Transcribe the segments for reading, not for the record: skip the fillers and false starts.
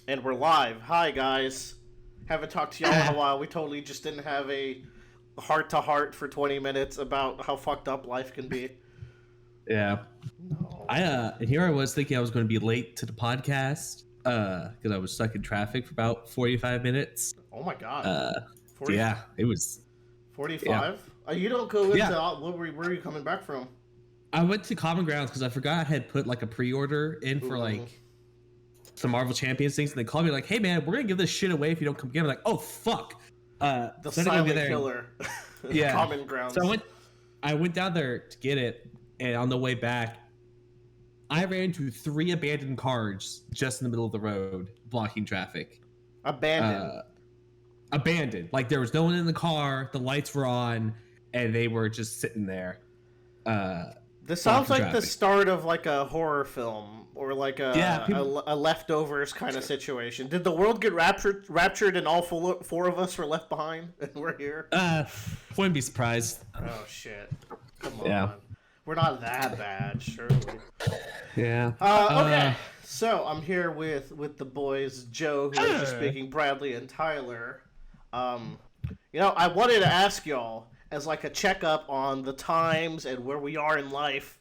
And we're live. Hi, guys. Haven't talked to y'all in a while. We totally just didn't have a heart to heart for 20 minutes about how fucked up life can be. Yeah. No. Here I was thinking I was going to be late to the podcast because I was stuck in traffic for about 45 minutes. Oh my god. 40, yeah, it was 45? Yeah. You don't go into where are you coming back from? I went to Common Grounds because I forgot I had put like a pre-order in for like some Marvel Champions things, and they called me like, "Hey man, we're gonna give this shit away if you don't come get it." I'm like, "Oh fuck!" The silent killer. Yeah. Common Grounds. So I went down there to get it, and on the way back, I ran into 3 abandoned cars just in the middle of the road, blocking traffic. Abandoned. Like there was no one in the car, the lights were on, and they were just sitting there. This sounds like the start of like a horror film or like a leftovers kind of situation. Did the world get raptured and all 4 of us were left behind and we're here? Wouldn't be surprised. Oh shit. Come on. Yeah. We're not that bad, surely. Yeah. Okay. So I'm here with the boys, Joe, who is just speaking, Bradley, and Tyler. I wanted to ask y'all, as like a checkup on the times and where we are in life,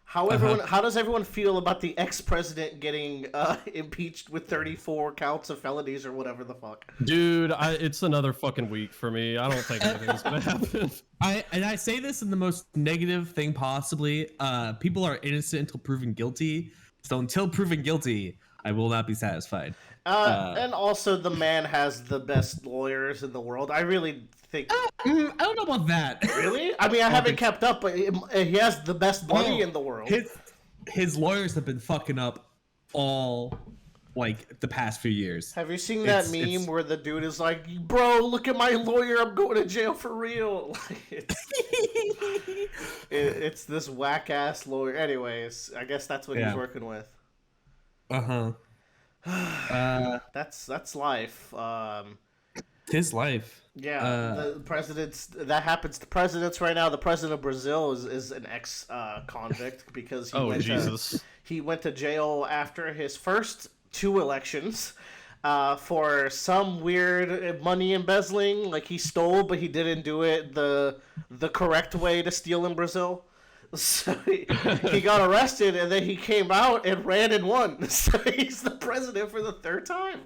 how does everyone feel about the ex-president getting impeached with 34 counts of felonies or whatever the fuck? Dude, it's another fucking week for me. I don't think anything's gonna happen. I say this in the most negative thing possibly. People are innocent until proven guilty. So until proven guilty, I will not be satisfied. And also, the man has the best lawyers in the world. I really think. I don't know about that. Really? I mean, I haven't kept up, but he has the best money in the world. His lawyers have been fucking up all like the past few years. Have you seen that meme where the dude is like, "Bro, look at my lawyer. I'm going to jail for real." It's this whack ass lawyer. Anyways, I guess that's what he's working with. That's life. His life. Yeah, the presidents. That happens to presidents right now. The president of Brazil is an ex convict because he went to jail after his first 2 elections for some weird money embezzling. Like he stole, but he didn't do it the correct way to steal in Brazil. So he got arrested, and then he came out and ran and won. So he's the president for the 3rd time.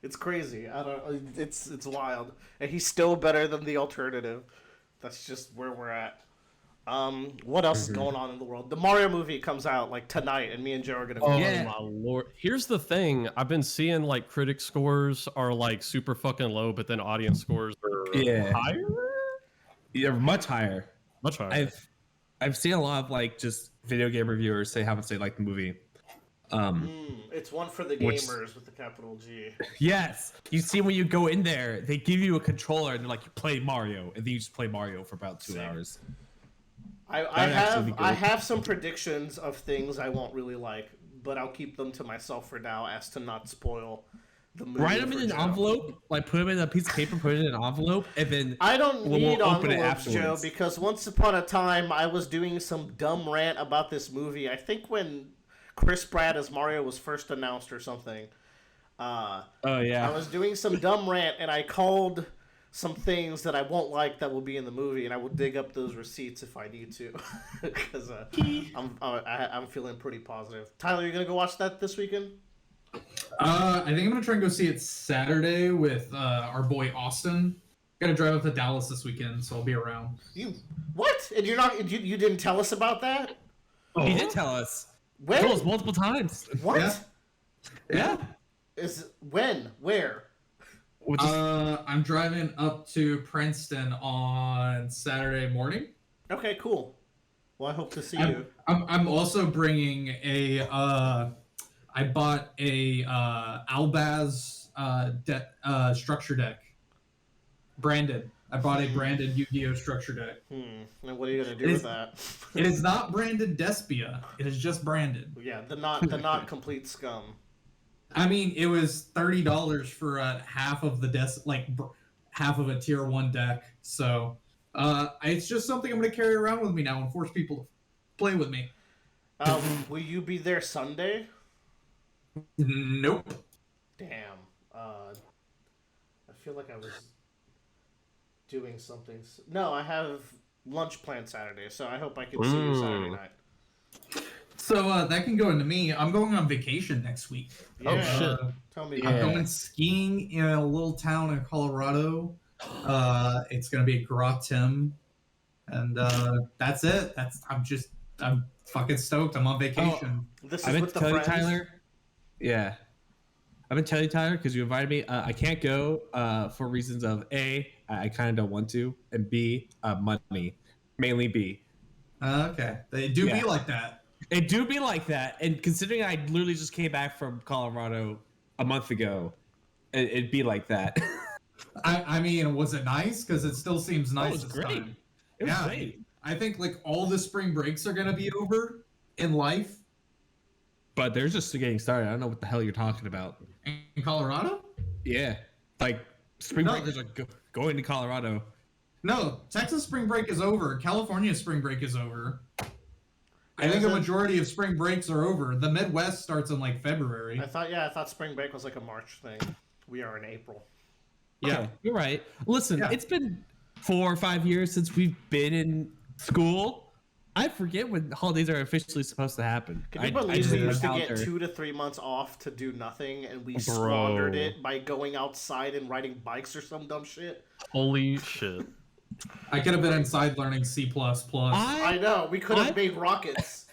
It's crazy. It's wild, and he's still better than the alternative. That's just where we're at. What else is going on in the world? The Mario movie comes out like tonight, and me and Joe are gonna go. Oh my lord! Here's the thing: I've been seeing like critic scores are like super fucking low, but then audience scores are higher. Yeah, much higher. Much higher. I've seen a lot of like just video game reviewers say how much they like the movie. It's one for the gamers with the capital G. Yes, you see when you go in there, they give you a controller and they're like, you play Mario, and then you just play Mario for about 2 hours. I have some predictions of things I won't really like, but I'll keep them to myself for now, as to not spoil the movie. Write them in an envelope, like put them in a piece of paper, put it in an envelope, and then I don't need envelopes, Joe, because once upon a time I was doing some dumb rant about this movie. I think when Chris Pratt as Mario was first announced or something. I was doing some dumb rant, and I called some things that I won't like that will be in the movie, and I will dig up those receipts if I need to, because I'm feeling pretty positive. Tyler, you gonna go watch that this weekend? I think I'm gonna try and go see it Saturday with our boy Austin. Gotta drive up to Dallas this weekend, so I'll be around. What? And you're not? You didn't tell us about that? Oh. He did tell us. When? He told us multiple times. What? Yeah. Is when? Where? I'm driving up to Princeton on Saturday morning. Okay, cool. Well, I hope to see you. I'm also bringing a. I bought a Albaz structure deck. Branded. I bought a branded Yu-Gi-Oh! Structure deck. And what are you gonna do with that? It is not branded Despia. It is just branded. Yeah, the not complete scum. I mean, it was $30 for half of half of a tier 1 deck. So it's just something I'm gonna carry around with me now and force people to play with me. Will you be there Sunday? Nope. Damn. I feel like I was doing something. No, I have lunch planned Saturday, so I hope I can see you Saturday night. So that can go into me. I'm going on vacation next week. Yeah. Oh shit! Tell me. I'm going skiing in a little town in Colorado. It's gonna be Grotem, and that's it. I'm fucking stoked. I'm on vacation. This I've is been with the telling you, friends. Tyler. Yeah, I've been telling you, Tyler, because you invited me. I can't go for reasons of A, I kind of don't want to, and B, money, mainly B. Okay, they do be like that. It do be like that, and considering I literally just came back from Colorado a month ago, it'd be like that. I mean, was it nice? Because it still seems nice. It was this great. time. It was great. I think like all the spring breaks are gonna be over in life. But they're just getting started. I don't know what the hell you're talking about. In Colorado? Yeah, like spring breakers are going to Colorado. No, Texas spring break is over. California spring break is over. I think a majority of spring breaks are over. The Midwest starts in like February. I thought spring break was like a March thing. We are in April. Yeah, Okay, you're right. Listen, it's been 4 or 5 years since we've been in school. I forget when holidays are officially supposed to happen. Can you believe we used to get 2 to 3 months off to do nothing, and we squandered it by going outside and riding bikes or some dumb shit? Holy shit! I could have been inside learning C++. I know. We could have made rockets.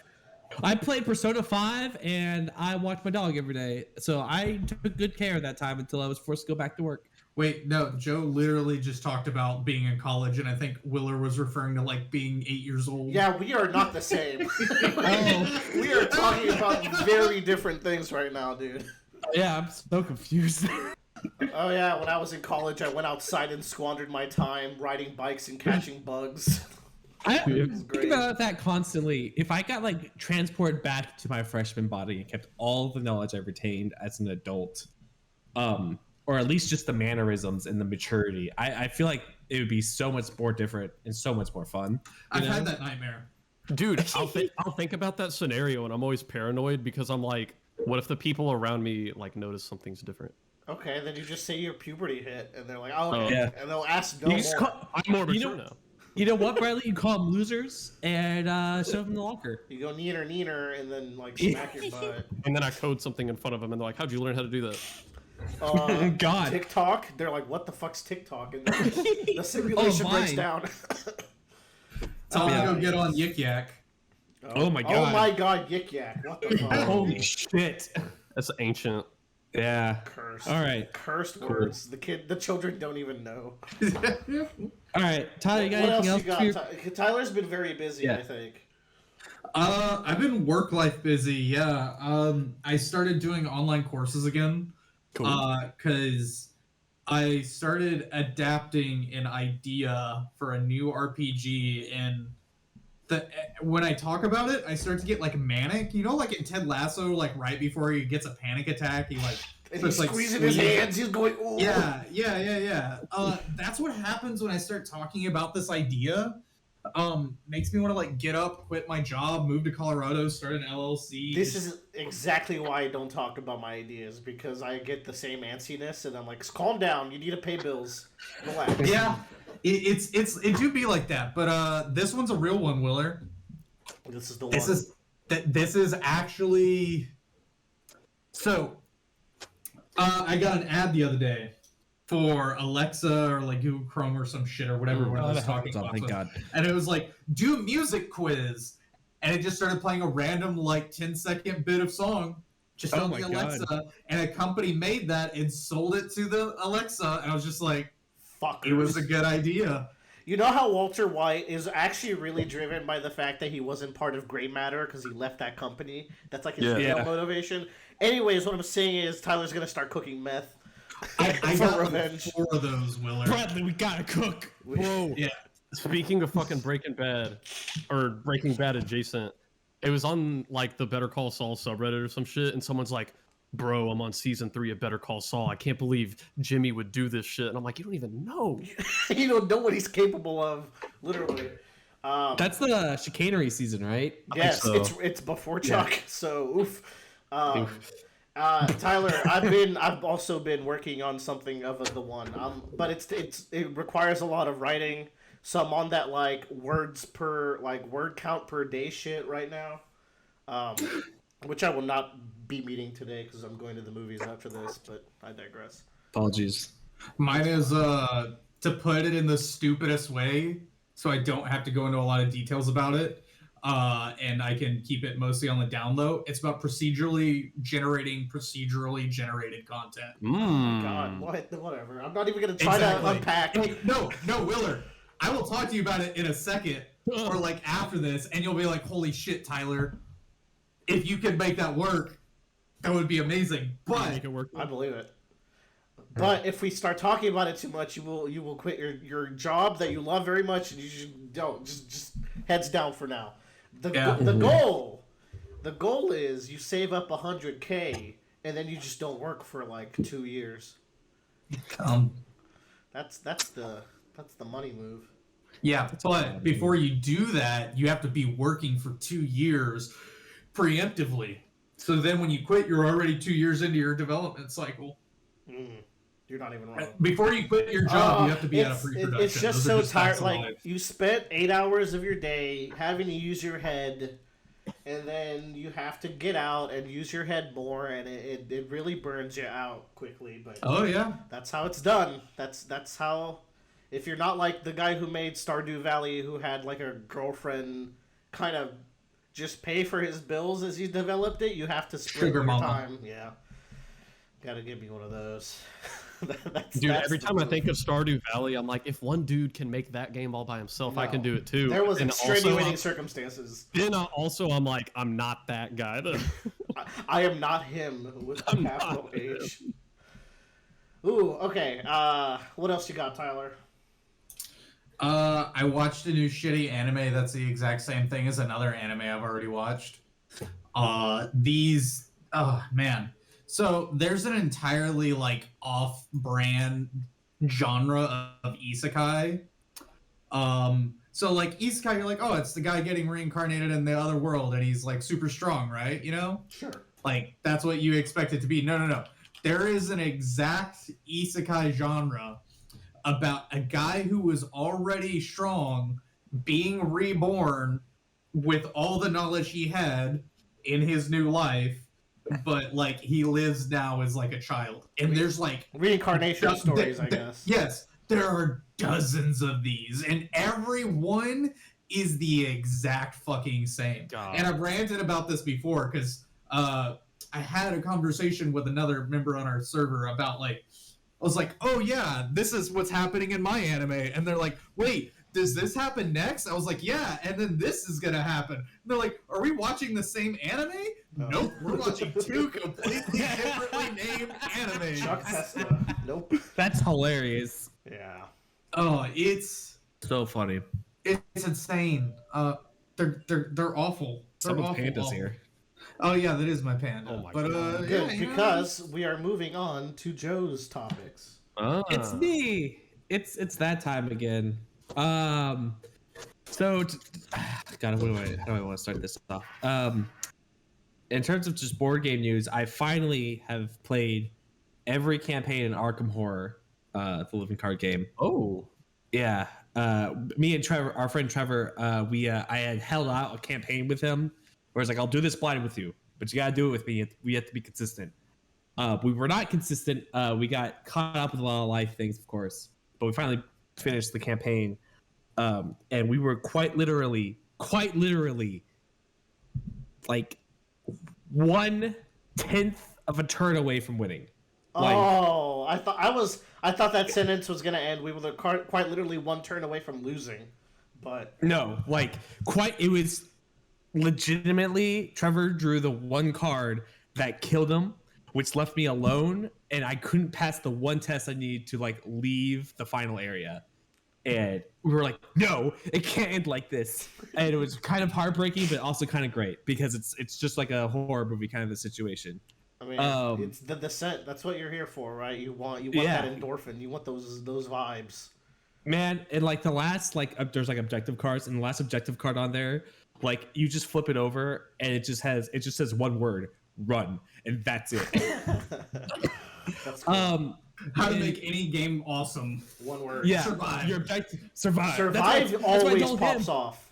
I played Persona 5 and I walked my dog every day. So I took good care of that time until I was forced to go back to work. Wait, no, Joe literally just talked about being in college, and I think Willer was referring to like being 8 years old. Yeah, we are not the same. We are talking about very different things right now, dude. Yeah, I'm so confused. Oh yeah, when I was in college, I went outside and squandered my time riding bikes and catching bugs. I think about that constantly. If I got like transported back to my freshman body and kept all the knowledge I retained as an adult, or at least just the mannerisms and the maturity, I feel like it would be so much more different and so much more fun. I've had that nightmare. Dude, I'll think about that scenario, and I'm always paranoid because I'm like, what if the people around me like notice something's different? Okay, then you just say your puberty hit, and they're like, "Oh, okay," yeah. and they'll ask no more. I'm more mature now. You know what, Bradley? You call them losers and shove them in the locker. You go neener, and then like smack your butt. And then I code something in front of them, and they're like, "How'd you learn how to do that?" God. TikTok. They're like, "What the fuck's TikTok?" And the simulation breaks down. Tell me to go get on Yik Yak. Oh my god. Oh my god, Yik Yak. What the fuck? Holy shit. That's ancient. Yeah. Cursed. All right. Cursed words. The children don't even know. All right, Tyler, you got what anything else you else? got? Tyler's been very busy, I think. I've been work life busy. Yeah. I started doing online courses again. Cool. Because I started adapting an idea for a new RPG, and when I talk about it, I start to get like manic. You know, like in Ted Lasso, like right before he gets a panic attack, he like and he's like squeezing his hands. He's going, ooh. Yeah. That's what happens when I start talking about this idea. Makes me want to like get up, quit my job, move to Colorado, start an LLC. This is exactly why I don't talk about my ideas, because I get the same antsiness, and I'm like, calm down. You need to pay bills. Relax. Yeah. It do be like that, but this one's a real one, Willer. This is the one. This is actually. So, I got an ad the other day for Alexa or like Google Chrome or some shit or whatever. Thank God. And it was like, do a music quiz, and it just started playing a random like 10-second bit of song just on the Alexa, and a company made that and sold it to the Alexa, and I was just like. Fuckers. It was a good idea. You know how Walter White is actually really driven by the fact that he wasn't part of Gray Matter because he left that company? That's like his real motivation. Anyways, what I'm saying is Tyler's going to start cooking meth. I got revenge. 4 of those, Willard. Bradley, we gotta cook. Whoa. Yeah. Speaking of fucking Breaking Bad, or Breaking Bad adjacent, it was on like the Better Call Saul subreddit or some shit, and someone's like, bro, I'm on season 3 of Better Call Saul. I can't believe Jimmy would do this shit. And I'm like, you don't even know. You don't know what he's capable of, literally. That's the chicanery season, right? Yes, it's before Chuck, so oof. Tyler, I've also been working on something of the one. But it requires a lot of writing. So I'm on that like word count per day shit right now. Which I will not be meeting today because I'm going to the movies after this. But I digress. Apologies. Mine is to put it in the stupidest way, so I don't have to go into a lot of details about it. And I can keep it mostly on the down low. It's about procedurally generated content. Oh my god, whatever. I'm not even gonna try to unpack. Hey, no, Willard. I will talk to you about it in a second, or like after this, and you'll be like, "Holy shit, Tyler! If you could make that work, that would be amazing." But make it work. I believe it. But if we start talking about it too much, you will quit your job that you love very much, and you don't just heads down for now. The goal is you save up $100K and then you just don't work for like 2 years. That's the money move. Yeah, but before you do that, you have to be working for 2 years preemptively. So then when you quit, you're already 2 years into your development cycle. You're not even wrong. Before you quit your job, you have to be at a pre-production. It's just so tired. Like, you spent 8 hours of your day having to use your head, and then you have to get out and use your head more, and it really burns you out quickly. But oh yeah, that's how it's done. That's how. If you're not like the guy who made Stardew Valley, who had like a girlfriend kind of just pay for his bills as he developed it, you have to split your time. Yeah, gotta give me one of those. Every time I think of Stardew Valley, I'm like, if one dude can make that game all by himself, I can do it too. There was extenuating circumstances. Then I'm like, I'm not that guy. I am not him with the capital H. Ooh, okay. What else you got, Tyler? I watched a new shitty anime that's the exact same thing as another anime I've already watched. Oh man. So there's an entirely like off-brand genre of isekai. So like isekai, you're like, oh, it's the guy getting reincarnated in the other world and he's like super strong, right? You know? Sure. Like that's what you expect it to be. No. There is an exact isekai genre about a guy who was already strong being reborn with all the knowledge he had in his new life. But like he lives now as like a child, and there's like reincarnation stories, I guess. Yes, there are dozens of these, and every one is the exact fucking same. God. And I've ranted about this before because I had a conversation with another member on our server about like, I was like, oh yeah, this is what's happening in my anime, and they're like, wait, does this happen next? I was like, yeah, and then this is gonna happen. And they're like, are we watching the same anime? No. Nope, we're watching two completely differently named animes. Chuck Tesla. Nope. That's hilarious. Yeah. Oh, it's so funny. It's insane. They're awful. Someone's panda's here. Oh yeah, that is my panda. Oh my God. Good, because we are moving on to Joe's topics. It's me. It's that time again. God, how do I want to start this off? In terms of just board game news, I finally have played every campaign in Arkham Horror, the living card game. Oh, yeah. Me and Trevor, our friend Trevor, I had held out a campaign with him where it's like, I'll do this blind with you, but you gotta do it with me. We have to be consistent. We were not consistent. We got caught up with a lot of life things, of course, but we finally finished the campaign. And we were quite literally, like 1/10 of a turn away from winning. Oh, I thought that sentence was gonna end. We were quite literally one turn away from losing, but no, it was legitimately. Trevor drew the one card that killed him, which left me alone, and I couldn't pass the one test I needed to like leave the final area. And we were like, no, it can't end like this. And it was kind of heartbreaking, but also kind of great because it's just like a horror movie kind of a situation. I mean, it's the descent. That's what you're here for, right? You want that endorphin. You want those vibes. Man, and like the last there's like objective cards, and the last objective card on there, like you just flip it over and it just says one word: run, and that's it. That's cool. How to make any game awesome. One word. Yeah, Survive. your objective, survive. Survive That's what I always told pops him. off.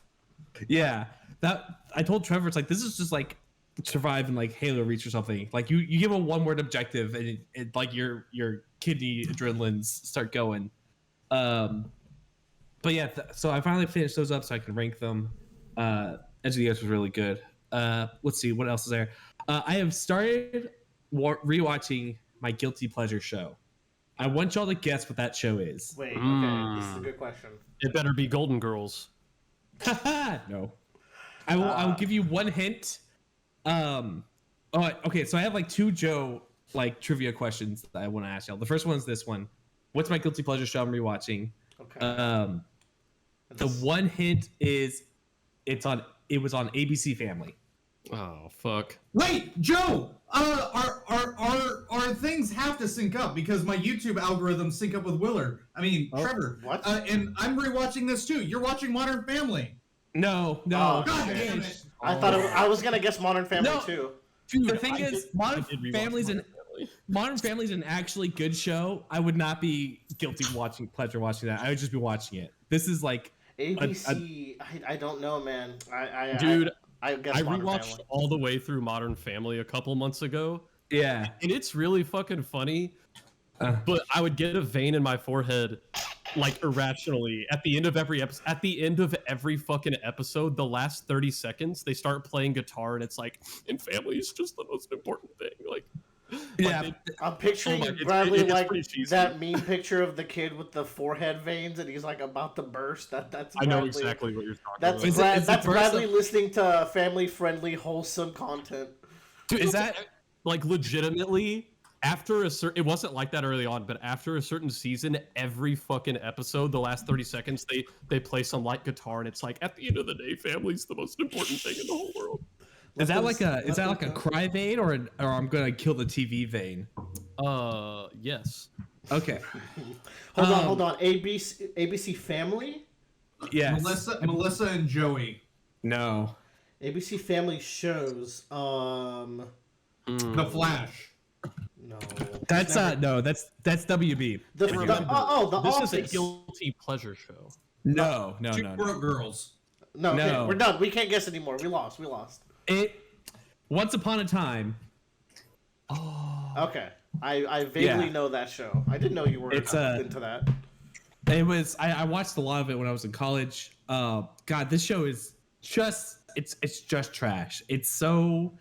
Yeah, that I told Trevor, it's like this is just like survive in like Halo Reach or something. Like you give a one word objective, and it like your kidney adrenalines start going. But yeah, so I finally finished those up so I can rank them. Edge of the Earth was really good. Let's see what else is there. I have started rewatching my guilty pleasure show. I want y'all to guess what that show is. Wait, okay, this is a good question. It better be Golden Girls. No. I will give you one hint. Okay, so I have like two Joe like trivia questions that I want to ask y'all. The first one is this one. What's my guilty pleasure show I'm rewatching? Okay. The one hint is it was on ABC Family. Oh fuck. Wait, Joe. Our things have to sync up because my YouTube algorithms sync up with Willard. I mean, Trevor. What? And I'm rewatching this too. You're watching Modern Family. No. Oh, God damn damn it. I thought I was gonna guess Modern Family No. too. Dude, the thing is, Modern rewatch Family's Modern Family. an actually good show. I would not be guilty pleasure watching that. I would just be watching it. This is like ABC. I don't know, man. Dude, I guess I Modern rewatched Family. all the way through Modern Family a couple months ago, yeah. and it's really fucking funny. But I would get a vein in my forehead, like irrationally, at the end of every episode. At the end of every fucking episode, the last 30 seconds, they start playing guitar, and it's like, "And family is just the most important thing." Like, Yeah. I'm picturing it's Bradley pretty like cheesy. that meme picture of the kid with the forehead veins, and he's like about to burst. That's I Bradley. know exactly what you're talking That's about. that's burst Bradley of- listening to family-friendly, wholesome content. Dude, is that Like legitimately, after a certain, it wasn't like that early on, but after a certain season, every fucking episode, the last 30 seconds, they play some light guitar, and it's like, at the end of the day, family's the most important thing in the whole world. is that like a cry vein or I'm gonna kill the TV vein? Yes. Okay. Hold on. ABC Family. Yes. Melissa and Joey. No. ABC Family shows. The Flash. No. That's that's WB. The This Office. is a guilty pleasure show. No. Two Broke Girls. No, okay, No. we're done. We can't guess anymore. We lost. Once Upon a Time. Okay. I vaguely Yeah. know that show. I didn't know you were It's, into that. It was I watched a lot of it when I was in college. God, this show is just it's just trash. It's so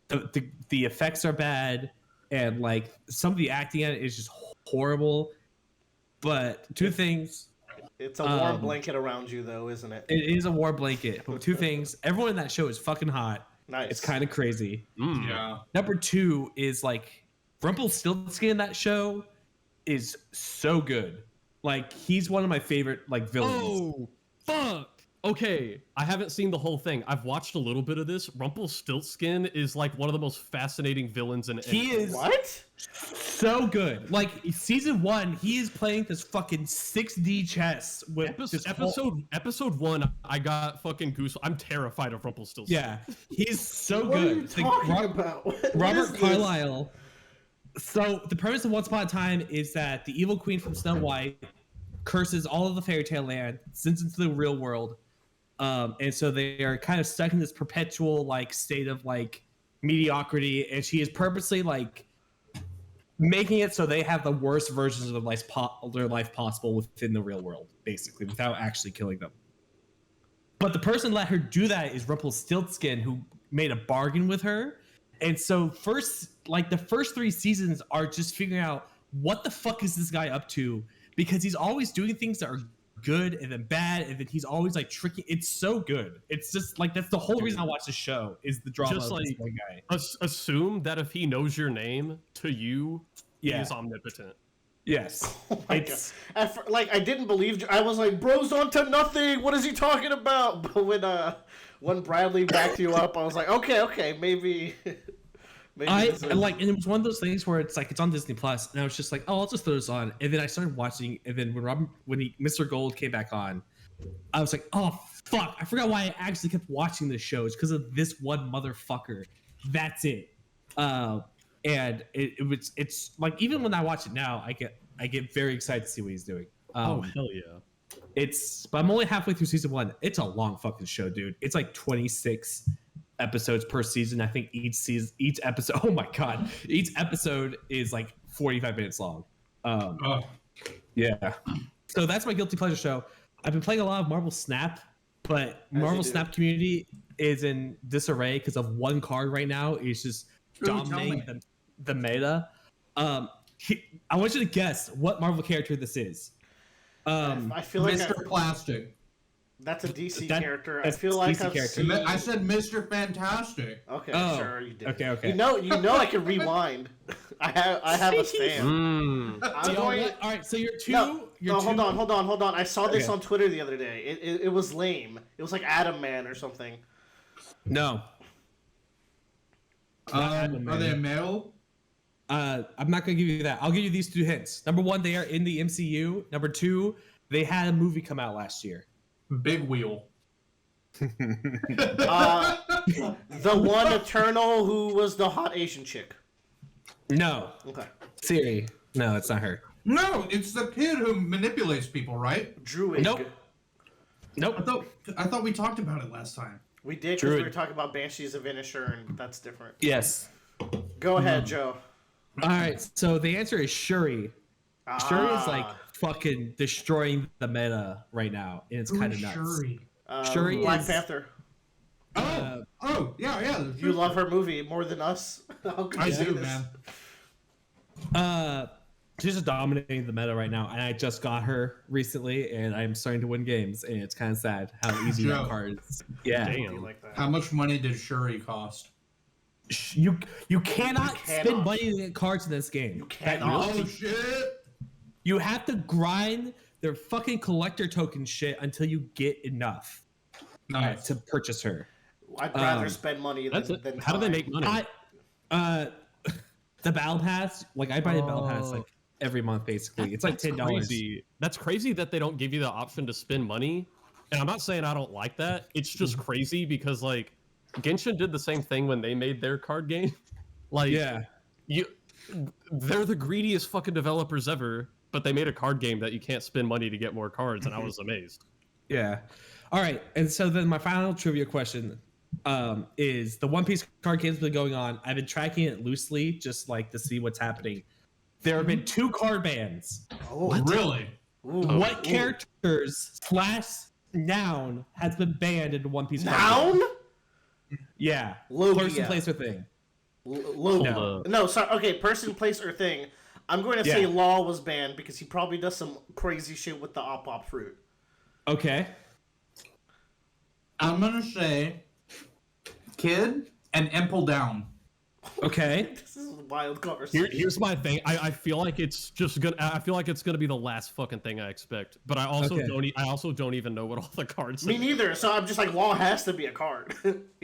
the effects are bad and like some of the acting in it is just horrible. But two things. It's a warm blanket around you, though, isn't it? It is a warm blanket. But two things. Everyone in that show is fucking hot. Nice. It's kind of crazy. Yeah. Number two is like Rumpelstiltskin in that show is so good. Like he's one of my favorite like villains. Oh, fuck. Okay, I haven't seen the whole thing. I've watched a little bit of this. Rumpelstiltskin is like one of the most fascinating villains in He is What? so good. Like season 1, he is playing this fucking 6D chess with this episode 1. I got fucking goose. I'm terrified of Rumpelstiltskin. Yeah, he's so What are good. you It's like talking about? What is Robert this? Carlyle. So the premise of Once Upon a Time is that the evil queen from Snow White curses all of the fairy tale land, sends into the real world, and so they are kind of stuck in this perpetual like state of like mediocrity, and she is purposely like making it so they have the worst versions of their life possible within the real world, basically, without actually killing them. But the person let her do that is Rumpelstiltskin, who made a bargain with her. And so the first 3 seasons are just figuring out what the fuck is this guy up to, because he's always doing things that are good and then bad, and then he's always like tricky. It's so good. It's just like that's the whole reason I watch the show is the drama Just of this like one guy. assume that if he knows your name to you, he Yeah. is omnipotent. Yes. Oh my It's God. I didn't believe. I was like, "Bro's onto nothing. What is he talking about?" But when Bradley backed you up, I was like, "Okay, maybe." I this is- like, and it was one of those things where it's like it's on Disney Plus, and I was just like, "Oh, I'll just throw this on." And then I started watching, and then when Mr. Gold came back on, I was like, "Oh fuck! I forgot why I actually kept watching this show. It's because of this one motherfucker. That's it. And it's like even when I watch it now, I get very excited to see what he's doing. Oh hell yeah! But I'm only halfway through season 1. It's a long fucking show, dude. It's like 26 episodes per season. I think each episode. Oh my god, each episode is like 45 minutes long. Yeah. So that's my guilty pleasure show. I've been playing a lot of Marvel Snap, but Marvel Snap community is in disarray because of one card right now. It's just dominating the meta. I want you to guess what Marvel character this is. I feel like Mr. Plastic. That's a DC character. I feel like I said Mr. Fantastic. Okay, sure you did. Okay. You know I can rewind. I have a stand. All right, so you're two. Hold on. I saw this on Twitter the other day. It was lame. It was like Adam Man or something. No. Are they a male? I'm not gonna give you that. I'll give you these 2 hints. Number 1, they are in the MCU. Number 2, they had a movie come out last year. Big Wheel. The one Eternal who was the hot Asian chick. No. Okay. Siri. No, it's not her. No, it's the kid who manipulates people, right? Druid. Nope. I thought we talked about it last time. We did because we were talking about Banshees of Inisherin, and that's different. Yes. Go ahead, Joe. All right, so the answer is Shuri. Shuri is like fucking destroying the meta right now, and it's kind of nuts. Shuri Black is, Panther. Yeah. You love her movie more than us. I do, man. She's just dominating the meta right now, and I just got her recently, and I'm starting to win games, and it's kind of sad how easy that card is. Yeah. Damn. Like that. How much money did Shuri cost? You cannot spend money to get cards in this game. You cannot. Oh shit! You have to grind their fucking collector token shit until you get enough to purchase her. I'd rather spend money than time. How do they make money? The battle pass, like I buy the battle pass like every month basically. It's like $10. That's crazy that they don't give you the option to spend money. And I'm not saying I don't like that. It's just crazy because like Genshin did the same thing when they made their card game. Like they're the greediest fucking developers ever, but they made a card game that you can't spend money to get more cards, and I was amazed. Yeah. All right. And so then my final trivia question is the One Piece card game's been going on. I've been tracking it loosely just like to see what's happening. There have been 2 card bans. Oh, really? What characters / noun has been banned in One Piece? Noun? Yeah. Logia. Person, place, or thing. No, sorry. Okay, person, place, or thing. I'm going to say Law was banned because he probably does some crazy shit with the op fruit. Okay. I'm gonna say Kid and Impel Down. Okay. This is a wild card. Here's my thing. I feel like it's just gonna. I feel like it's gonna be the last fucking thing I expect. But I also don't. I also don't even know what all the cards. Me neither. So I'm just like, Law has to be a card.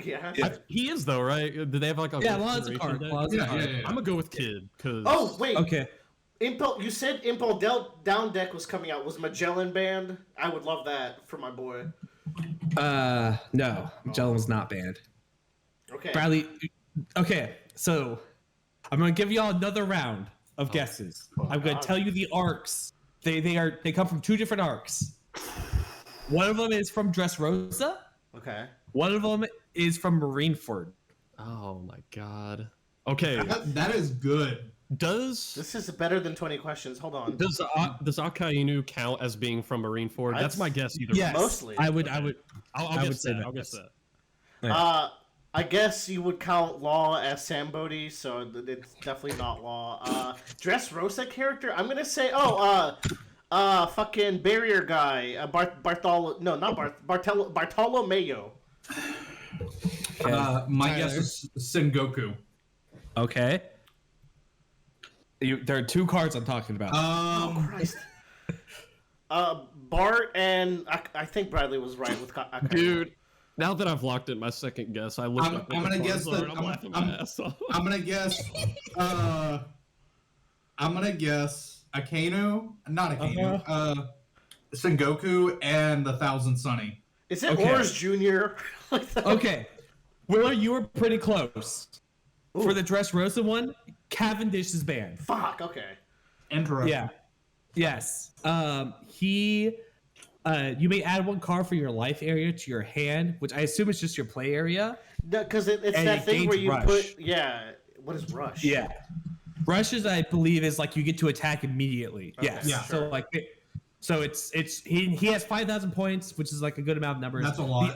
Yeah. He is though, right? Did they have like a Law is a card. Yeah. I'm gonna go with Kid because. Oh wait. Okay. Impel. You said Impel Down deck was coming out. Was Magellan banned? I would love that for my boy. No. Magellan was not banned. Okay. Bradley. Okay. So, I'm gonna give y'all another round of guesses. I'm gonna tell you the arcs. They come from 2 different arcs. One of them is from Dressrosa. Okay. One of them is from Marineford. Oh my god. Okay. That is good. This is better than 20 questions. Hold on. Does Akainu count as being from Marineford? That's my guess. Either. Yes. Mostly. I would say that. I'll guess that. I guess you would count Law as Sambodi, so it's definitely not Law. Dressrosa character, I'm gonna say, fucking barrier guy, Bartolomeo. My guess is Sengoku. Okay. There are 2 cards I'm talking about. Oh Christ. Bart and I think Bradley was right with Akainu. Dude. Now that I've locked in my second guess, I looked up. I'm gonna guess that. I'm gonna guess. I'm gonna guess Akainu, not Akainu. Sengoku and the Thousand Sunny. Is it Orange Jr.? Okay, Willa, you were pretty close. For the Dressrosa one, Cavendish is banned. Fuck. Okay. Interesting. Yeah. Yes. You may add 1 card from your life area to your hand, which I assume is just your play area. No, because it's that thing where you put. Yeah. What is rush? Yeah. Rush is, I believe, is like you get to attack immediately. Okay, yes. yeah. So like, he has 5,000 points, which is like a good amount of numbers. That's a lot.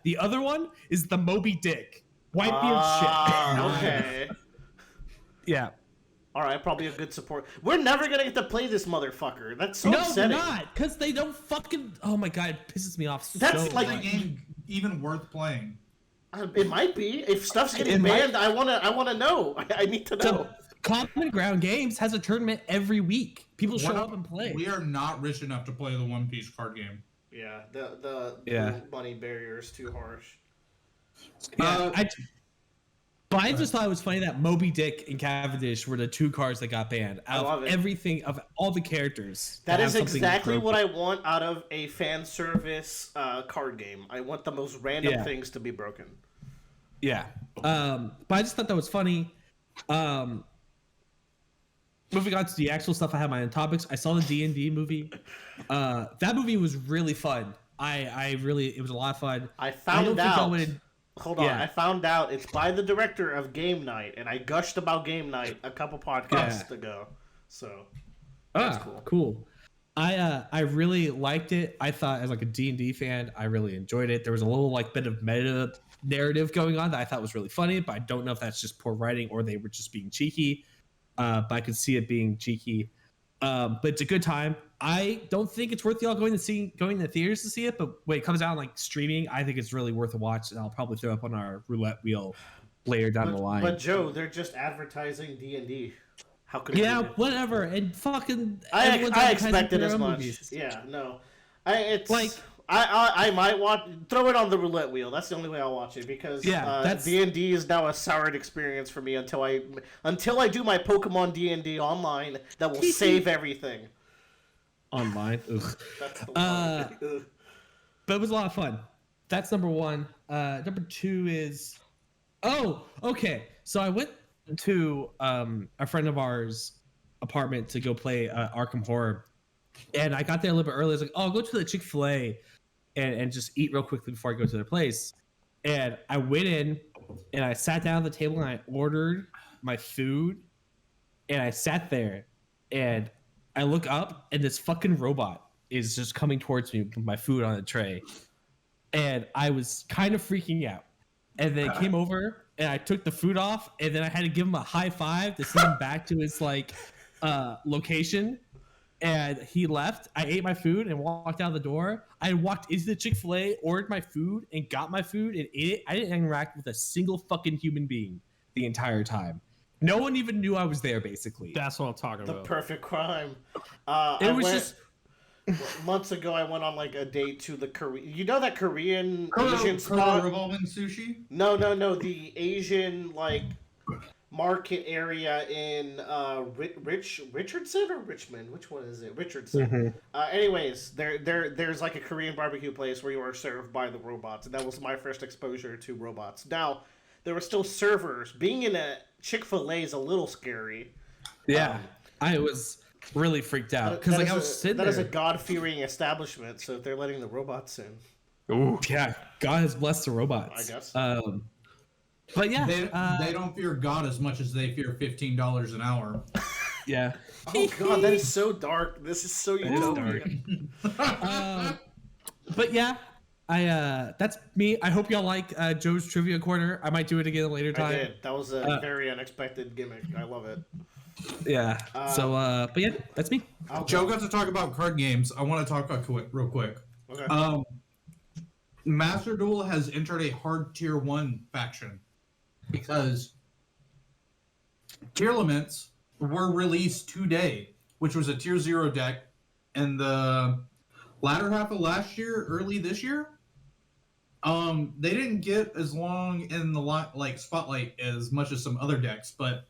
The other one is the Moby Dick. Whitebeard shit. Okay. Yeah. All right, probably a good support. We're never gonna get to play this motherfucker. That's so upsetting. No, not because they don't fucking. Oh my god, it pisses me off. That's so like Is the game even worth playing? It might be. If stuff's getting banned, I wanna know. I need to know. So, Common Ground Games has a tournament every week. People show up and play. We are not rich enough to play the One Piece card game. Yeah, the money barrier is too harsh. Yeah, I just thought it was funny that Moby Dick and Cavendish were the 2 cards that got banned out of everything, of all the characters. That is exactly what I want out of a fan service card game. I want the most random things to be broken. Yeah. But I just thought that was funny. Moving on to the actual stuff I have my own topics. I saw the D&D movie. That movie was really fun. It was a lot of fun. I found out it's by the director of Game Night, and I gushed about Game Night a couple podcasts ago. So that's cool. I really liked it. I thought, as like a D&D fan, I really enjoyed it. There was a little like bit of meta narrative going on that I thought was really funny, but I don't know if that's just poor writing or they were just being cheeky. But I could see it being cheeky. But it's a good time. I don't think it's worth y'all going to theaters to see it, but when it comes out like streaming, I think it's really worth a watch, and I'll probably throw up on our roulette wheel later down the line. But Joe, they're just advertising D&D. How could whatever, and fucking I expected as much. Movies. Yeah, no. I might throw it on the roulette wheel. That's the only way I'll watch it, because D&D is now a soured experience for me until I do my Pokemon D&D online that will save everything. Online. But it was a lot of fun. That's number 1. Number 2 is okay. So I went to a friend of ours' apartment to go play Arkham Horror, and I got there a little bit early. I was like, I'll go to the Chik-fil-a and just eat real quickly before I go to their place. And I went in and I sat down at the table and I ordered my food, and I sat there and I look up and this fucking robot is just coming towards me with my food on a tray. And I was kind of freaking out. And then it came over and I took the food off, and then I had to give him a high five to send him back to his location. And he left. I ate my food and walked out the door. I walked into the Chik-fil-a, ordered my food, and got my food and ate it. I didn't interact with a single fucking human being the entire time. No one even knew I was there, basically. That's what I'm talking about. The perfect crime. Months ago, I went on like a date to the Korean. You know that Korean Asian spot? Revolving sushi? No. The Asian market area in Richardson or Richmond? Which one is it? Richardson. Anyways, there's like a Korean barbecue place where you are served by the robots, and that was my first exposure to robots. Now, there were still servers. Being in a Chick-fil-A is a little scary. Yeah, I was really freaked out because I was sitting there. That is a God-fearing establishment, so if they're letting the robots in. Ooh. Yeah, God has blessed the robots. I guess. But yeah, they don't fear God as much as they fear $15 an hour. Yeah. Oh God, that is so dark. This is so utopian. But yeah, that's me. I hope y'all like Joe's Trivia Corner. I might do it again later time. I did. That was a very unexpected gimmick. I love it. Yeah. But yeah, that's me. Joe got to talk about card games. I want to talk about real quick. Okay. Master Duel has entered a hard tier 1 faction because tier limits were released today, which was a tier 0 deck in the latter half of last year, early this year. They didn't get as long in the spotlight as much as some other decks, but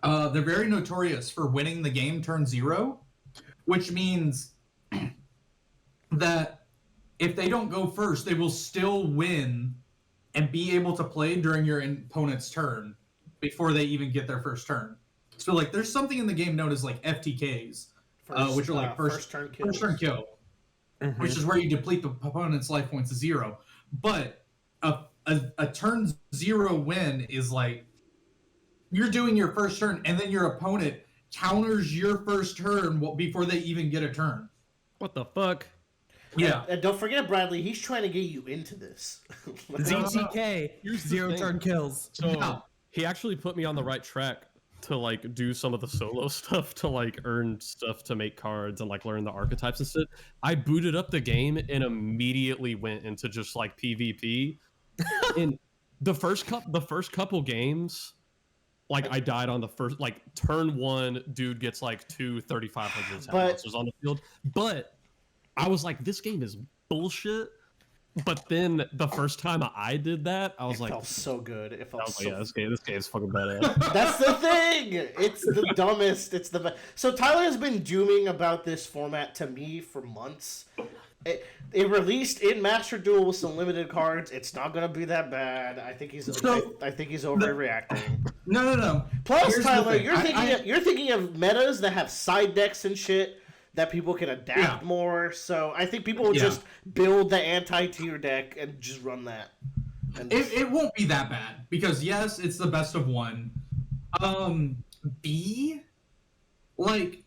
they're very notorious for winning the game turn 0, which means that if they don't go first, they will still win and be able to play during your opponent's turn before they even get their first turn. So like there's something in the game known as like FTKs, which are like first turn kill, which is where you deplete the opponent's life points to 0. But a turn 0 win is like you're doing your first turn and then your opponent counters your first turn before they even get a turn. What the fuck? Yeah. And don't forget, Bradley, he's trying to get you into this. ZTK, 0 turn kills. So he actually put me on the right track to like do some of the solo stuff to like earn stuff to make cards and like learn the archetypes and shit. I booted up the game and immediately went into just like PvP. In the first couple games, like I died on the first like turn 1, dude gets like 2 3,500 monsters on the field. But I was like, this game is bullshit. But then the first time I did that, I was like, felt so good. It felt so. Yeah, this game's fucking badass. That's the thing. It's the dumbest. It's the best. So Tyler has been dooming about this format to me for months. It released in Master Duel with some limited cards. It's not gonna be that bad. I think he's overreacting. No. Plus, Here's Tyler, you're thinking of metas that have side decks and shit that people can adapt more. So I think people will just build the anti-tier deck and just run that. And it won't be that bad because yes, it's the best of 1. B, like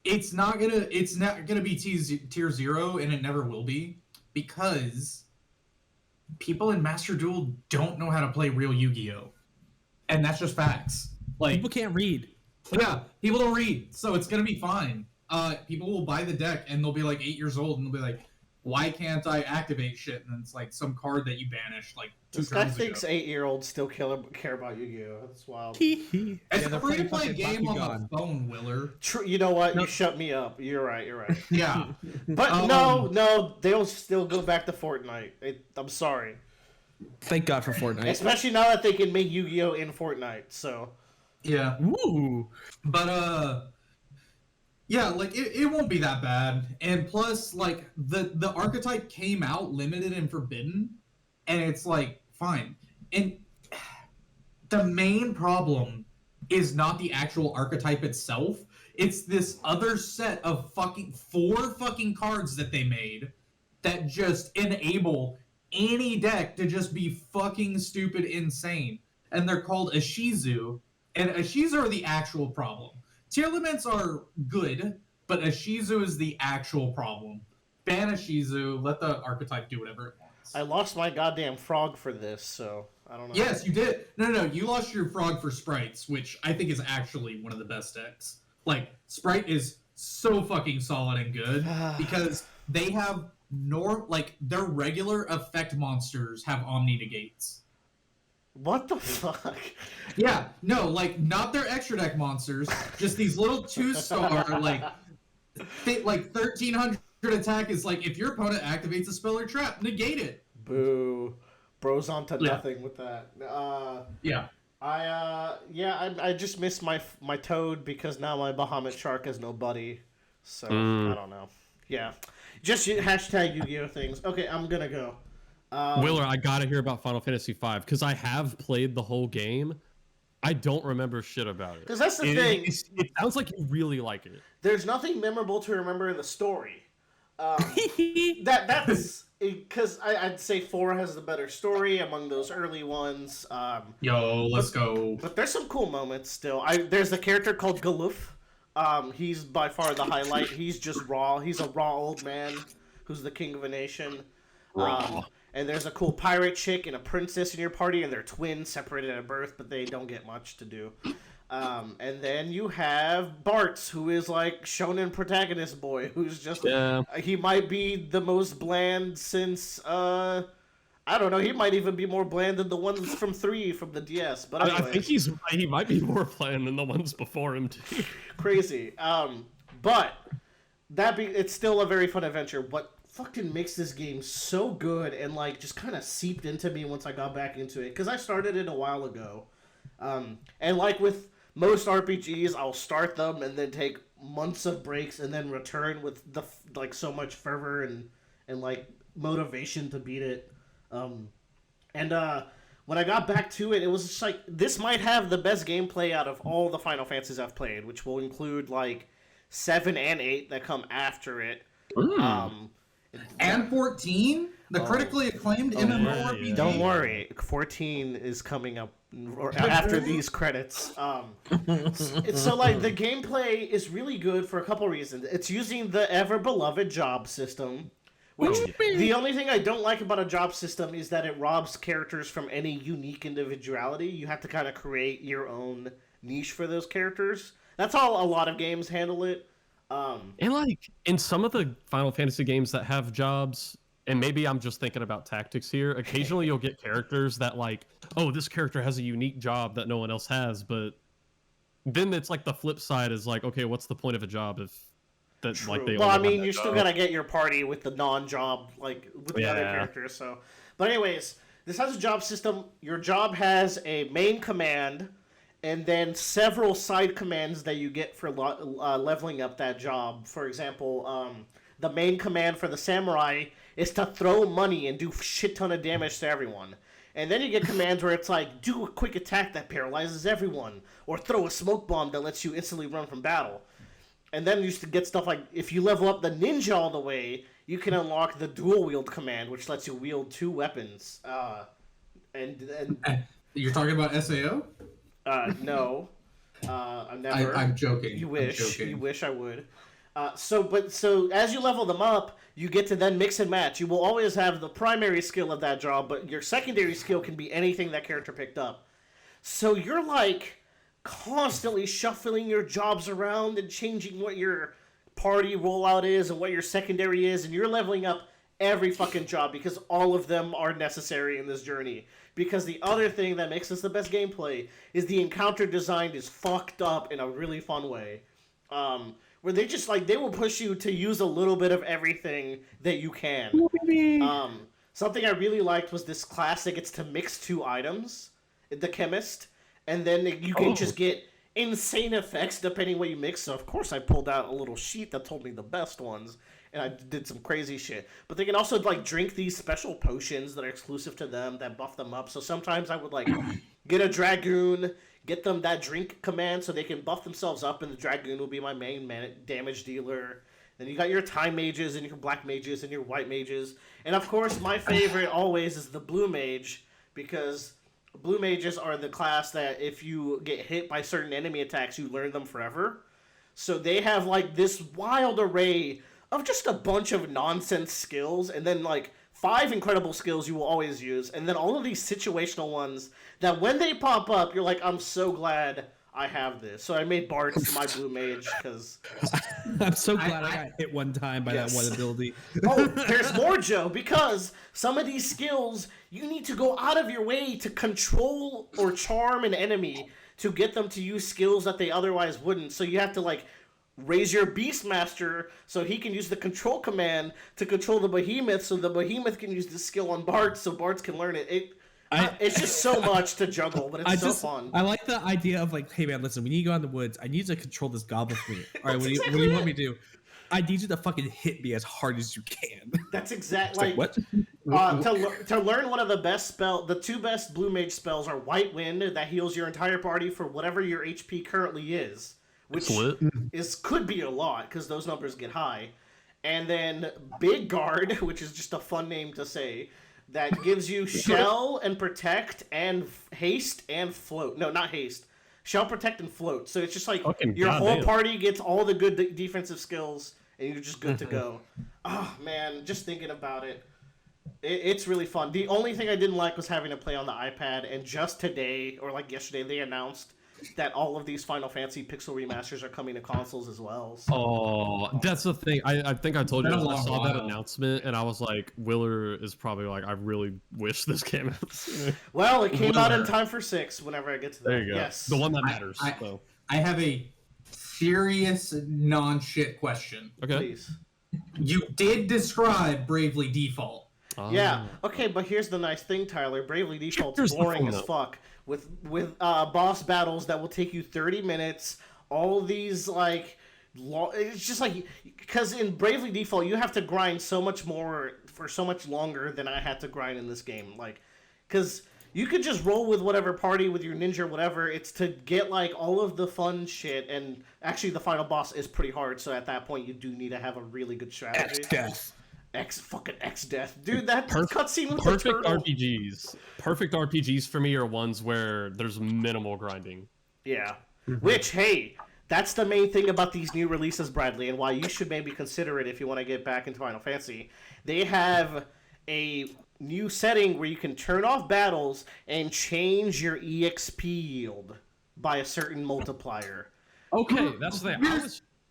it's not gonna be tier 0 and it never will be because people in Master Duel don't know how to play real Yu-Gi-Oh, and that's just facts. Like people can't read. Yeah, people don't read, so it's gonna be fine. People will buy the deck and they'll be like 8 years old and they'll be like, why can't I activate shit? And it's like some card that you banished like 2 this turns guy thinks ago. 8-year-olds still care about Yu-Gi-Oh. That's wild. It's a free-to-play game on the phone, Willer. True. You know what? No. You shut me up. You're right. Yeah. But no, they'll still go back to Fortnite. I'm sorry. Thank God for Fortnite. Especially now that they can make Yu-Gi-Oh in Fortnite. So. Yeah. Ooh. But yeah, like it won't be that bad. And plus, like the archetype came out limited and forbidden, and it's like fine. And the main problem is not the actual archetype itself. It's this other set of 4 fucking cards that they made that just enable any deck to just be fucking stupid insane. And they're called Ashizu. And Ashizu are the actual problem. Tier limits are good, but Ashizu is the actual problem. Ban Ashizu, let the archetype do whatever it wants. I lost my goddamn frog for this, so I don't know. Yes, you did. No, you lost your frog for sprites, which I think is actually one of the best decks. Like, Sprite is so fucking solid and good because they have their regular effect monsters have Omni Negates. What the fuck? Yeah, no, like not their extra deck monsters, just these little 2-star like 1300 attack is like if your opponent activates a spell or trap, negate it. Boo. Bro's onto nothing with that. Yeah. I just missed my toad because now my Bahamut shark has no buddy. So I don't know. Yeah. Just hashtag Yu-Gi-Oh things. Okay, I'm gonna go. Willer, I gotta hear about Final Fantasy V because I have played the whole game. I don't remember shit about it. Because that's the thing. It sounds like you really like it. There's nothing memorable to remember in the story. That's because I'd say 4 has the better story among those early ones. Let's go. But there's some cool moments still. There's a character called Galuf. He's by far the highlight. He's just raw. He's a raw old man who's the king of a nation. And there's a cool pirate chick and a princess in your party, and they're twins separated at birth, but they don't get much to do. And then you have Bartz, who is like shonen protagonist boy, who's just he might be the most bland since I don't know, he might even be more bland than the ones from 3 from the DS. But anyway. I think he might be more bland than the ones before him too. Crazy. But it's still a very fun adventure. What fucking makes this game so good and like just kind of seeped into me once I got back into it, because I started it a while ago, and like with most RPGs, I'll start them and then take months of breaks and then return with so much fervor and like motivation to beat it. And when I got back to it, it was just like, this might have the best gameplay out of all the Final Fantasies I've played, which will include like 7 and 8 that come after it. And 14, the critically acclaimed MMORPG. Don't worry, 14 is coming up after these credits. So like the gameplay is really good for a couple reasons. It's using the ever beloved job system. Which, the only thing I don't like about a job system is that it robs characters from any unique individuality. You have to kind of create your own niche for those characters. That's how a lot of games handle it. And like in some of the Final Fantasy games that have jobs, and maybe I'm just thinking about tactics here, occasionally you'll get characters that like, oh, this character has a unique job that no one else has, but then it's like the flip side is like, okay, what's the point of a job if that True. like they well, I mean, you still gotta get your party with the non-job, like with the other characters. So, but anyways, this has a job system. Your job has a main command, and then several side commands that you get for leveling up that job. For example, the main command for the samurai is to throw money and do shit ton of damage to everyone. And then you get commands where it's like, do a quick attack that paralyzes everyone, or throw a smoke bomb that lets you instantly run from battle. And then you used to get stuff like, if you level up the ninja all the way, you can unlock the dual wield command, which lets you wield 2 weapons. And You're talking about SAO? No. I'm never. I'm joking. You wish. I'm joking. You wish I would. So as you level them up, you get to then mix and match. You will always have the primary skill of that job, but your secondary skill can be anything that character picked up. So you're like constantly shuffling your jobs around and changing what your party rollout is and what your secondary is, and you're leveling up every fucking job because all of them are necessary in this journey. Because the other thing that makes this the best gameplay is the encounter design is fucked up in a really fun way. Where they just like, they will push you to use a little bit of everything that you can. Something I really liked was this class that gets to mix 2 items, the chemist, and then you can just get insane effects depending what you mix. So of course I pulled out a little sheet that told me the best ones, and I did some crazy shit. But they can also like drink these special potions that are exclusive to them that buff them up. So sometimes I would like get a dragoon, get them that drink command so they can buff themselves up, and the dragoon will be my main damage dealer. Then you got your time mages and your black mages and your white mages. And of course my favorite always is the blue mage, because blue mages are the class that if you get hit by certain enemy attacks, you learn them forever. So they have like this wild array of just a bunch of nonsense skills, and then like 5 incredible skills you will always use, and then all of these situational ones that when they pop up, you're like, I'm so glad I have this. So I made Bart my blue mage because I'm so glad I got hit one time by that one ability. Oh, there's more, Joe, because some of these skills you need to go out of your way to control or charm an enemy to get them to use skills that they otherwise wouldn't. So you have to like raise your Beastmaster so he can use the control command to control the behemoth, so the behemoth can use the skill on Bart so Bart can learn it. It's just so much to juggle, but it's so fun. I like the idea of like, hey man, listen, we need to go out in the woods. I need you to control this goblin for me. All right, what do you want me to do? I need you to fucking hit me as hard as you can. That's exactly like what? To learn one of the best the 2 best blue mage spells are White Wind that heals your entire party for whatever your HP currently is, which could be a lot because those numbers get high, and then Big Guard, which is just a fun name to say. That gives you shell and protect and haste and float. No, not haste. Shell, protect, and float. So it's just like your whole party gets all the good defensive skills, and you're just good to go. Oh, man, just thinking about it. It's really fun. The only thing I didn't like was having to play on the iPad, and just today, or like yesterday, they announced that all of these Final Fantasy pixel remasters are coming to consoles as well. So. Oh, that's the thing. I think I told you I saw that announcement and I was like, Willer is probably like, I really wish this came out. Well, it came out in time for 6 whenever I get to that. There you go. Yes. The one that matters. I have a serious non-shit question. Okay. Please. You did describe Bravely Default. Yeah. Okay, but here's the nice thing, Tyler. Bravely Default's boring as fuck. With boss battles that will take you 30 minutes, all these like it's just like, because in Bravely Default you have to grind so much more for so much longer than I had to grind in this game. Like because you could just roll with whatever party with your ninja or whatever. It's to get like all of the fun shit, and actually the final boss is pretty hard. So at that point, you do need to have a really good strategy. X death, dude. That cutscene with perfect the turtle. RPGs. Perfect RPGs for me are ones where there's minimal grinding. Yeah, which hey, that's the main thing about these new releases, Bradley, and why you should maybe consider it if you want to get back into Final Fantasy. They have a new setting where you can turn off battles and change your EXP yield by a certain multiplier. Okay, that's the thing.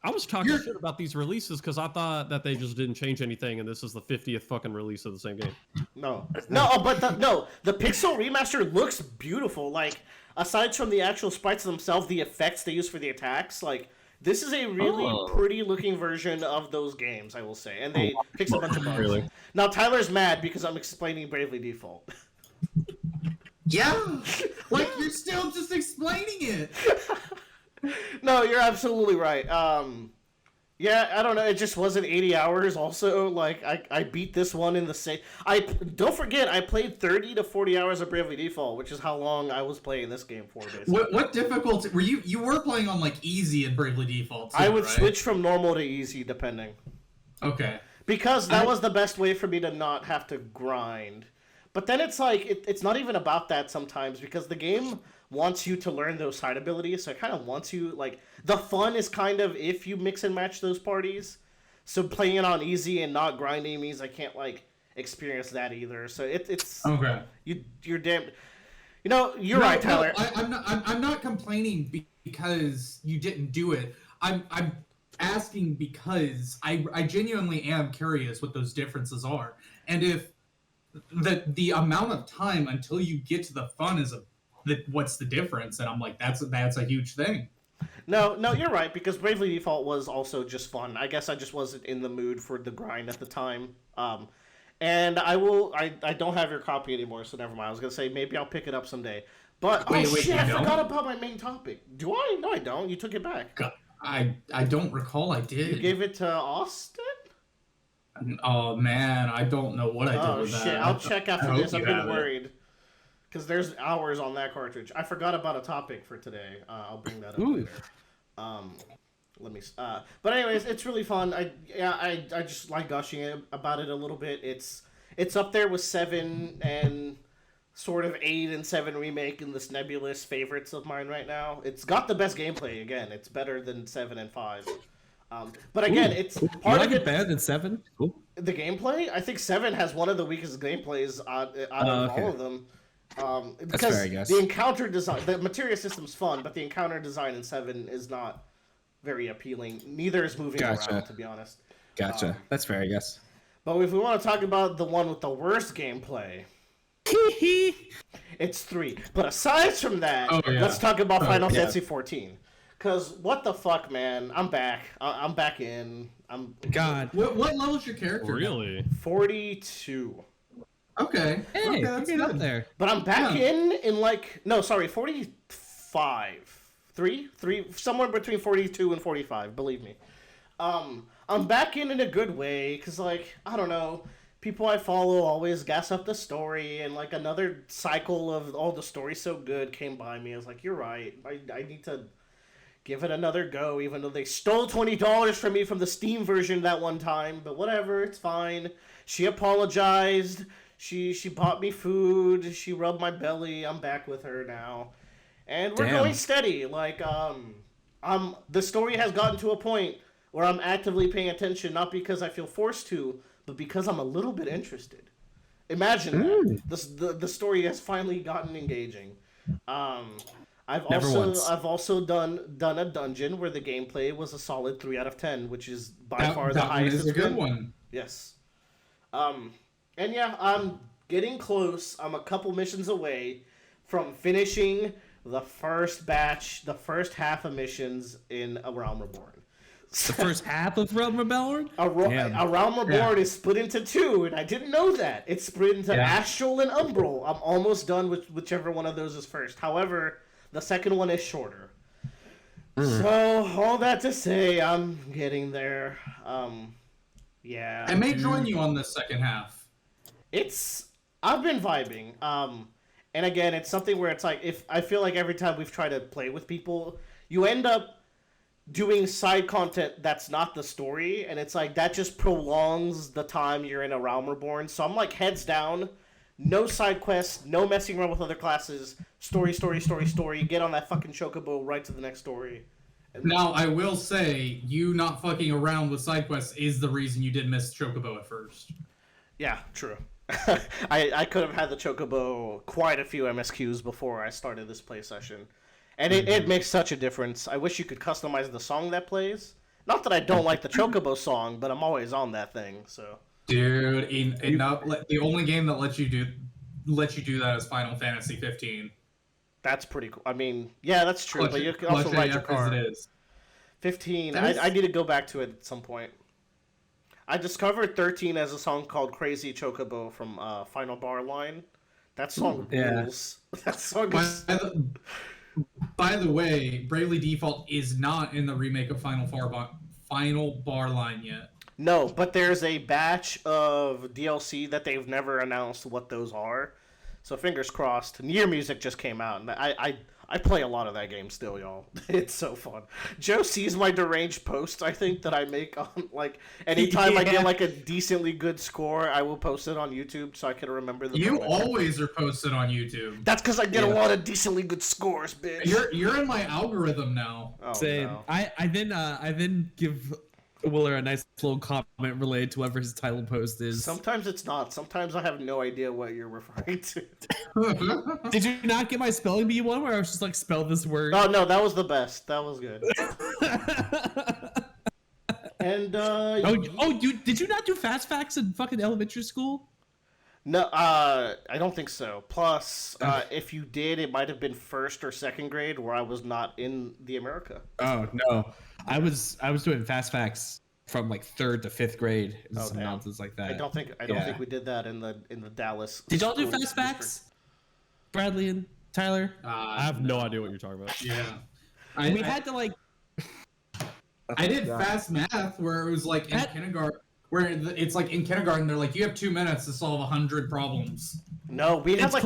I was talking shit about these releases because I thought that they just didn't change anything, and this is the 50th fucking release of the same game. No, but the Pixel remaster looks beautiful. Like, aside from the actual sprites themselves, the effects they use for the attacks, like, this is a really pretty looking version of those games, I will say. And they fixed a bunch of bugs. Really? Now, Tyler's mad because I'm explaining Bravely Default. Yeah! Like, you're still just explaining it! No, you're absolutely right. Yeah, I don't know. It just wasn't 80 hours. Also, like I beat this one in the same. Don't forget, I played 30 to 40 hours of Bravely Default, which is how long I was playing this game for. Basically. What difficulty were you? You were playing on like easy in Bravely Default. Too, I would right? switch from normal to easy depending. Okay. Because that was the best way for me to not have to grind. But then it's like it's not even about that sometimes because the game wants you to learn those side abilities, so it kind of wants you, like, the fun is kind of if you mix and match those parties. So playing it on easy and not grinding means I can't, like, experience that either. So it's okay. You're damn. You know, you're right, Tyler. I'm not complaining because you didn't do it. I'm asking because I genuinely am curious what those differences are, and if the amount of time until you get to the fun is what's the difference? And I'm like, that's a huge thing. No, you're right, because Bravely Default was also just fun. I guess I just wasn't in the mood for the grind at the time. And I don't have your copy anymore, so never mind. I was going to say, maybe I'll pick it up someday. But, shit, I forgot about my main topic. Do I? No, I don't. You took it back. God, I don't recall I did. You gave it to Austin? Oh, man, I don't know what I did with that. Oh, shit, I'll check after this. I've been worried. Because there's hours on that cartridge. I forgot about a topic for today. I'll bring that up later. Let me. But anyways, it's really fun. I just like gushing about it a little bit. It's up there with 7 and sort of 8 and 7 Remake in this nebulous favorites of mine right now. It's got the best gameplay. Again, it's better than 7 and 5. But again, it's part of it better than 7. Cool. The gameplay, I think 7 has one of the weakest gameplays out of all of them. Because fair, I guess. The encounter design, the materia system's fun, but the encounter design in 7 is not very appealing. Neither is moving around, to be honest. Gotcha. That's fair, I guess. But if we want to talk about the one with the worst gameplay, it's 3. But aside from that, let's talk about Final Fantasy XIV. Because what the fuck, man? I'm back. I'm back in. God. What level's your character? Really? 42. Okay. Hey, okay, that's good. up there. But I'm back in like 45. 3 somewhere between 42 and 45, believe me. I'm back in a good way cuz like, I don't know, people I follow always gas up the story, and like another cycle of all the story's so good came by me. I was like, you're right. I need to give it another go, even though they stole $20 from me from the Steam version that one time, but whatever, it's fine. She apologized. She bought me food. She rubbed my belly. I'm back with her now, and we're going steady. Like the story has gotten to a point where I'm actively paying attention, not because I feel forced to, but because I'm a little bit interested. Imagine that the story has finally gotten engaging. I've also done a dungeon where the gameplay was a solid 3 out of 10, which is by far the highest. That is a good one. Yes. And yeah, I'm getting close. I'm a couple missions away from finishing the first half of missions in A Realm Reborn. The first half of Realm Reborn? A Realm Reborn is split into 2, and I didn't know that. It's split into Astral and Umbral. I'm almost done with whichever one of those is first. However, the second one is shorter. So, all that to say, I'm getting there. Yeah. I may join you on the second half. I've been vibing. And again, it's something where it's like, if I feel like every time we've tried to play with people, you end up doing side content that's not the story, and it's like that just prolongs the time you're in A Realm Reborn. So I'm like heads down, no side quests, no messing around with other classes, story, get on that fucking chocobo right to the next story. Now, I will say, you not fucking around with side quests is the reason you did miss chocobo at first. Yeah, true. I could have had the chocobo quite a few MSQs before I started this play session. And it makes such a difference. I wish you could customize the song that plays. Not that I don't like the chocobo song, but I'm always on that thing, so. Dude, the only game that lets you do that is Final Fantasy 15. That's pretty cool. I mean, yeah, that's true, but you can also ride your car. It is. 15, I need to go back to it at some point. I discovered 13 as a song called Crazy Chocobo from Final Bar Line. That song rules. That song is... By the way, Bravely Default is not in the remake of Final Bar Line yet. No, but there's a batch of DLC that they've never announced what those are. So fingers crossed. Nier Music just came out, and I play a lot of that game still, y'all. It's so fun. Joe sees my deranged posts, I think, that I make on, like, anytime I get, like, a decently good score, I will post it on YouTube so I can remember the You always are posted on YouTube. That's because I get a lot of decently good scores, bitch. You're in my algorithm now. Oh, same. No. I then give Willer a nice little comment related to whatever his title post is. Sometimes it's not. Sometimes I have no idea what you're referring to. Did you not get my spelling bee one where I was just like, spell this word? Oh, no, that was the best. That was good. And, did you not do fast facts in fucking elementary school? No, I don't think so. Plus, if you did, it might have been first or second grade where I was not in the America. Oh, no. I was doing fast facts from like 3rd to 5th grade. Some damn. nonsense like that. I don't think we did that in the Dallas. Did y'all do fast facts? Bradley and Tyler? I have no idea what you're talking about. Yeah. We had to like. I did fast math where it was like in kindergarten. Where it's like in kindergarten, they're like, you have 2 minutes to solve 100 problems. No, we had like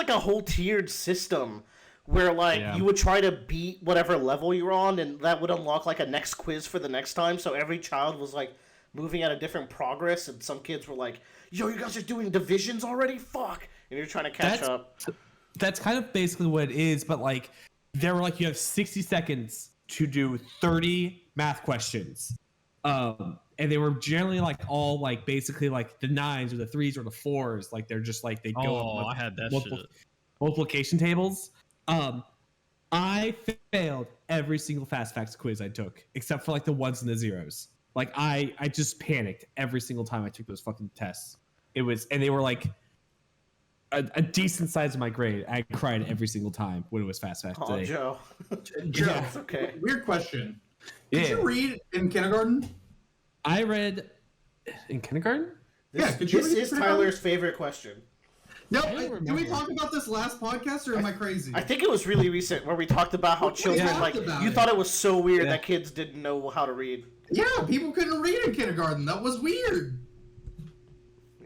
a whole tiered system where like you would try to beat whatever level you're on, and that would unlock like a next quiz for the next time. So every child was like moving at a different progress, and some kids were like, "Yo, you guys are doing divisions already? Fuck!" And you're trying to catch up. That's kind of basically what it is, but like they were like, you have 60 seconds to do 30 math questions. And they were generally like all like basically like the 9s or the 3s or the 4s. Like they're just like they go. Oh, I had that shit. Multiplication tables. I failed every single fast facts quiz I took, except for like the 1s and the 0s. Like I just panicked every single time I took those fucking tests. And they were like a decent size of my grade. I cried every single time when it was fast facts today. Joe. Joe, it's okay. Weird question. Did you read in kindergarten? I read in kindergarten? This is Tyler's favorite question. No, did we talk about this last podcast, or am I crazy? I think it was really recent where we talked about how children, you thought it was so weird that kids didn't know how to read. Yeah, people couldn't read in kindergarten. That was weird.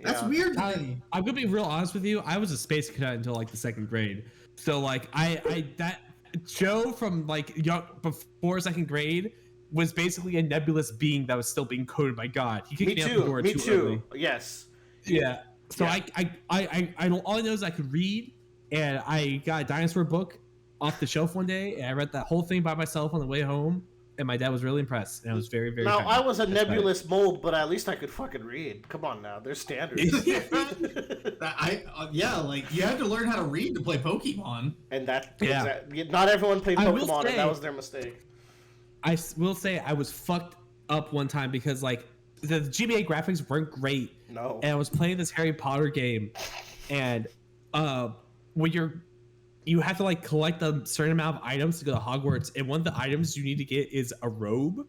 That's weird to me. I'm gonna be real honest with you. I was a space cadet until like the 2nd grade. So like that Joe from like before 2nd grade was basically a nebulous being that was still being coded by God. He kicked me out the door too early. Yes. Yeah. So I all I know is I could read, and I got a dinosaur book off the shelf one day, and I read that whole thing by myself on the way home, and my dad was really impressed, and I was very, very Now, kind. I was a nebulous mold, but at least I could fucking read. Come on now, there's standards. Like you had to learn how to read to play Pokemon. And not everyone played Pokemon, and that was their mistake. I will say I was fucked up one time because like the GBA graphics weren't great. No. And I was playing this Harry Potter game, and when you have to like collect a certain amount of items to go to Hogwarts, and one of the items you need to get is a robe.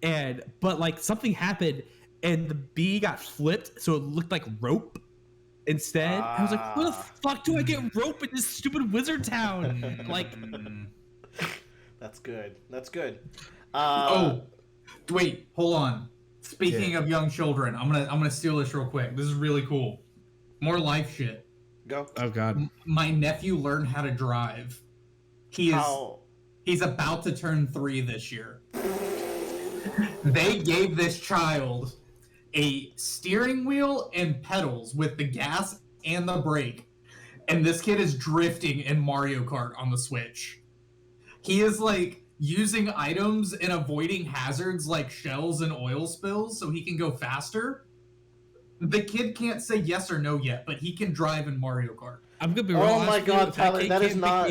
But like something happened, and the bee got flipped, so it looked like rope instead. I was like, "What the fuck do I get rope in this stupid wizard town?" Like. That's good. That's good. Wait, hold on. Speaking of young children, I'm gonna steal this real quick. This is really cool. More life shit. Go. Oh God. My nephew learned how to drive. He's about to turn 3 this year. They gave this child a steering wheel and pedals with the gas and the brake. And this kid is drifting in Mario Kart on the Switch. He is like using items and avoiding hazards like shells and oil spills so he can go faster. The kid can't say yes or no yet, but he can drive in Mario Kart. I'm gonna be real. Oh my God, Tyler, that is not.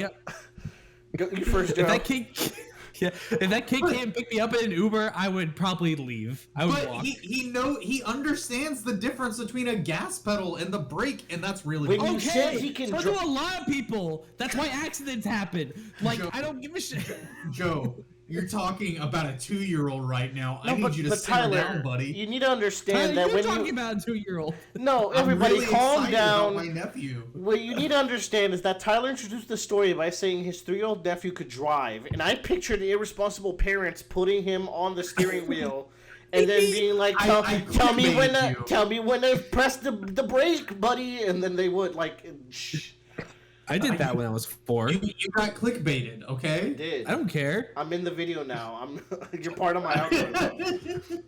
Go, you first, Joe. If that kid can't pick me up in an Uber, I would probably leave. I would walk. He understands the difference between a gas pedal and the brake, and that's really when you said he can. So do a lot of people. That's why accidents happen. Like Joe, I don't give a shit. Joe, you're talking about a 2-year-old right now. I need you to simmer down, buddy. You need to understand that when you're talking about a 2-year-old. No, everybody, really calm down. About my nephew. What you need to understand is that Tyler introduced the story by saying his 3-year-old nephew could drive, and I pictured the irresponsible parents putting him on the steering wheel. And then being like, tell me when to press the brake, buddy, and then they would like. Shh. I did that when I was 4. You got clickbaited, okay? I did. I don't care. I'm in the video now. You're part of my algorithm.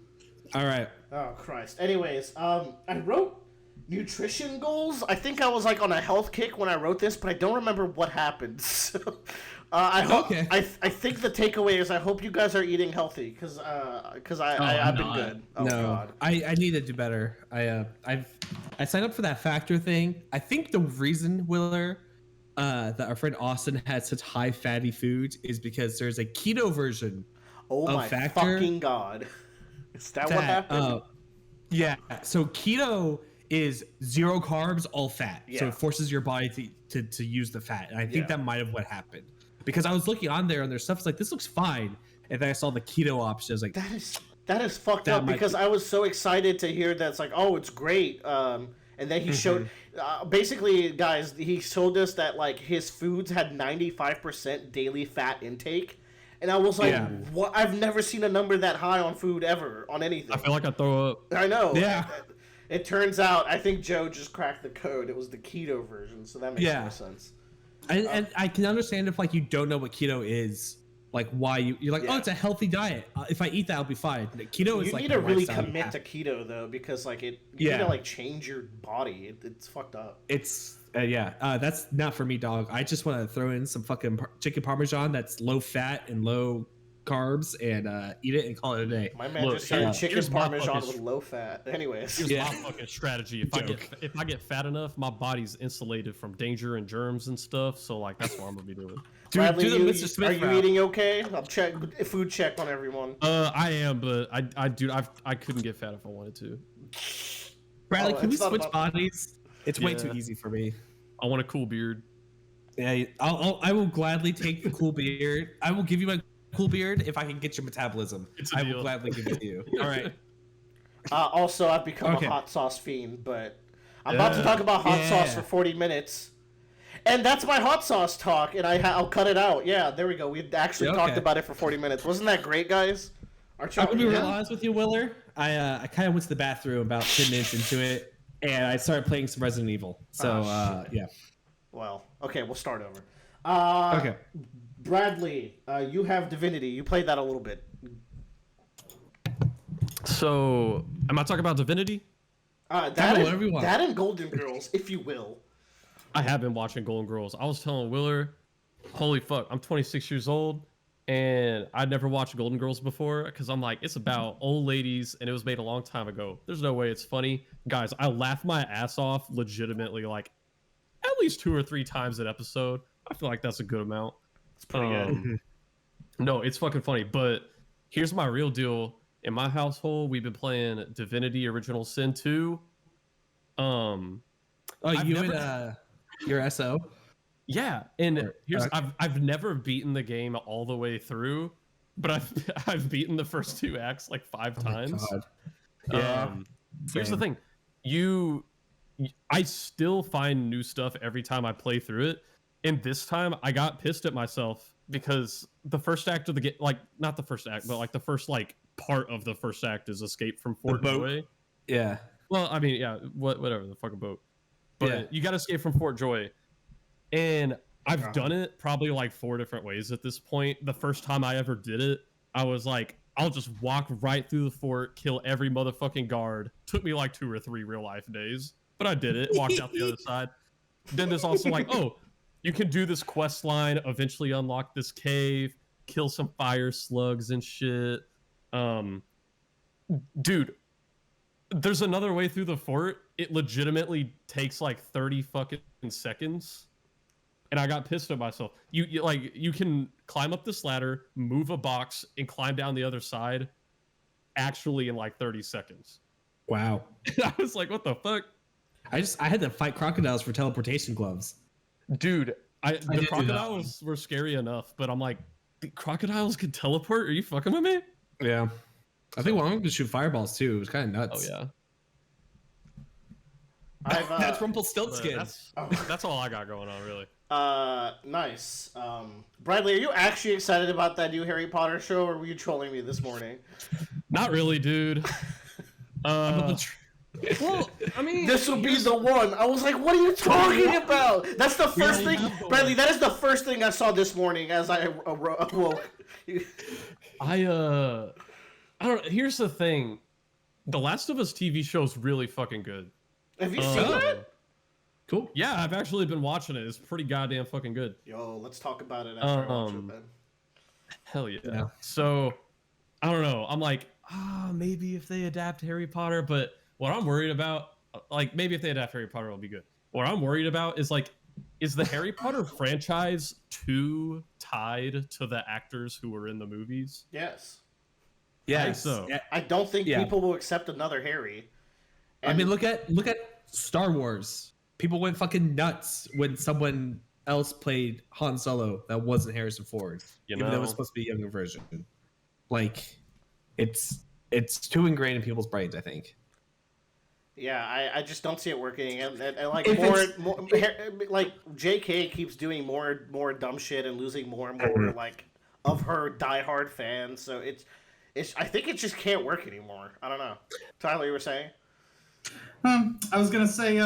All right. Oh Christ. Anyways, I wrote nutrition goals. I think I was like on a health kick when I wrote this, but I don't remember what happened. So, I hope. Okay. I think the takeaway is I hope you guys are eating healthy because I've been good. Oh no, God. I need to do better. I signed up for that factor thing. I think the reason, Willer, that our friend Austin had such high fatty foods is because there's a keto version of my Factor. Fucking God. Is that what happened? Yeah. So keto is 0 carbs, all fat. Yeah. So it forces your body to use the fat. And I think that might have what happened. Because I was looking on there and there's stuff like, this looks fine. And then I saw the keto option. I was like, that is fucked up because I was so excited to hear that it's like, oh, it's great. And then he showed, basically, guys, he showed us that like his foods had 95% daily fat intake, and I was like, what? I've never seen a number that high on food ever on anything. I feel like I throw up. I know. Yeah. It turns out, I think Joe just cracked the code. It was the keto version, so that makes more sense. And I can understand if like you don't know what keto is. Like why you're like, oh, it's a healthy diet. If I eat that, I'll be fine. Keto is you like need to really commit to keto though, because like you need to like change your body. It's fucked up. It's that's not for me, dog. I just want to throw in some fucking chicken parmesan that's low fat and low carbs and eat it and call it a day. My man just said chicken parmesan with low fat. Anyways, here's my fucking strategy. If I get fat enough, my body's insulated from danger and germs and stuff. So like that's what I'm gonna be doing. Bradley, are you eating okay? I'll check food check on everyone. I am, but I couldn't get fat if I wanted to. Bradley, can we switch bodies? It's way too easy for me. I want a cool beard. Yeah, I will gladly take the cool beard. I will give you my cool beard if I can get your metabolism. I will gladly give it to you. All right. Also, I've become a hot sauce fiend, but I'm about to talk about hot sauce for 40 minutes. And that's my hot sauce talk, and I'll cut it out. Yeah, there we go. We actually talked about it for 40 minutes. Wasn't that great, guys? I'm going to be real honest with you, Willer. I kind of went to the bathroom about 10 minutes into it, and I started playing some Resident Evil. So, yeah. Well, okay, we'll start over. Okay. Bradley, you have Divinity. You played that a little bit. So, am I talking about Divinity? That and Golden Girls, if you will. I have been watching Golden Girls. I was telling Willer, holy fuck, I'm 26 years old, and I'd never watched Golden Girls before because I'm like, it's about old ladies, and it was made a long time ago. There's no way it's funny. Guys, I laugh my ass off legitimately like at least 2 or 3 times an episode. I feel like that's a good amount. It's pretty good. No, it's fucking funny, but here's my real deal. In my household, we've been playing Divinity Original Sin 2. Your SO? Yeah, and I've never beaten the game all the way through, but I've beaten the first 2 acts like 5 times. Yeah. Here's the thing. I still find new stuff every time I play through it. And this time I got pissed at myself because the first act of the game, like not the first act, but like the first like part of the first act is escape from Fort Boat. Yeah. Well, I mean, yeah, whatever, the fucking boat. but you got to escape from Fort Joy. And I've done it probably like 4 different ways at this point. The first time I ever did it, I was like, I'll just walk right through the fort, kill every motherfucking guard. Took me like 2 or 3 real life days, but I did it. Walked out the other side. Then there's also like, oh, you can do this quest line, eventually unlock this cave, kill some fire slugs and shit. Dude, there's another way through the fort. It legitimately takes like 30 fucking seconds. And I got pissed at myself. You can climb up this ladder, move a box, and climb down the other side actually in like 30 seconds. Wow. I was like, what the fuck? I had to fight crocodiles for teleportation gloves. Dude, the crocodiles were scary enough, but I'm like, the crocodiles can teleport? Are you fucking with me? Yeah. I think one of them could shoot fireballs too. It was kind of nuts. Oh, yeah. That's Rumpelstiltskin. That's all I got going on, really. Nice. Bradley, are you actually excited about that new Harry Potter show, or were you trolling me this morning? Not really, dude. Well, I mean, this will be the one. I was like, what are you talking about? That's the first thing, Bradley. That is the first thing I saw this morning as I awoke. I don't. Here's the thing, The Last of Us TV show is really fucking good. Have you seen that? Cool. Yeah, I've actually been watching it. It's pretty goddamn fucking good. Yo, let's talk about it after I watch it, man. Hell yeah. So, I don't know. I'm like, maybe if they adapt Harry Potter, but what I'm worried about, like, maybe if they adapt Harry Potter, it'll be good. What I'm worried about is, like, is the Harry Potter franchise too tied to the actors who were in the movies? Yes. Yeah. I think so. I don't think people will accept another Harry. I mean, look at Star Wars. People went fucking nuts when someone else played Han Solo that wasn't Harrison Ford. Even though it was supposed to be a younger version. Like, it's too ingrained in people's brains, I think. Yeah, I just don't see it working, and like more like JK keeps doing more dumb shit and losing more and more like of her diehard fans. So it's I think it just can't work anymore. I don't know. Tyler, you were saying? I was gonna say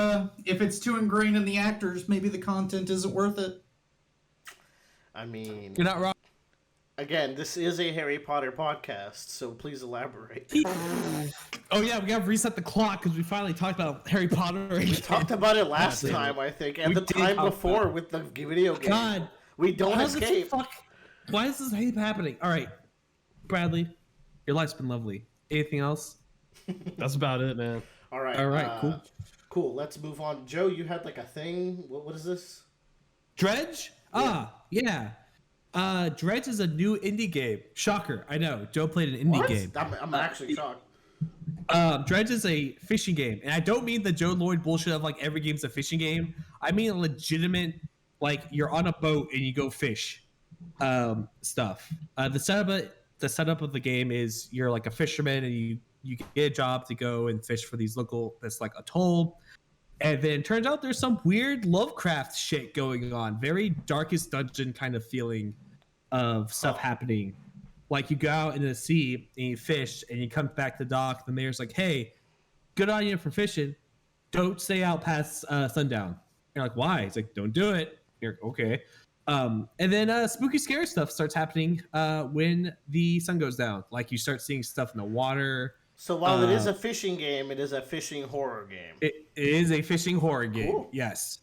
if it's too ingrained in the actors, maybe the content isn't worth it. I mean, you're not wrong. Again, this is a Harry Potter podcast, so please elaborate. Oh yeah, we gotta reset the clock because we finally talked about Harry Potter. We talked about it last time, I think, and the time before with the video game. God, we don't escape. Why is this happening? All right, Bradley, your life's been lovely. Anything else? That's about it, man. All right, cool. Let's move on. Joe, you had like a thing. What is this? Dredge? Yeah. Dredge is a new indie game. Shocker, I know. Joe played an indie game. I'm actually shocked. Dredge is a fishing game, and I don't mean the Joe Lloyd bullshit of like every game's a fishing game. I mean a legitimate, like you're on a boat and you go fish, stuff. The setup of the game is you're like a fisherman and you get a job to go and fish for these local, that's like atoll. And then it turns out there's some weird Lovecraft shit going on. Very Darkest Dungeon kind of feeling of stuff happening. Like you go out into the sea and you fish and you come back to the dock. The mayor's like, hey, good on you for fishing. Don't stay out past sundown. You're like, why? He's like, don't do it. You're like, okay. And then spooky scary stuff starts happening when the sun goes down. Like you start seeing stuff in the water. So while it is a fishing game, it is a fishing horror game. It is a fishing horror game. Cool. Yes.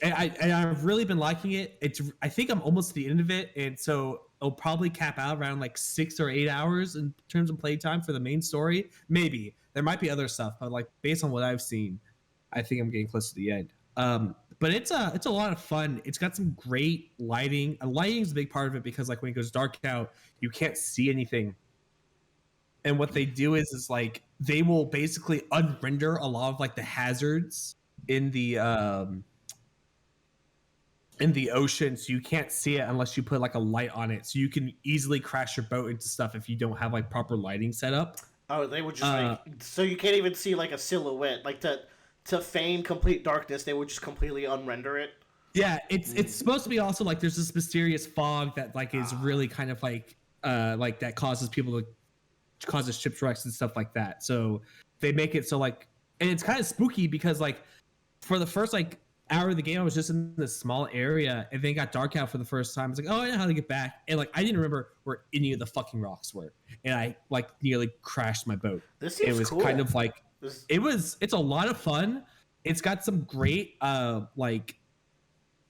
I've really been liking it. I think I'm almost to the end of it, and so it'll probably cap out around like 6 or 8 hours in terms of playtime for the main story. Maybe there might be other stuff, but like based on what I've seen, I think I'm getting close to the end. But it's a lot of fun. It's got some great lighting. Lighting is a big part of it because like when it goes dark out, you can't see anything. And what they do is like they will basically unrender a lot of like the hazards in the ocean, so you can't see it unless you put like a light on it. So you can easily crash your boat into stuff if you don't have like proper lighting set up. Oh, they would just like so you can't even see like a silhouette. Like to feign complete darkness, they would just completely unrender it. Yeah, it's supposed to be also like there's this mysterious fog that like is really kind of like that causes shipwrecks and stuff like that. So they make it so like, and it's kind of spooky because like for the first like hour of the game, I was just in this small area, and then it got dark out for the first time. I was like, oh, I know how to get back, and like I didn't remember where any of the fucking rocks were, and I like nearly crashed my boat. This seems It was cool. kind of like it's a lot of fun. It's got some great like.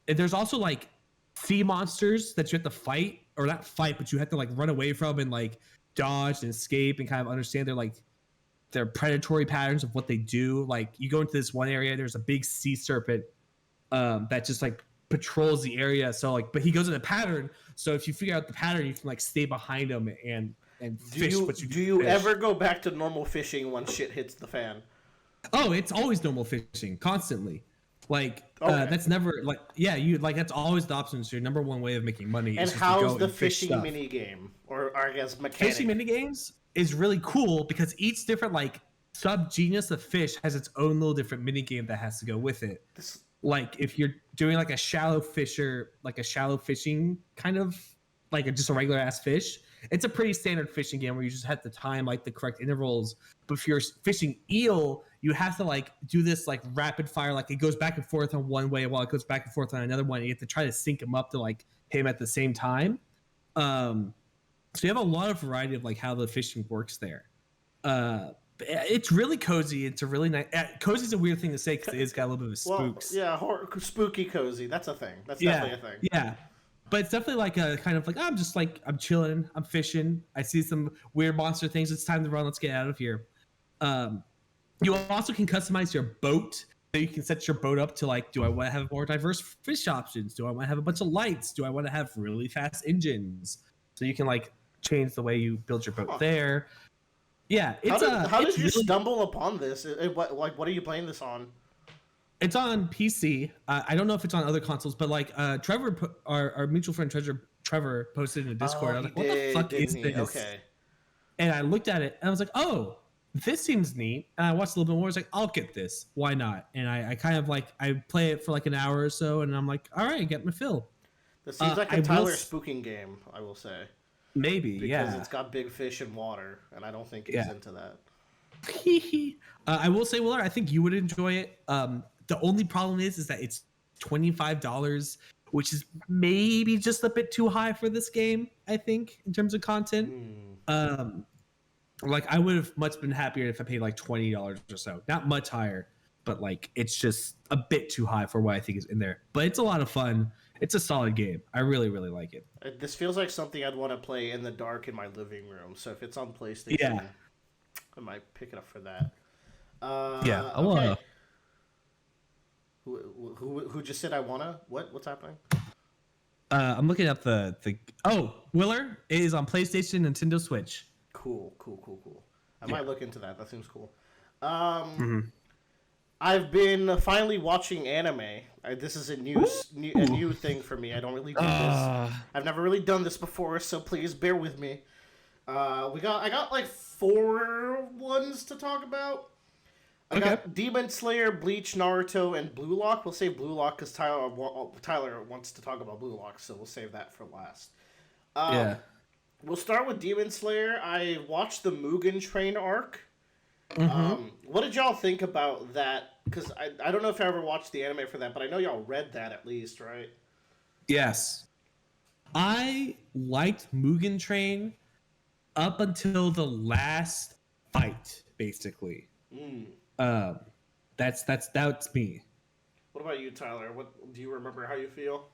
There's also like sea monsters that you have to fight, or not fight, but you have to like run away from and like dodge and escape and kind of understand their predatory patterns of what they do. Like you go into this one area, there's a big sea serpent that just like patrols the area. So like, but he goes in a pattern. So if you figure out the pattern, you can like stay behind him and fish. Do you ever go back to normal fishing once shit hits the fan? Oh, it's always normal fishing, constantly. Like Okay. that's never like you like that's always the option. It's your number one way of making money. And is just to how's go the and fish fishing stuff. mini game, or I guess mechanic? Fishing mini games is really cool because each different like sub genus of fish has its own little different mini game that has to go with it. Like if you're doing like a shallow fishing kind of like just a regular ass fish, it's a pretty standard fishing game where you just have to time like the correct intervals. But if you're fishing eel, you have to like do this like rapid fire, like it goes back and forth on one way while it goes back and forth on another one. And you have to try to sync them up to like hit them at the same time. So you have a lot of variety of like how the fishing works there. It's really cozy. It's a really nice. Cozy is a weird thing to say because it's got a little bit of spooks. Well, yeah, spooky cozy. That's a thing. That's definitely a thing. Yeah. But it's definitely like a kind of like, I'm just like, I'm chilling, I'm fishing. I see some weird monster things. It's time to run. Let's get out of here. You also can customize your boat. So you can set your boat up to like, do I want to have more diverse fish options? Do I want to have a bunch of lights? Do I want to have really fast engines? So you can like change the way you build your boat there. Yeah. How did you really stumble upon this? What are you playing this on? It's on PC. I don't know if it's on other consoles, but like Trevor, our mutual friend Trevor posted in the Discord. I was like, what the fuck is this? Okay. And I looked at it and I was like, oh, this seems neat. And I watched a little bit more. I was like, I'll get this. Why not? And I kind of like, I play it for like an hour or so and I'm like, all right, get my fill. This seems like a Tyler spooking game, I will say. Maybe, because it's got big fish and water, and I don't think he's into that. I will say, Willard, I think you would enjoy it. The only problem is that it's $25, which is maybe just a bit too high for this game, I think, in terms of content. Like, I would have much been happier if I paid like $20 or so. Not much higher, but like, it's just a bit too high for what I think is in there. But it's a lot of fun. It's a solid game. I really, really like it. This feels like something I'd want to play in the dark in my living room. So if it's on PlayStation, I might pick it up for that. I wanna. Who just said I wanna? What's happening? I'm looking up the. Oh, Willer, it is on PlayStation, Nintendo Switch. Cool. I might look into that. That seems cool. I've been finally watching anime. This is a new thing for me. I don't really do this. I've never really done this before, so please bear with me. I got like 4 ones to talk about. I got Demon Slayer, Bleach, Naruto, and Blue Lock. We'll save Blue Lock because Tyler wants to talk about Blue Lock, so we'll save that for last. We'll start with Demon Slayer. I watched the Mugen Train arc. What did y'all think about that? Because I don't know if I ever watched the anime for that, but I know y'all read that at least, right? Yes. I liked Mugen Train up until the last fight, basically. That's me. What about you, Tyler? What do you remember how you feel?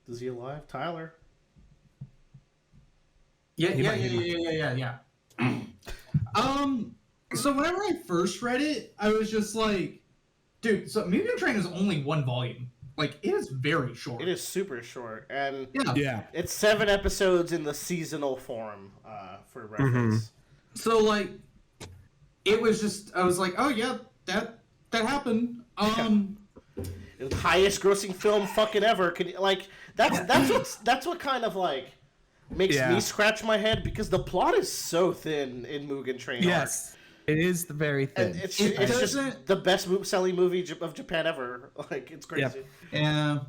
Is he alive? Tyler? Yeah. So whenever I first read it, I was just like, dude, so Mugen Train is only 1 volume. Like, it is very short. It is super short. And yeah. It's 7 episodes in the seasonal form, for reference. So, like, it was just, I was like, oh, yeah, that happened. The highest grossing film fucking ever. That's what kind of, like, makes me scratch my head, because the plot is so thin in Mugen Train. Yes, it is very thin. And it's just the best selling movie of Japan ever. Like, it's crazy. Yeah.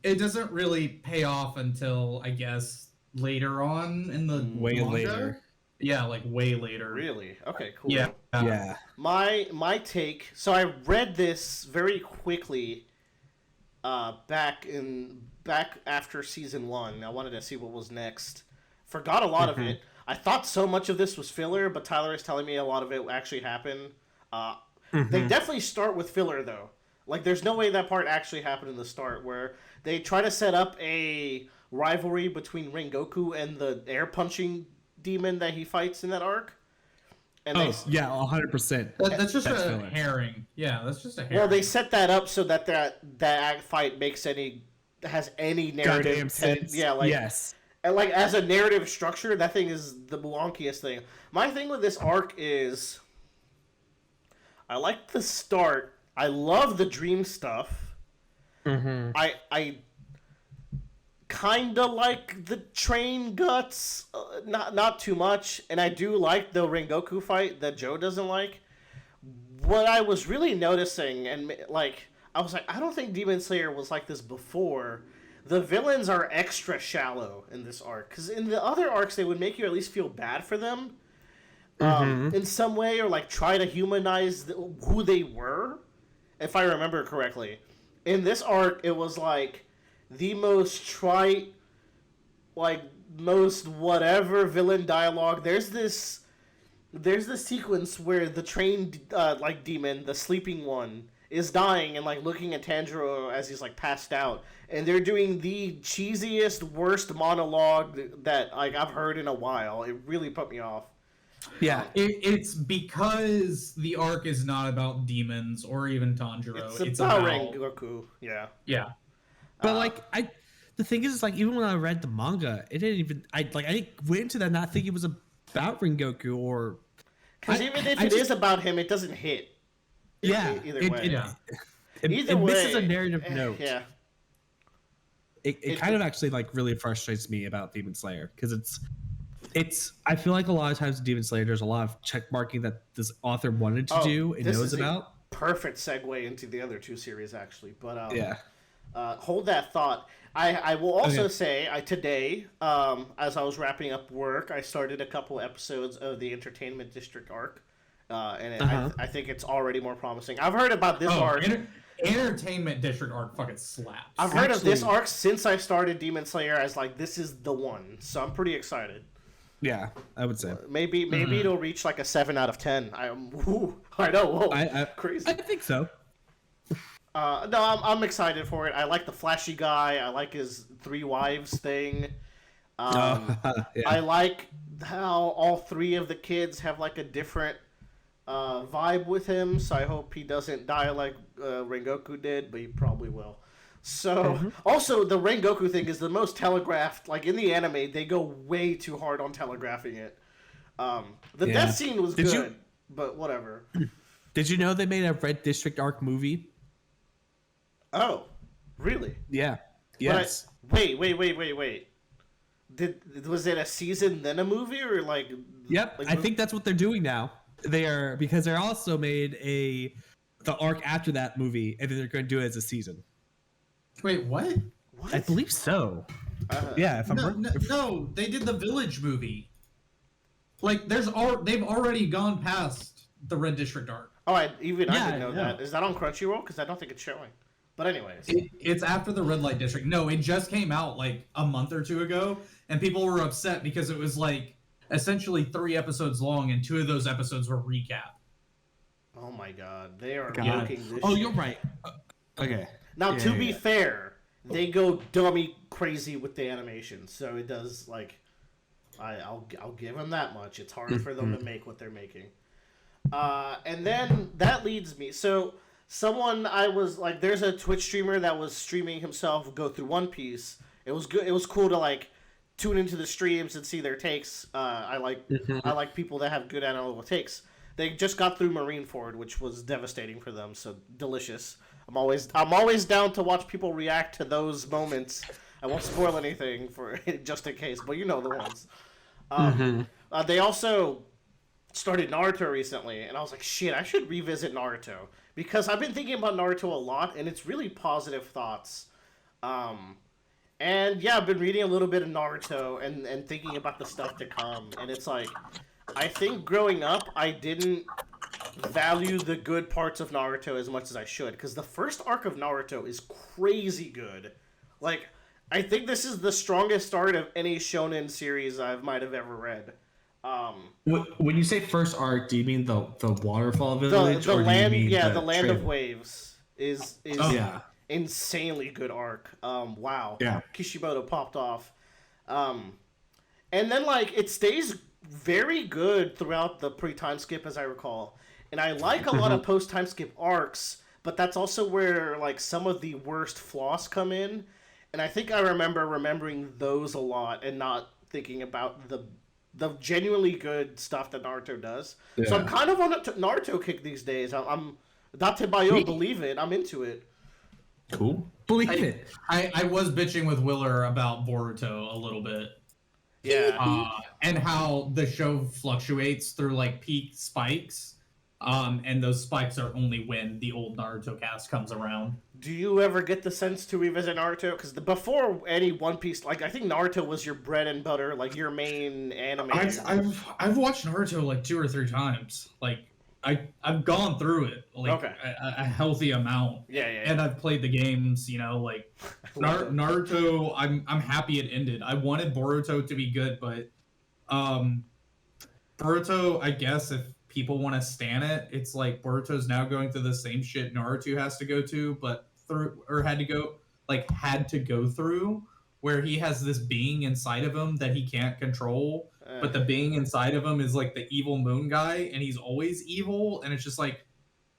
It doesn't really pay off until, I guess, later on in the way manga. later. Yeah, like way later. Really? Okay, cool. Yeah. Yeah. My take. So I read this very quickly. Back after season 1, I wanted to see what was next. Forgot a lot of it. I thought so much of this was filler, but Tyler is telling me a lot of it actually happened. They definitely start with filler though. Like, there's no way that part actually happened in the start, where they try to set up a rivalry between Rengoku and the air punching demon that he fights in that arc. And yeah, 100%. That's just a herring. Yeah, that's just a herring. Well, they set that up so that that fight has any narrative Goddamn sense. Yeah, like yes. And like as a narrative structure, that thing is the wonkiest thing. My thing with this arc is, I like the start. I love the dream stuff. I kind of like the train guts, not too much, and I do like the Rengoku fight that Joe doesn't like. What I was really noticing, and like, I was like, I don't think Demon Slayer was like this before. The villains are extra shallow in this arc, because in the other arcs they would make you at least feel bad for them, in some way, or like try to humanize who they were, if I remember correctly. In this arc, it was like the most trite, like most whatever villain dialogue. There's this sequence where the train like demon, the sleeping one, is dying and like looking at Tanjiro as he's like passed out, and they're doing the cheesiest, worst monologue that like I've heard in a while. It really put me off. Yeah, it's because the arc is not about demons or even Tanjiro. It's about Rengoku. Yeah. Yeah. But the thing is, like, even when I read the manga, it didn't even. I went into that not thinking it was about Rengoku or. Because even if it is about him, it doesn't hit. Yeah. Either way. It misses a narrative note. Yeah. It kind of actually like really frustrates me about Demon Slayer, because it's I feel like a lot of times in Demon Slayer there's a lot of check marking that this author wanted to do and knows about. Perfect segue into the other two series, actually. But yeah. Hold that thought. I will also say today, as I was wrapping up work, I started a couple episodes of the Entertainment District arc, and I think it's already more promising. I've heard about this arc. Entertainment District arc fucking slaps. I've heard of this arc since I started Demon Slayer as like this is the one, so I'm pretty excited. Yeah, I would say maybe it'll reach like a 7 out of 10. I know, crazy. I think so. No, I'm excited for it. I like the flashy guy. I like his 3 wives thing. I like how all 3 of the kids have like a different vibe with him. So I hope he doesn't die like Rengoku did, but he probably will. So also the Rengoku thing is the most telegraphed. Like in the anime, they go way too hard on telegraphing it. The death scene was good, but whatever. Did you know they made a Red District arc movie? Oh, really? Yeah. Yes. Wait. Was it a season then a movie or like? Yep. Like, I think that's what they're doing now. Because they're also made the arc after that movie, and then they're going to do it as a season. Wait, what? I believe so. Yeah. No, they did the Village movie. Like, they've already gone past the Red District arc. Oh, I didn't know that. Is that on Crunchyroll? Because I don't think it's showing. But anyways, it's after the Red Light District. No, it just came out like a month or 2 ago, and people were upset because it was like essentially 3 episodes long, and 2 of those episodes were recap. Oh my god, they are milking this. Oh, shit. you're right. Okay. Now, to be fair, they go dummy crazy with the animation, so it does like. I'll give them that much. It's hard for them to make what they're making. And then that leads me. So someone I was like, there's a Twitch streamer that was streaming himself go through One Piece. It was good. It was cool to like tune into the streams and see their takes. I like people that have good analytical takes. They just got through Marineford, which was devastating for them. So delicious. I'm always down to watch people react to those moments. I won't spoil anything for just in case, but you know the ones. They also started Naruto recently, and I was like, shit, I should revisit Naruto, because I've been thinking about Naruto a lot, and it's really positive thoughts. And yeah, I've been reading a little bit of Naruto and thinking about the stuff to come, and it's like, I think growing up, I didn't value the good parts of Naruto as much as I should, because the first arc of Naruto is crazy good. Like, I think this is the strongest start of any shonen series I might have ever read. When you say first arc, do you mean the waterfall village, the or land? do you mean Yeah, the the land trail? of waves is insanely good arc. Wow. Yeah. Kishimoto popped off. And then like it stays very good throughout the pre-time skip, as I recall. And I like a lot of post-time skip arcs, but that's also where like some of the worst flaws come in. And I think I remembering those a lot and not thinking about the genuinely good stuff that Naruto does. Yeah. So I'm kind of on a Naruto kick these days. I'm Date Bayo, believe it. I'm into it. Cool. Believe it. I was bitching with Willer about Boruto a little bit. Yeah. And how the show fluctuates through like peak spikes. And those spikes are only when the old Naruto cast comes around. Do you ever get the sense to revisit Naruto? Because before any One Piece, like I think Naruto was your bread and butter, like your main anime. I've watched Naruto like 2 or 3 times. Like I've gone through it like a healthy amount. Yeah. And I've played the games. You know, like Naruto. I'm happy it ended. I wanted Boruto to be good, but Boruto, I guess if people want to stan it, it's like Boruto's now going through the same shit Naruto has to go to, but had to go through, where he has this being inside of him that he can't control, but the being inside of him is like the evil moon guy, and he's always evil, and it's just like,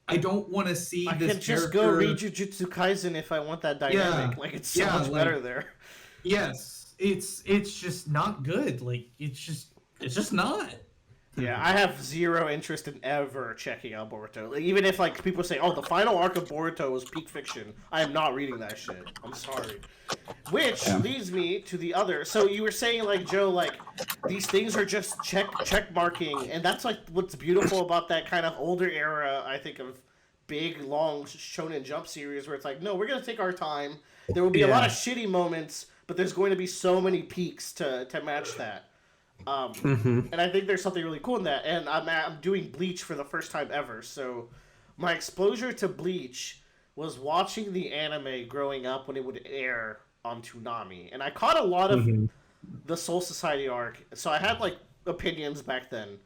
I don't want to see this I can just go read Jujutsu Kaisen if I want that dynamic. Like it's so much better there. Yes, it's just not good. Like it's just not. Yeah, I have zero interest in ever checking out Boruto. Like, even if like people say, "Oh, the final arc of Boruto was peak fiction," I am not reading that shit. I'm sorry. Which leads me to the other. So you were saying, like Joe, like these things are just check marking, and that's like what's beautiful about that kind of older era. I think of big long Shonen Jump series where it's like, no, we're gonna take our time. There will be a lot of shitty moments, but there's going to be so many peaks to match that. And I think there's something really cool in that. And I'm doing Bleach for the first time ever. So my exposure to Bleach was watching the anime growing up when it would air on Toonami. And I caught a lot of the Soul Society arc. So I had like opinions back then.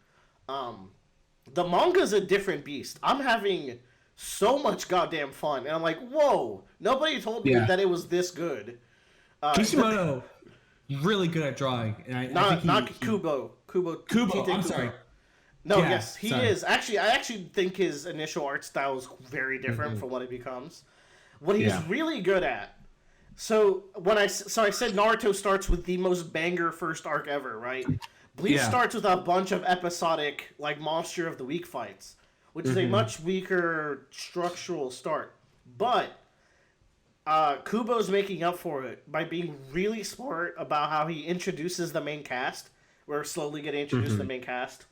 The manga's a different beast. I'm having so much goddamn fun. And I'm like, whoa, nobody told me that it was this good. Kishimoto. Really good at drawing, and I think Kubo. I'm sorry. No, yes, he is. Actually, I actually think his initial art style is very different from what it becomes. What he's really good at. So I said Naruto starts with the most banger first arc ever, right? Bleach starts with a bunch of episodic, like Monster of the Week fights, which is a much weaker structural start, but. Kubo's making up for it by being really smart about how he introduces the main cast. We're slowly getting introduced to the main cast.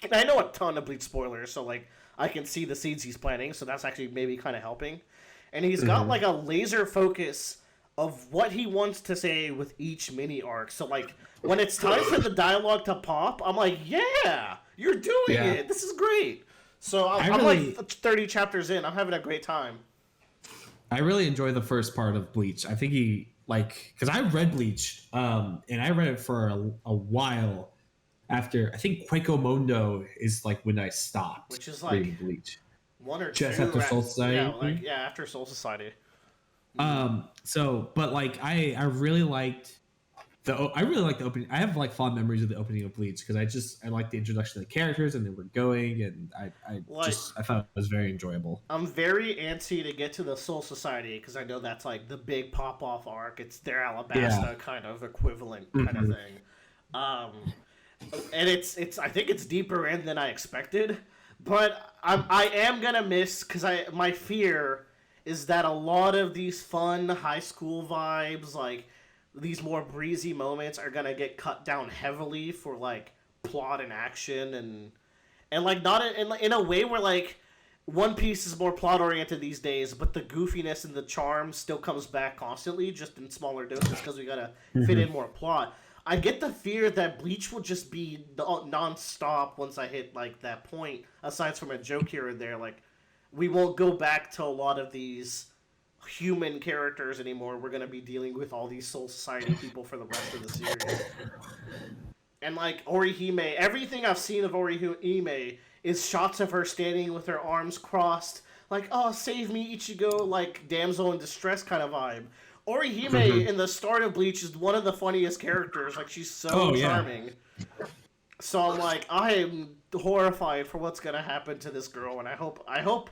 And I know a ton of Bleach spoilers, so like I can see the seeds he's planting, so that's actually maybe kind of helping. And he's got like a laser focus of what he wants to say with each mini arc. So like when it's time for the dialogue to pop, I'm like, yeah, you're doing it. This is great. So I'm like 30 chapters in. I'm having a great time. I really enjoy the first part of Bleach. I think because I read Bleach, and I read it for a while after. I think Quaiko Mondo is like when I stopped, which is like reading Bleach. 1 or just 2 after Soul Society. After Soul Society. But like I really liked the opening. I have like fond memories of the opening of Bleach because I liked the introduction of the characters and they were going, and I thought it was very enjoyable. I'm very antsy to get to the Soul Society because I know that's like the big pop off arc. It's their Alabasta kind of equivalent kind of thing. And it's I think it's deeper in than I expected, but I am gonna miss because my fear is that a lot of these fun high school vibes, like these more breezy moments, are gonna get cut down heavily for like plot and action and like not in a way where like One Piece is more plot oriented these days, but the goofiness and the charm still comes back constantly, just in smaller doses because we gotta fit in more plot. I get the fear that Bleach will just be non-stop once I hit like that point. Aside from a joke here and there, like we won't go back to a lot of these human characters anymore. We're gonna be dealing with all these Soul Society people for the rest of the series. And like Orihime, everything I've seen of Orihime is shots of her standing with her arms crossed, like, oh, save me, Ichigo, like damsel in distress kind of vibe. Orihime in the start of Bleach is one of the funniest characters. Like, she's so charming. So I'm like, I am horrified for what's gonna happen to this girl, and I hope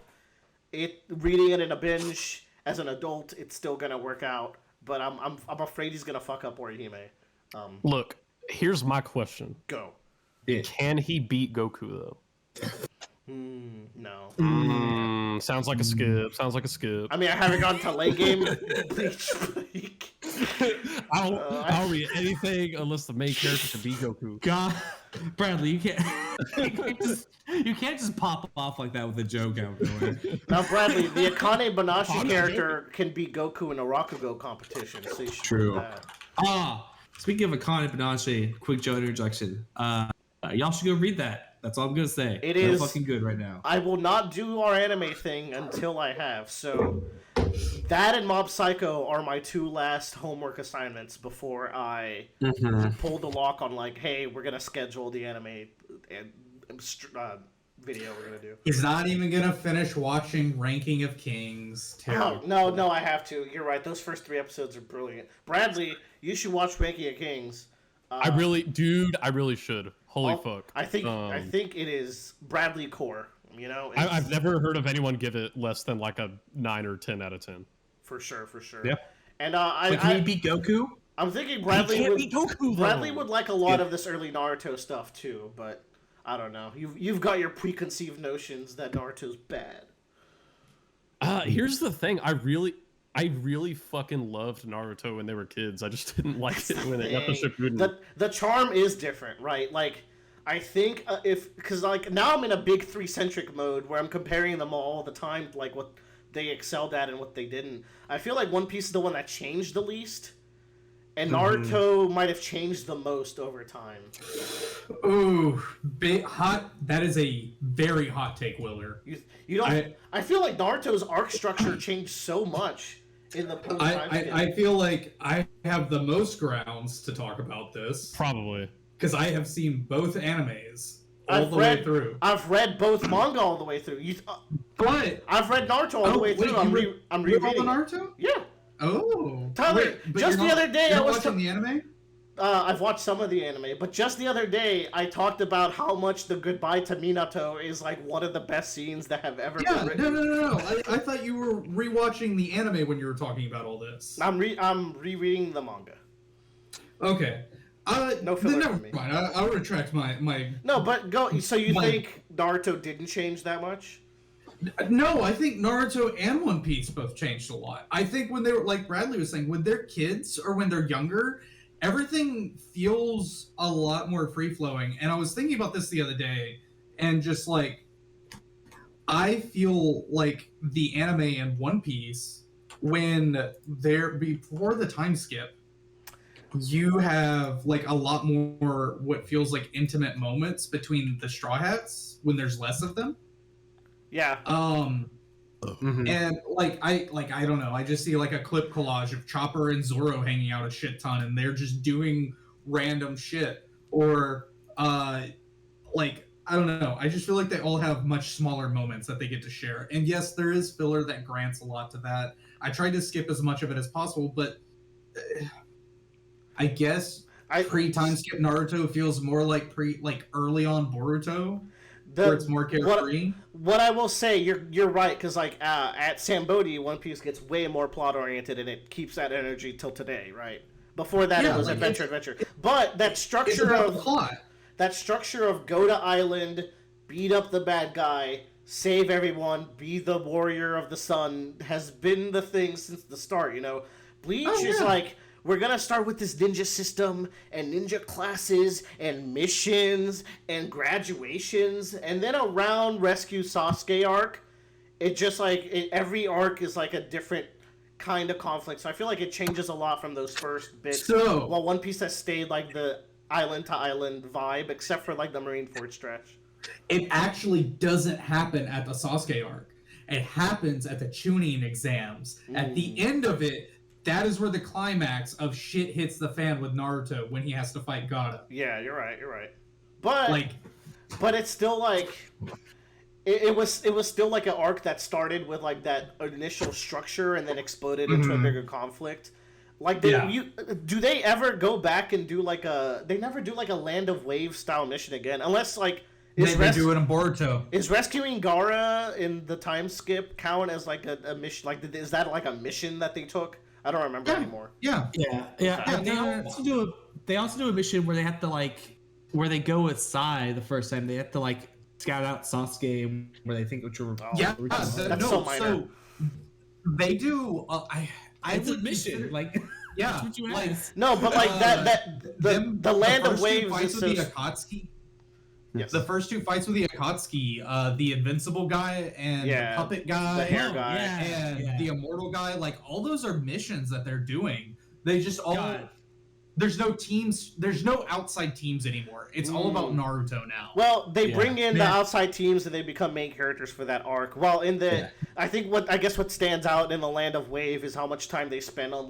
it reading it in a binge as an adult, it's still gonna work out. But I'm afraid he's gonna fuck up Orihime. Look, here's my question. Go. Yeah. Can he beat Goku though? No. Sounds like a skip. Sounds like a skip. I mean, I haven't gotten to late game Bleach. I'll read anything unless the main character can beat Goku. God, Bradley, you can't just pop off like that with a joke out there. Now, Bradley, the Akane Banashi character can beat Goku in a Rakugo competition, so you should do that. Speaking of Akane Banashi, quick Joe interjection. Y'all should go read that. That's all I'm gonna say. It is fucking good right now. I will not do our anime thing until I have. So that and Mob Psycho are my two last homework assignments before I pull the lock on like, hey, we're gonna schedule the anime and video we're gonna do. He's not even gonna finish watching Ranking of Kings. No, I have to. You're right. Those first 3 episodes are brilliant. Bradley, you should watch Ranking of Kings. I really should. Holy fuck! I think it is Bradley core. You know, I've never heard of anyone give it less than like a 9 or 10 out of 10. For sure. Yeah. And can he beat Goku? I'm thinking Bradley would beat Goku, though. Bradley would like a lot of this early Naruto stuff too, but I don't know. You've got your preconceived notions that Naruto's bad. Here's the thing. I really fucking loved Naruto when they were kids. I just didn't like it when they got the Shippuden. The charm is different, right? Like, I think because like now I'm in a big 3-centric mode where I'm comparing them all the time, like what they excelled at and what they didn't. I feel like One Piece is the one that changed the least, and Naruto might have changed the most over time. Ooh, hot. That is a very hot take, Willer. You don't. I feel like Naruto's arc structure changed so much in the post time skip. I feel like I have the most grounds to talk about this. Probably. Because I have seen both animes way through. I've read both manga all the way through. But I've read Naruto all the way through. I'm rereading all the Naruto? Yeah. Oh. Tyler, just the other day I was watching the anime? I've watched some of the anime, but just the other day I talked about how much the goodbye to Minato is like one of the best scenes that have ever been written. No. I thought you were rewatching the anime when you were talking about all this. I'm rereading the manga. Okay. No filler never for me. mind. I'll retract my. No, but go. So you think Naruto didn't change that much? No, I think Naruto and One Piece both changed a lot. I think when they were, like Bradley was saying, when they're kids or when they're younger, everything feels a lot more free-flowing. And I was thinking about this the other day, and just like, I feel like the anime and One Piece, when they're before the time skip, you have like a lot more what feels like intimate moments between the Straw Hats when there's less of them. Yeah. And I don't know. I just see like a clip collage of Chopper and Zoro hanging out a shit ton, and they're just doing random shit. Or like I don't know. I just feel like they all have much smaller moments that they get to share. And yes, there is filler that grants a lot to that. I tried to skip as much of it as possible, but I guess pre-time skip Naruto feels more like early on Boruto. Where it's more carefree. What I will say, you're right, because like at Sambodi, One Piece gets way more plot oriented, and it keeps that energy till today, right? Before that, it was like adventure. But that structure of plot, that structure of go to island, beat up the bad guy, save everyone, be the warrior of the sun, has been the thing since the start. You know, Bleach is like, we're gonna start with this ninja system and ninja classes and missions and graduations, and then around Rescue Sasuke arc, it just like every arc is like a different kind of conflict. So I feel like it changes a lot from those first bits. So, while One Piece has stayed like the island to island vibe, except for like the Marineford stretch. it actually doesn't happen at the Sasuke arc. It happens at the Chunin exams. At the end of it, that is where the climax of shit hits the fan with Naruto when he has to fight Gaara. Yeah, you're right. But it's still like it was still like an arc that started with like that initial structure and then exploded into a bigger conflict. Like, do they ever go back and do like they never do like a Land of Waves style mission again, unless like They do it in Boruto. Is rescuing Gaara in the time skip count as like a mission? Like, is that like a mission that they took? I don't remember anymore. Yeah. And they also do a mission where they have to where they go with Sai the first time. They have to scout out Sasuke where they think which were. That's so minor. So they do. It's a mission. Yeah. No, but the Land of Waves is so. Akatsuki. Yes. The first two fights with the Akatsuki, the Invincible guy and the Puppet guy, the hair guy, and the Immortal guy, all those are missions that they're doing. They just all there's no teams, there's no outside teams anymore. It's all about Naruto now. Well, they bring in the outside teams and they become main characters for that arc. Well, in the I think what stands out in the Land of Wave is how much time they spend on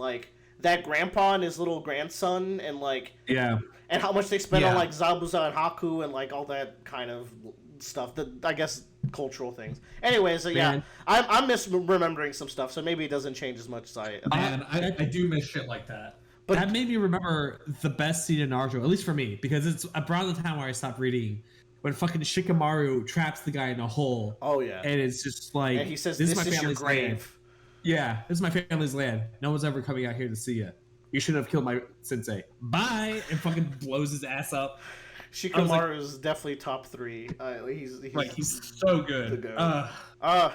that grandpa and his little grandson and and how much they spend on Zabuza and Haku and all that kind of stuff. I guess cultural things. Anyways, I'm misremembering some stuff, so maybe it doesn't change as much as I do miss shit like that. But that made me remember the best scene in Naruto, at least for me, because it's around the time where I stopped reading, when fucking Shikamaru traps the guy in a hole. Oh yeah, and it's just and he says, "This is your grave." Land. Yeah, this is my family's land. No one's ever coming out here to see you. You shouldn't have killed my sensei. Bye, and fucking blows his ass up. Shikamaru is definitely top 3. He's so good.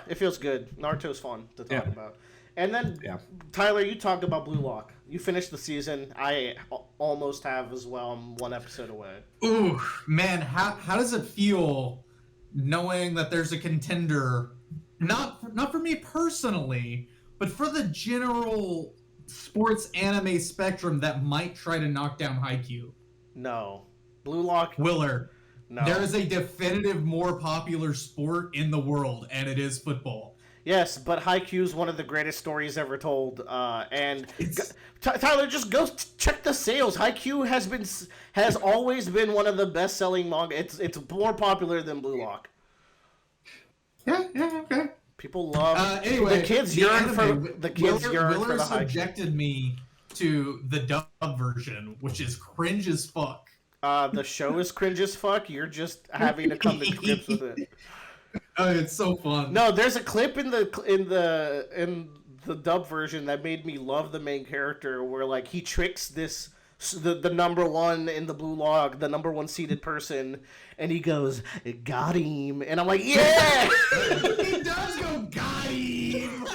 It feels good. Naruto's fun to talk about. And then, Tyler, you talked about Blue Lock. You finished the season. I almost have as well. I'm 1 episode away. Ooh, man, how does it feel knowing that there's a contender, not for me personally, but for the general sports anime spectrum that might try to knock down Haikyuu? No. Blue Lock? Willer. No. There is a definitive more popular sport in the world, and it is football. Yes, but Haikyuu is one of the greatest stories ever told. Tyler, just go check the sales. Haikyuu has always been one of the best-selling manga. It's more popular than Blue Lock. Yeah, okay. People love. Anyway, the kids yearn for the Willer Haikyuu. subjected me to the dub version, which is cringe as fuck. The show is cringe as fuck. You're just having to come to grips with it. Oh, it's so fun. No, there's a clip in the dub version that made me love the main character, where he tricks the number one in the Blue Log, the number 1 seeded person, and he goes, "Got him," and I'm like, yeah. He does go, "Got him."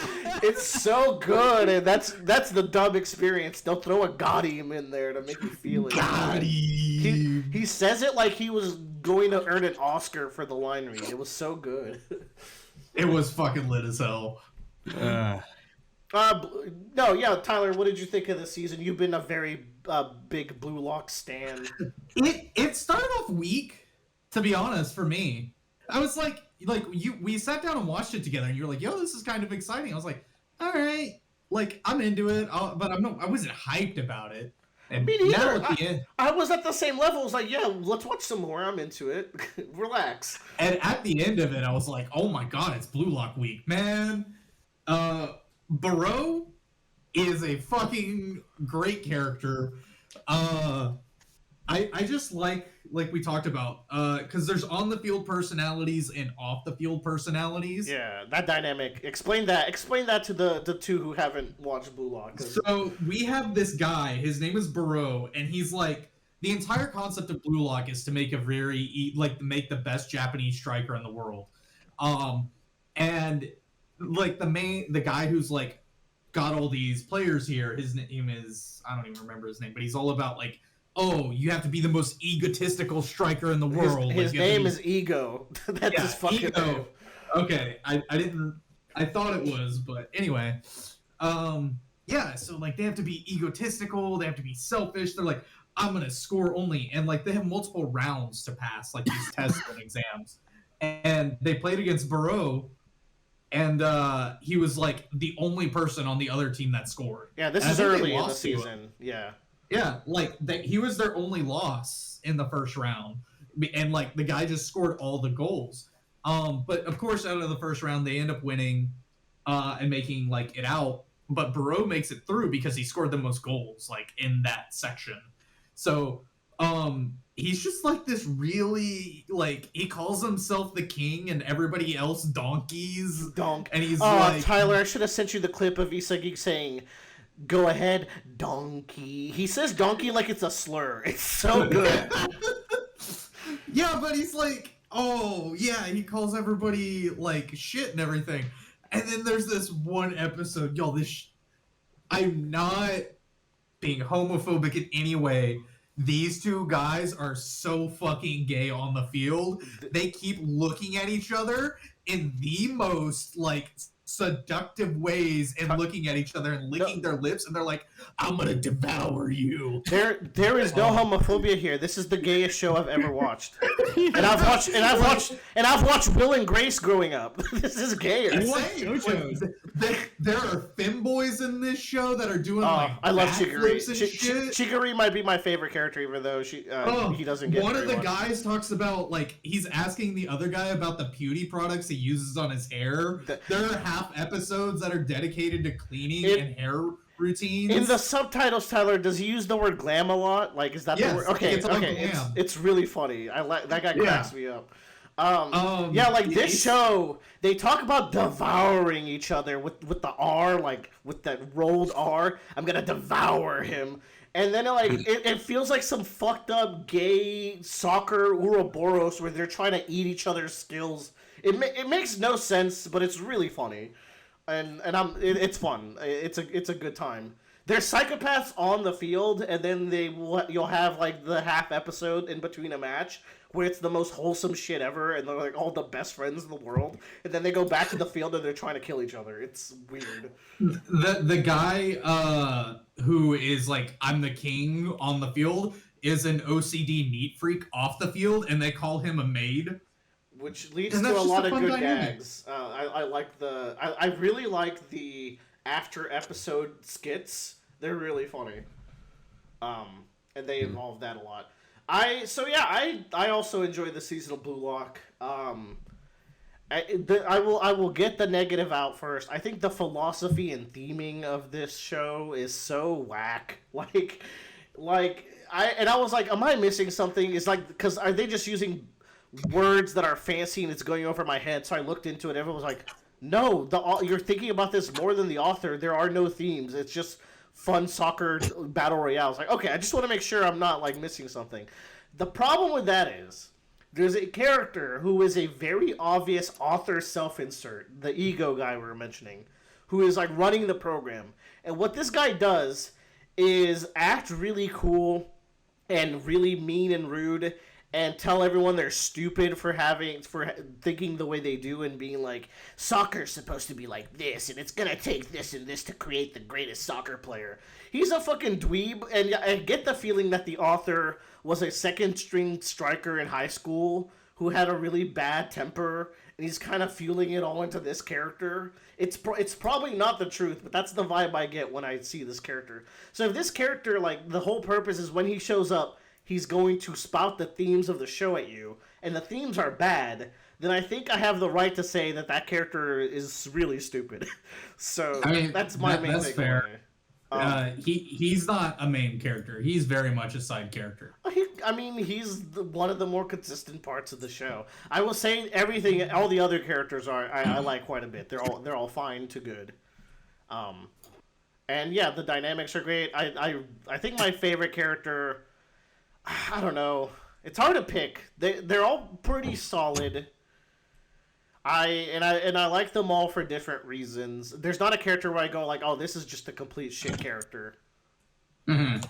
It's so good, and that's the dub experience. They'll throw a "got him" in there to make you feel it. Got him. He says it like he was going to earn an Oscar for the line read. It was so good. It was fucking lit as hell. Tyler, what did you think of the season? You've been a very big Blue Lock stan. It started off weak, to be honest, for me. I was we sat down and watched it together, and you were like, "Yo, this is kind of exciting." I was like, "All right, I'm into it," but I wasn't hyped about it. And me neither. now at the end, I was at the same level. I was like, "Yeah, let's watch some more. I'm into it. Relax." And at the end of it, I was like, "Oh my god, it's Blue Lock week, man!" Barreau is a fucking great character. I just like we talked about, because there's on the field personalities and off the field personalities. Yeah, that dynamic. Explain that to the two who haven't watched Blue Lock. So we have this guy. His name is Barreau, and he's the entire concept of Blue Lock is to make make the best Japanese striker in the world. And the guy who's got all these players here, his name is, I don't even remember his name, but he's all about oh, you have to be the most egotistical striker in the world. His name is Ego. That's his fucking name. Okay, I thought it was, but anyway. yeah, so like they have to be egotistical, they have to be selfish. They're like, I'm gonna score only, and like they have multiple rounds to pass, like these tests and exams. And they played against Barreau, and he was like the only person on the other team that scored. Yeah, this is early in the season. Yeah. Yeah, like he was their only loss in the first round, and like the guy just scored all the goals. But of course, out of the first round, they end up winning and making like it out. But Barreau makes it through because he scored the most goals like in that section. So he's just like this really like he calls himself the king and everybody else donkeys. Donk. And he's like, Tyler, I should have sent you the clip of Isagi saying, "Go ahead, donkey." He says donkey like it's a slur. It's so good. Yeah, but he's like, oh yeah, he calls everybody like shit and everything. And then there's this one episode, y'all. I'm not being homophobic in any way. These two guys are so fucking gay on the field. They keep looking at each other in the most like seductive ways and looking at each other and licking their lips, and they're like, I'm gonna devour you. There is no homophobia here. This is the gayest show I've ever watched. And I've watched Will and Grace growing up. This is gay. There are femboys in this show that are doing like I love backflips and Chigiri. shit. Chigiri might be my favorite character, even though he doesn't get one of the much. guys talks about like he's asking the other guy about the beauty products he uses on his hair. There are half episodes that are dedicated to cleaning and hair routines. In the subtitles, Tyler, does he use the word glam a lot? Like, is that the word? Okay, it's really funny. I like that guy. Cracks me up. Yeah, like this show, they talk about devouring each other with the R, like with that rolled R. I'm gonna devour him, and then like it feels like some fucked up gay soccer Ouroboros where they're trying to eat each other's skills. It makes no sense, but it's really funny, and it's fun. It's a good time. There's psychopaths on the field, and then you'll have like the half episode in between a match where it's the most wholesome shit ever, and they're like all the best friends in the world, and then they go back to the field and they're trying to kill each other. It's weird. The guy who is like I'm the king on the field is an OCD neat freak off the field, and they call him a maid. Which leads to a lot of good gags. I really like the after episode skits. They're really funny. And they involve that a lot. I also enjoy the season of Blue Lock. I will get the negative out first. I think the philosophy and theming of this show is so whack. I was like, am I missing something? It's like, because are they just using words that are fancy and it's going over my head? So I looked into it. Everyone was like, no, you're thinking about this more than the author. There are no themes. It's just fun soccer battle royale. It's like, okay, I just want to make sure I'm not like missing something. The problem with that is there's a character who is a very obvious author self-insert, the ego guy we were mentioning, who is like running the program. And what this guy does is act really cool and really mean and rude and tell everyone they're stupid for thinking the way they do and being like, soccer's supposed to be like this and it's gonna take this and this to create the greatest soccer player. He's a fucking dweeb, and I get the feeling that the author was a second string striker in high school who had a really bad temper, and he's kind of fueling it all into this character. It's probably not the truth, but that's the vibe I get when I see this character. So if this character, like, the whole purpose is when he shows up, he's going to spout the themes of the show at you, and the themes are bad, then I think I have the right to say that character is really stupid. So I mean, that's my main thing. Fair. He's not a main character. He's very much a side character. He's one of the more consistent parts of the show. I will say everything. All the other characters I like quite a bit. They're all fine to good. And yeah, the dynamics are great. I think my favorite character, I don't know. It's hard to pick. They're all pretty solid. I like them all for different reasons. There's not a character where I go like, oh, this is just a complete shit character. Mm-hmm.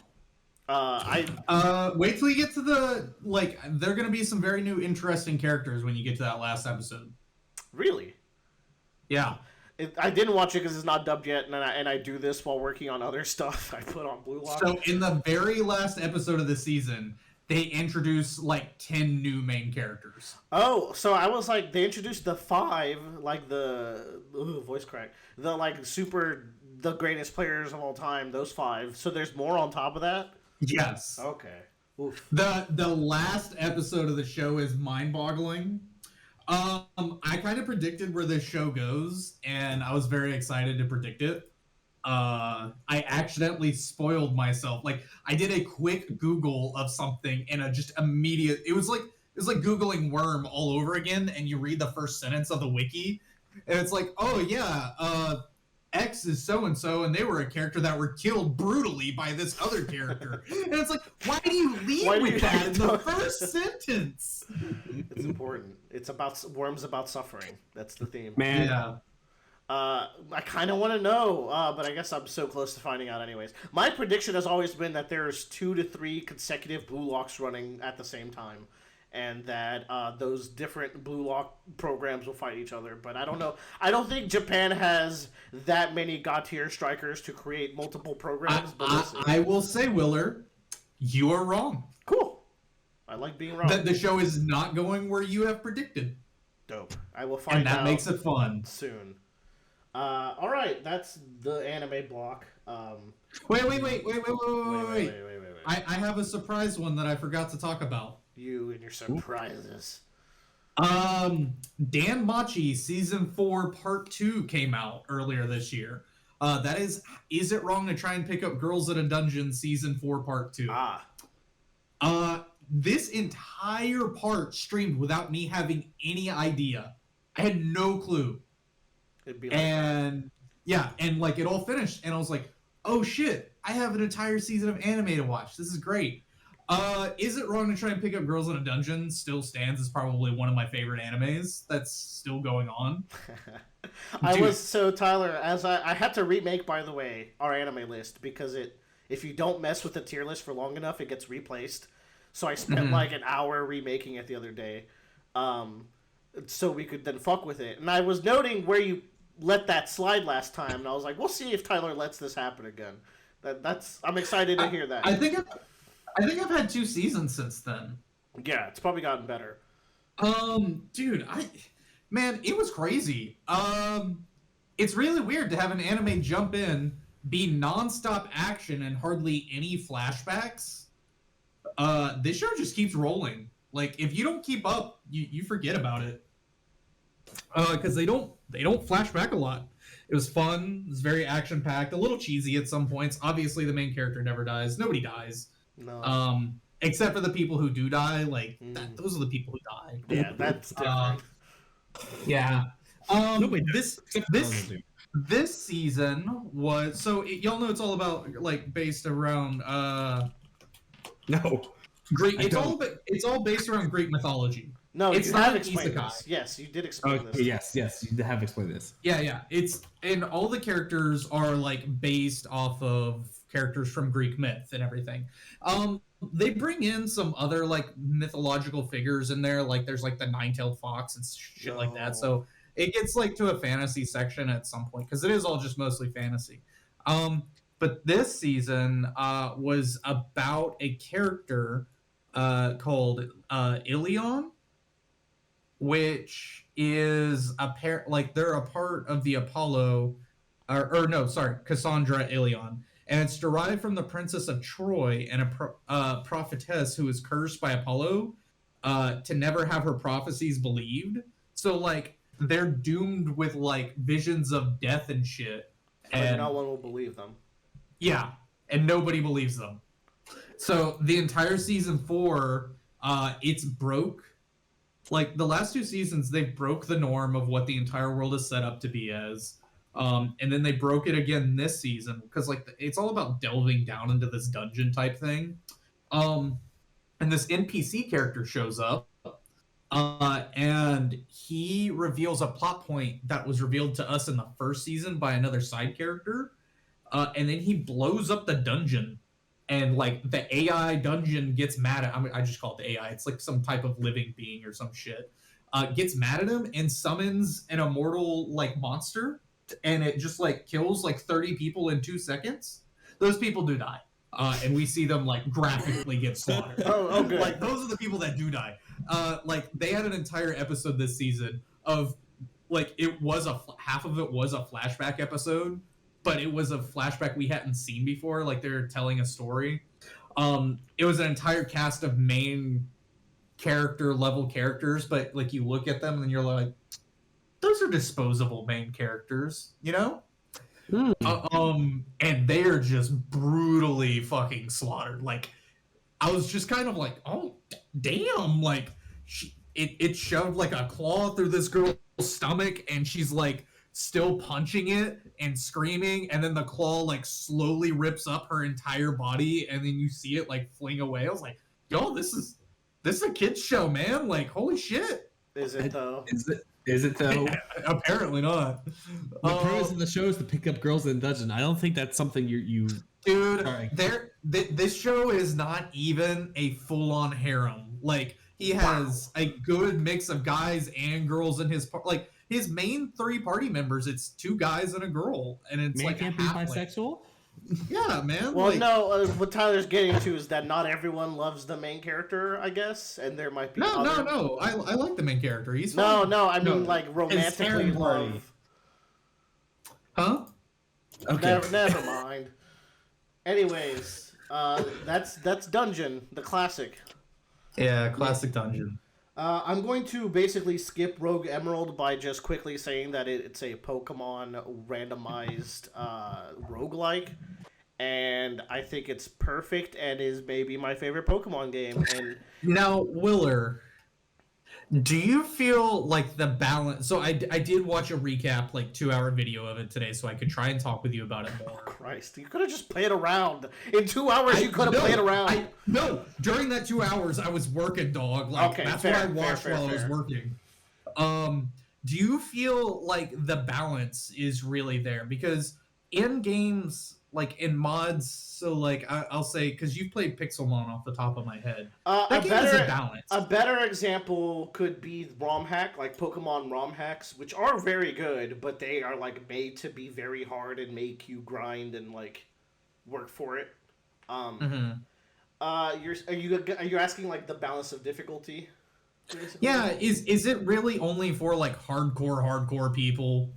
Wait till you get to there are gonna be some very new interesting characters when you get to that last episode. Really? Yeah. I didn't watch it because it's not dubbed yet, and I do this while working on other stuff. I put on Blue Lock. So in the very last episode of the season, they introduce like 10 new main characters. Oh, so I was like, they introduced the 5, like the voice crack, the like the greatest players of all time. Those 5. So there's more on top of that. Yes. Okay. Oof. The last episode of the show is mind-boggling. I kind of predicted where this show goes, and I was very excited to predict it. I accidentally spoiled myself. Like, I did a quick Google of something, and it was like Googling Worm all over again, and you read the first sentence of the wiki, and it's like, oh yeah, X is so-and-so, and they were a character that were killed brutally by this other character. And it's like, why do you lead with that in the first sentence? It's important. It's about Worm's about suffering. That's the theme. Man. Yeah. I kind of want to know, but I guess I'm so close to finding out anyways. My prediction has always been that there's 2 to 3 consecutive Blue Locks running at the same time, and that those different Blue Lock programs will fight each other. But I don't know. I don't think Japan has that many God-tier strikers to create multiple programs. I will say, Willer, you are wrong. Cool. I like being wrong. The show is not going where you have predicted. Dope. I will find out. And that makes it fun. Soon. All right, that's the anime block. Wait. I have a surprise one that I forgot to talk about. You and your surprises. Dan Machi Season 4 Part 2 came out earlier this year. That is It Wrong to Try and Pick Up Girls in a Dungeon Season 4 Part 2. This entire part streamed without me having any idea. I had no clue. It'd be like and like it all finished, and I was like, oh shit, I have an entire season of anime to watch. This is great. Is It Wrong to Try and Pick Up Girls in a Dungeon still stands as probably one of my favorite animes that's still going on. Tyler, as I had to remake, by the way, our anime list, because if you don't mess with the tier list for long enough, it gets replaced. So I spent like an hour remaking it the other day, so we could then fuck with it. And I was noting where you let that slide last time, and I was like, we'll see if Tyler lets this happen again. I'm excited to hear that. I think I've had 2 seasons since then. Yeah, it's probably gotten better. Dude, it was crazy. It's really weird to have an anime jump in, be nonstop action and hardly any flashbacks. This show just keeps rolling. Like, if you don't keep up, you forget about it. Because they don't flash back a lot. It was fun. It was very action packed. A little cheesy at some points. Obviously, the main character never dies. Nobody dies. No. Except for the people who do die. Like those are the people who die. Yeah, that's different. Yeah. This season was y'all know it's all about like based around No. Greek. It's all based around Greek mythology. No, it's not not explained isekai. this. Yes, you did explain this. Yes, you have explained this. Yeah. And all the characters are like based off of characters from Greek myth and everything. They bring in some other like mythological figures in there, like there's like the nine-tailed fox and shit like that. So it gets like to a fantasy section at some point because it is all just mostly fantasy. But this season was about a character called Ilion, which is they're a part of the Apollo, Cassandra Ilion, and it's derived from the Princess of Troy and a prophetess who is cursed by Apollo to never have her prophecies believed. So like they're doomed with like visions of death and shit, and no one will believe them. Yeah, and nobody believes them. So the entire season 4, it's broke. Like the last 2 seasons, they broke the norm of what the entire world is set up to be as. And then they broke it again this season because like it's all about delving down into this dungeon type thing. And this NPC character shows up, and he reveals a plot point that was revealed to us in the first season by another side character. And then he blows up the dungeon, and like the AI dungeon gets mad at I just call it the AI. It's like some type of living being or some shit. Gets mad at him and summons an immortal like monster and it just like kills like 30 people in 2 seconds, those people do die. And we see them like graphically get slaughtered. Oh, good. Like those are the people that do die. Like they had an entire episode this season of like it was half of it was a flashback episode, but it was a flashback we hadn't seen before. Like they're telling a story. It was an entire cast of main character level characters, but like you look at them and you're like, those are disposable main characters, you know? And they are just brutally fucking slaughtered. Like, I was just kind of like, oh, damn! Like, it shoved like a claw through this girl's stomach, and she's like still punching it and screaming, and then the claw like slowly rips up her entire body, and then you see it like fling away. I was like, yo, this is a kid's show, man. Like, holy shit. Is it though? Is it though? Apparently not. The purpose of the show is to pick up girls in the dungeon. I don't think that's something you dude. This show is not even a full-on harem. Like he has a good mix of guys and girls in his like his main 3 party members. It's 2 guys and a girl, and it's man like can't be bisexual. Yeah, man. Well, like, no. What Tyler's getting to is that not everyone loves the main character, I guess, and there might be. No. I like the main character. He's fine. No. I mean, like romantically love. Huh? Okay. Never mind. Anyways, that's Dungeon, the classic. Yeah, classic Dungeon. I'm going to basically skip Rogue Emerald by just quickly saying that it's a Pokemon randomized roguelike, and I think it's perfect and is maybe my favorite Pokemon game. And now, Willer, do you feel like the balance? So I did watch a recap, like 2-hour video of it today, so I could try and talk with you about it more. Christ, you could have just played around. In 2 hours, you could have played around. No, during that 2 hours, I was working, dog. Like okay, that's fair, what I watched fair, while I was working. Do you feel like the balance is really there? Because in games, like in mods, so like I'll say, because you've played Pixelmon off the top of my head, that game is a balance. A better example could be ROM hack, like Pokemon ROM hacks, which are very good, but they are like made to be very hard and make you grind and like work for it. Are you asking like the balance of difficulty? Basically? Yeah, is it really only for like hardcore people?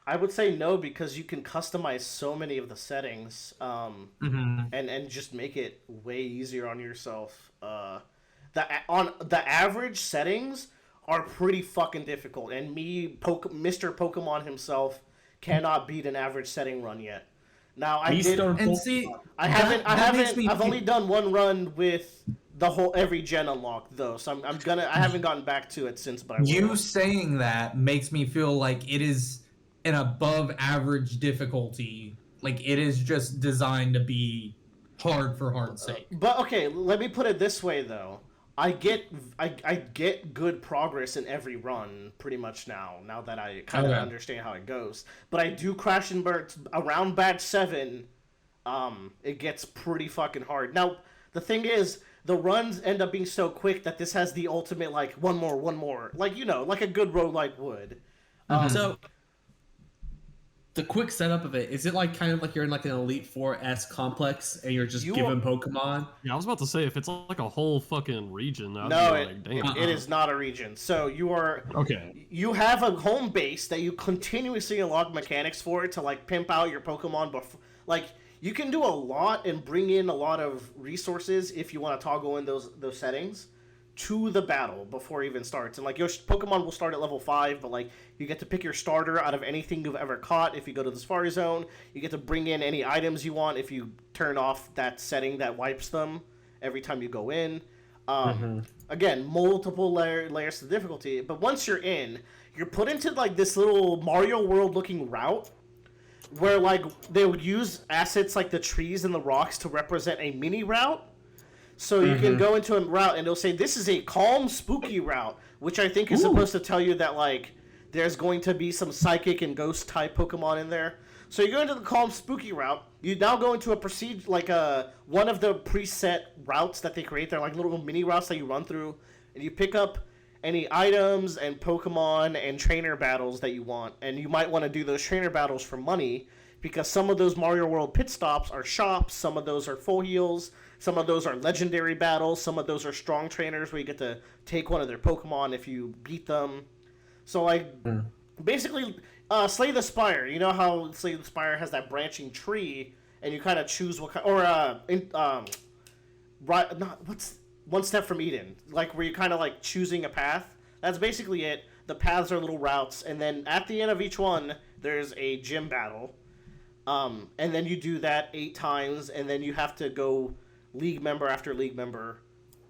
I would say no, because you can customize so many of the settings, and just make it way easier on yourself. The average settings are pretty fucking difficult, and Mr. Pokemon himself cannot beat an average setting run yet. Now I've only done one run with the whole every gen unlocked though, so I haven't gotten back to it since. But you saying that makes me feel like it is an above average difficulty. Like it is just designed to be hard for hard's sake. But okay, let me put it this way though. I get good progress in every run pretty much now that I kind of understand how it goes. But I do crash and burn around batch 7. It gets pretty fucking hard. Now the thing is, the runs end up being so quick that this has the ultimate like one more, like like a good roguelike would. So the quick setup of it, is it like kind of like you're in like an Elite Four-esque complex and you're just given Pokemon? Yeah, I was about to say, if it's like a whole fucking region, it is not a region. So you are you have a home base that you continuously unlock mechanics for to like pimp out your Pokemon. Like you can do a lot and bring in a lot of resources if you want to toggle in those settings to the battle before it even starts. And like your Pokemon will start at level 5, but like you get to pick your starter out of anything you've ever caught if you go to the Safari Zone. You get to bring in any items you want if you turn off that setting that wipes them every time you go in. Again, multiple layers of difficulty, but once you're in, you're put into like this little Mario World looking route where like they would use assets like the trees and the rocks to represent a mini route. So you can go into a route and it'll say, this is a calm, spooky route, which I think is supposed to tell you that, like, there's going to be some psychic and ghost type Pokemon in there. So you go into the calm, spooky route. You now go into one of the preset routes that they create. They're like little mini routes that you run through. And you pick up any items and Pokemon and trainer battles that you want. And you might want to do those trainer battles for money, because some of those Mario World pit stops are shops, some of those are full heals, some of those are legendary battles, some of those are strong trainers where you get to take one of their Pokemon if you beat them. So, like, basically, Slay the Spire. You know how Slay the Spire has that branching tree, and you kind of choose what kind, or what's One Step from Eden, like where you're kind of like choosing a path. That's basically it. The paths are little routes, and then at the end of each one, there's a gym battle, and then you do that 8 times, and then you have to go league member after league member,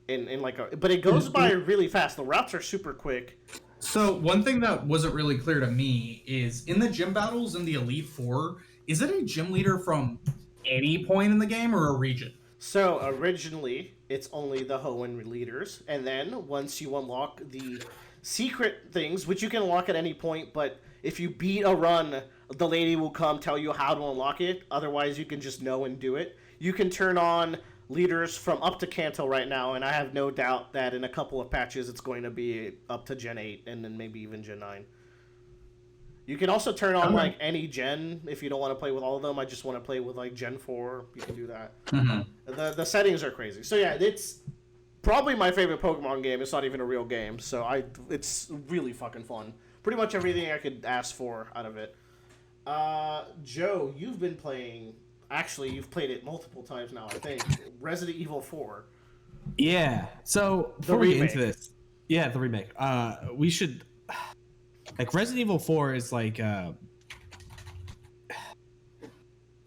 in like a. But it goes by really fast. The routes are super quick. So one thing that wasn't really clear to me is in the gym battles in the Elite Four, is it a gym leader from any point in the game or a region? So originally, it's only the Hoenn leaders, and then once you unlock the secret things, which you can unlock at any point, but if you beat a run, the lady will come tell you how to unlock it. Otherwise, you can just know and do it. You can turn on leaders from up to Kanto right now, and I have no doubt that in a couple of patches it's going to be up to Gen 8 and then maybe even Gen 9. You can also turn on like any gen if you don't want to play with all of them. I just want to play with like Gen 4. You can do that. Mm-hmm. The settings are crazy. So yeah, it's probably my favorite Pokemon game. It's not even a real game, so it's really fucking fun. Pretty much everything I could ask for out of it. Joe, you've been playing. Actually, you've played it multiple times now, I think. Resident Evil 4. Yeah. So before we get into this, the remake. We should. Like Resident Evil 4 is like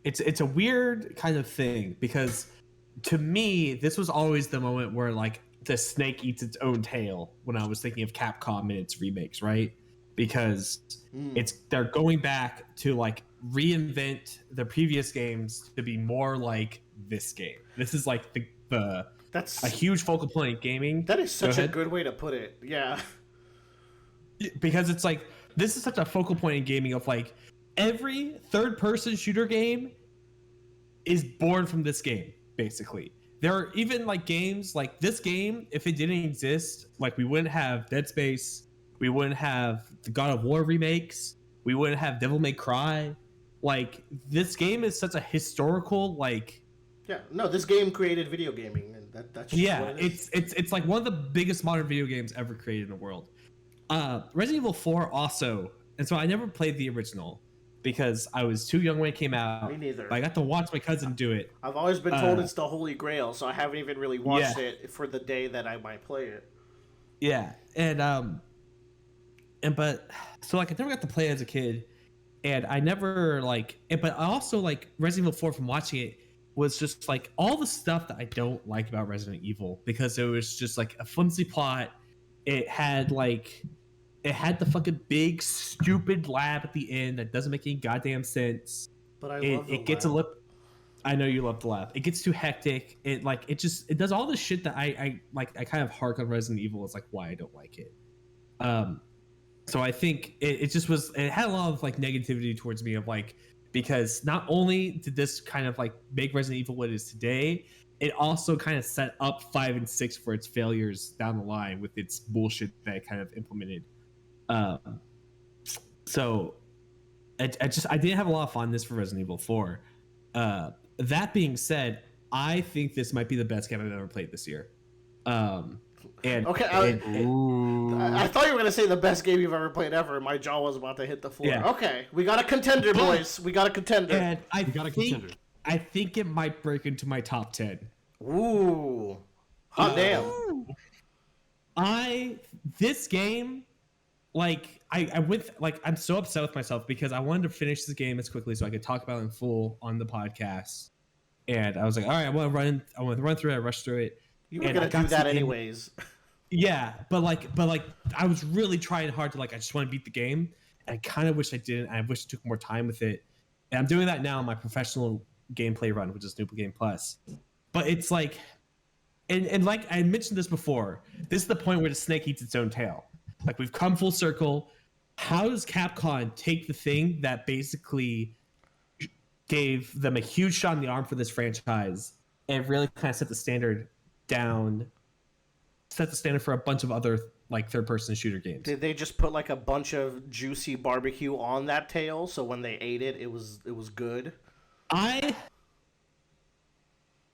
it's a weird kind of thing, because to me this was always the moment where like the snake eats its own tail when I was thinking of Capcom and its remakes, right? Because they're going back to like reinvent the previous games to be more like this game. This is like that's a huge focal point in gaming. That is such a good way to put it. Yeah. Because it's like this is such a focal point in gaming of like every third-person shooter game is born from this game, basically. There are even like games like this game, if it didn't exist, like we wouldn't have Dead Space, we wouldn't have the God of War remakes, we wouldn't have Devil May Cry. Like this game is such a historical like. Yeah, no, this game created video gaming, and that's just what it is. It's like one of the biggest modern video games ever created in the world. Resident Evil 4 also, and so I never played the original because I was too young when it came out. Me neither. But I got to watch my cousin do it. I've always been told it's the Holy Grail, so I haven't even really watched it for the day that I might play it. Yeah, but so like I never got to play it as a kid, and I never like. But I also like Resident Evil 4 from watching it was just like all the stuff that I don't like about Resident Evil, because it was just like a flimsy plot. It had the fucking big stupid lab at the end that doesn't make any goddamn sense. But I love the lab. Gets a lip. I know you love the lab. It gets too hectic. It does all this shit that I kind of hark on Resident Evil as like why I don't like it. So I think it had a lot of like negativity towards me of like, because not only did this kind of like make Resident Evil what it is today, it also kind of set up 5 and 6 for its failures down the line with its bullshit that it kind of implemented. So I didn't have a lot of fondness for Resident Evil 4. That being said, I think this might be the best game I've ever played this year. I thought you were gonna say the best game you've ever played ever. My jaw was about to hit the floor. Yeah. Okay, we got a contender, boys. We got a contender. And I think it might break into my top 10. Ooh, hot damn! This game, like I went like I'm so upset with myself because I wanted to finish this game as quickly so I could talk about it in full on the podcast, and I was like, all right, I want to run through it, rush through it. You were gonna do that anyways. Yeah, but I was really trying hard to like I just want to beat the game, and I kind of wish I didn't. I wish I took more time with it, and I'm doing that now in my professional gameplay run, which is New Game Plus. But it's like, and like I mentioned this before, this is the point where the snake eats its own tail. Like we've come full circle. How does Capcom take the thing that basically gave them a huge shot in the arm for this franchise and really kind of set the standard down set the standard for a bunch of other like third-person shooter games. Did they just put like a bunch of juicy barbecue on that tail, so when they ate it, it was good? I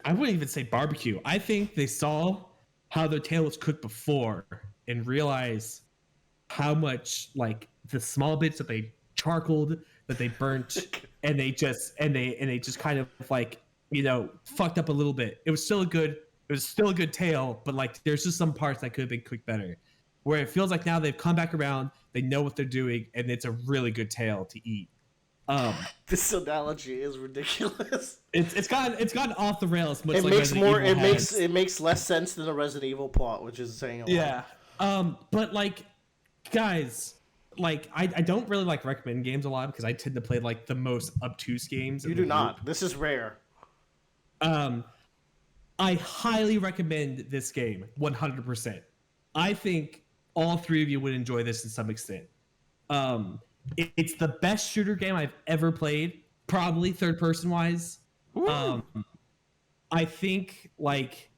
wouldn't even say barbecue. I think they saw how their tail was cooked before and realized how much like the small bits that they charcoaled, that they burnt, and they just kind of like, you know, fucked up a little bit. It was still a good tail, but like there's just some parts that could have been cooked better. Where it feels like now they've come back around, they know what they're doing, and it's a really good tail to eat. This analogy is ridiculous. It's gotten off the rails. Much it like makes Resident more. Evil It makes less sense than the Resident Evil plot, which is saying a lot. Yeah. But like, guys, like I don't really like recommend games a lot because I tend to play like the most obtuse games. You do not. This is rare. I highly recommend this game 100%. I think all three of you would enjoy this to some extent. It's the best shooter game I've ever played, probably third person wise. I think like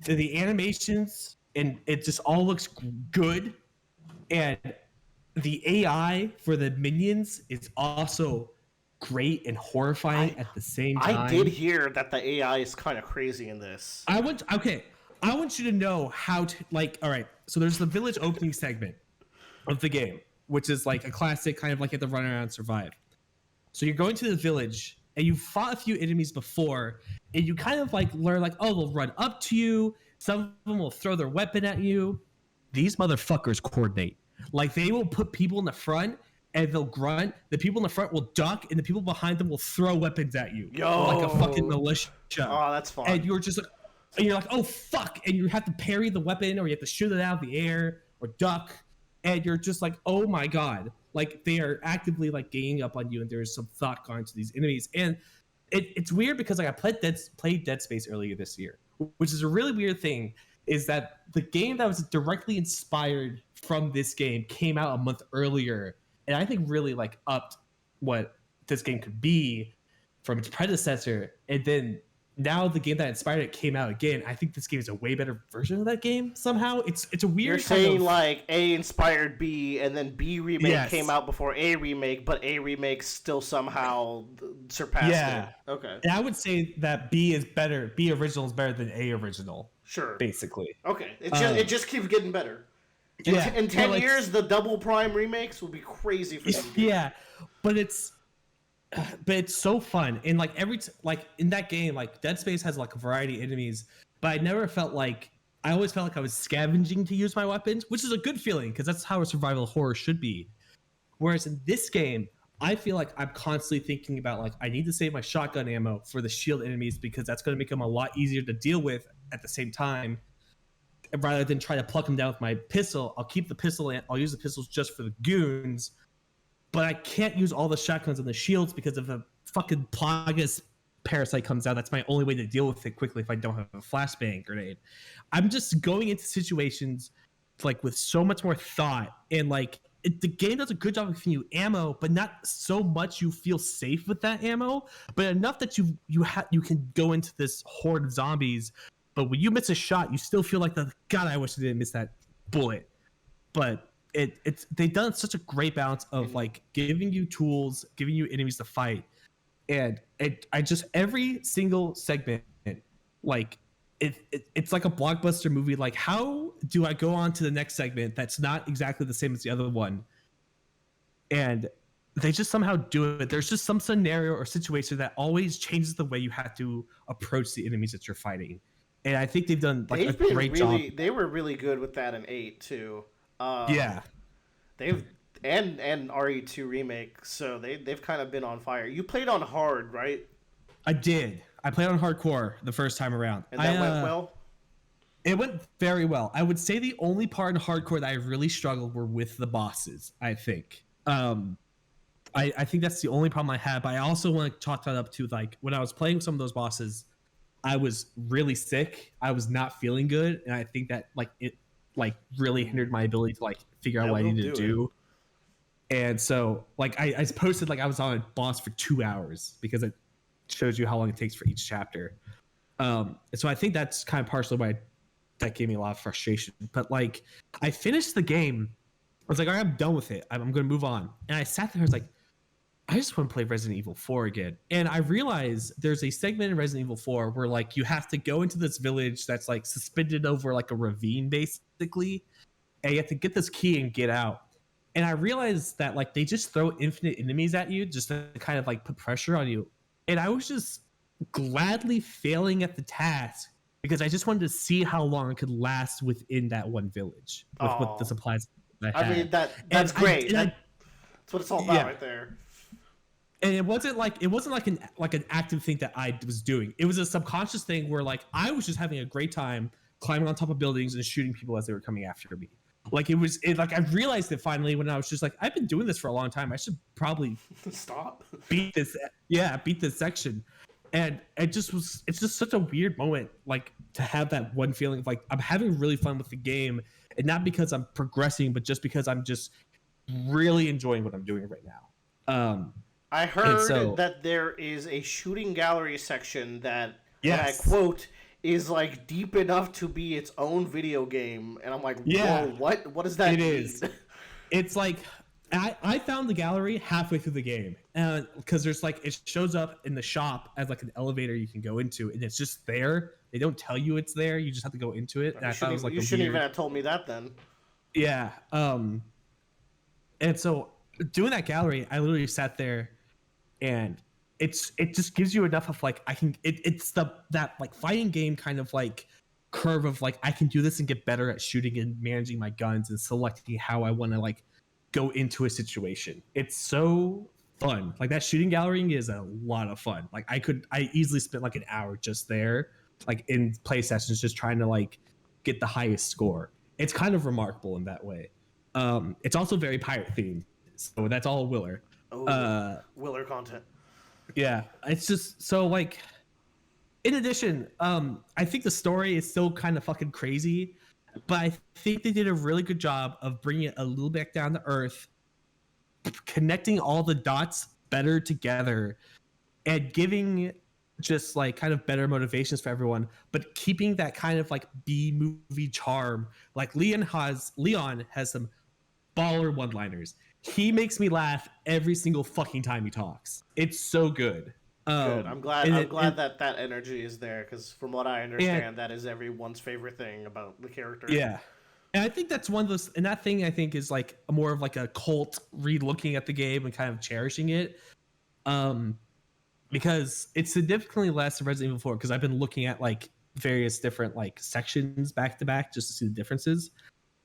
the animations and it just all looks good, and the AI for the minions is also great and horrifying at the same time. I did hear that the AI is kind of crazy in this. I want you to know how to like. All right, so there's the village opening segment of the game, which is like a classic kind of like you have to run around and survive. So you're going to the village and you fought a few enemies before, and you kind of like learn like, oh, they'll run up to you. Some of them will throw their weapon at you. These motherfuckers coordinate. Like they will put people in the front and they'll grunt. The people in the front will duck, and the people behind them will throw weapons at you. Yo, like a fucking militia. Oh, that's fun. And you're just like, and you're like, oh fuck, and you have to parry the weapon, or you have to shoot it out of the air, or duck, and you're just like, oh my god, like they are actively like ganging up on you, and there's some thought gone to these enemies, and it's weird because like I played Dead Space earlier this year, which is a really weird thing, is that the game that was directly inspired from this game came out a month earlier, and I think really like upped what this game could be from its predecessor, and then now the game that inspired it came out again. I think this game is a way better version of that game somehow. It's a weird. You're saying like A inspired B, and then B remake came out before A remake, but A remake still somehow surpassed it. Okay. And I would say that B is better. B original is better than A original. Sure. Basically. Okay. It just keeps getting better. In 10 years, the double prime remakes will be crazy for them. Yeah, but it's so fun, and like like in that game, like Dead Space has like a variety of enemies, but I always felt like I was scavenging to use my weapons, which is a good feeling because that's how a survival horror should be. Whereas in this game, I feel like I'm constantly thinking about like I need to save my shotgun ammo for the shield enemies because that's going to make them a lot easier to deal with at the same time. Rather than try to pluck them down with my pistol, I'll keep the pistol and I'll use the pistols just for the goons. But I can't use all the shotguns and the shields because if a fucking Plagas parasite comes out, that's my only way to deal with it quickly if I don't have a flashbang grenade. I'm just going into situations like with so much more thought, and like the game does a good job of giving you ammo, but not so much you feel safe with that ammo, but enough that you can go into this horde of zombies. But when you miss a shot, you still feel like God, I wish I didn't miss that bullet. But they've done such a great balance of like giving you tools, giving you enemies to fight, and I just every single segment, like it's like a blockbuster movie. Like, how do I go on to the next segment that's not exactly the same as the other one? And they just somehow do it. There's just some scenario or situation that always changes the way you have to approach the enemies that you're fighting. And I think they've done like a great job. They were really good with that in 8 too. Yeah, they've and RE2 remake, so they've kind of been on fire. You played on hard, right? I did. I played on hardcore the first time around. And that went well? It went very well. I would say the only part in hardcore that I really struggled were with the bosses, I think. I think that's the only problem I had, but I also want to chalk that up to like when I was playing with some of those bosses, I was really sick. I was not feeling good, and I think that like it like really hindered my ability to like figure out what I needed to do. And so like I posted like I was on a boss for 2 hours because it shows you how long it takes for each chapter. And so I think that's kind of partially why that gave me a lot of frustration. But like, I finished the game. I was like, all right, I'm done with it. I'm going to move on. And I sat there. I was like, I just want to play Resident Evil 4 again. And I realized there's a segment in Resident Evil 4 where like you have to go into this village that's like suspended over like a ravine, basically. And you have to get this key and get out. And I realized that like they just throw infinite enemies at you just to kind of like put pressure on you. And I was just gladly failing at the task because I just wanted to see how long it could last within that one village with what the supplies I had. I mean that's great. That's what it's all about right there. And it wasn't like an active thing that I was doing. It was a subconscious thing where like I was just having a great time climbing on top of buildings and shooting people as they were coming after me. Like like I realized it finally when I was just like, I've been doing this for a long time. I should probably stop. Beat this section. And it's just such a weird moment, like to have that one feeling of like I'm having really fun with the game, and not because I'm progressing, but just because I'm just really enjoying what I'm doing right now. I heard that there is a shooting gallery section that, and I quote, is like deep enough to be its own video game, and I'm like, whoa, what does that mean? It is. It's like I found the gallery halfway through the game, and because there's like it shows up in the shop as like an elevator you can go into, and it's just there. They don't tell you it's there. You just have to go into it. And I thought it was like you shouldn't even have told me that then. Yeah. And so doing that gallery, I literally sat there, and it just gives you enough of like it's that like fighting game kind of like curve of like I can do this and get better at shooting and managing my guns and selecting how I want to like go into a situation. It's so fun. Like that shooting gallery is a lot of fun. Like I easily spent like an hour just there, like in play sessions, just trying to like get the highest score. It's kind of remarkable in that way. It's also very pirate themed, so that's all Willer. Willer content. Yeah, it's just so like. In addition, I think the story is still kind of fucking crazy, but I think they did a really good job of bringing it a little bit down to earth, connecting all the dots better together, and giving just like kind of better motivations for everyone, but keeping that kind of like B-movie charm. Like Leon has some baller one-liners. He makes me laugh every single fucking time he talks. It's so good. Good. I'm glad that energy is there, because from what I understand, that is everyone's favorite thing about the character. Yeah, and I think that's one of those. And that thing I think is like more of like a cult re-looking at the game and kind of cherishing it, because it's significantly less than Resident Evil 4. Because I've been looking at like various different like sections back to back just to see the differences.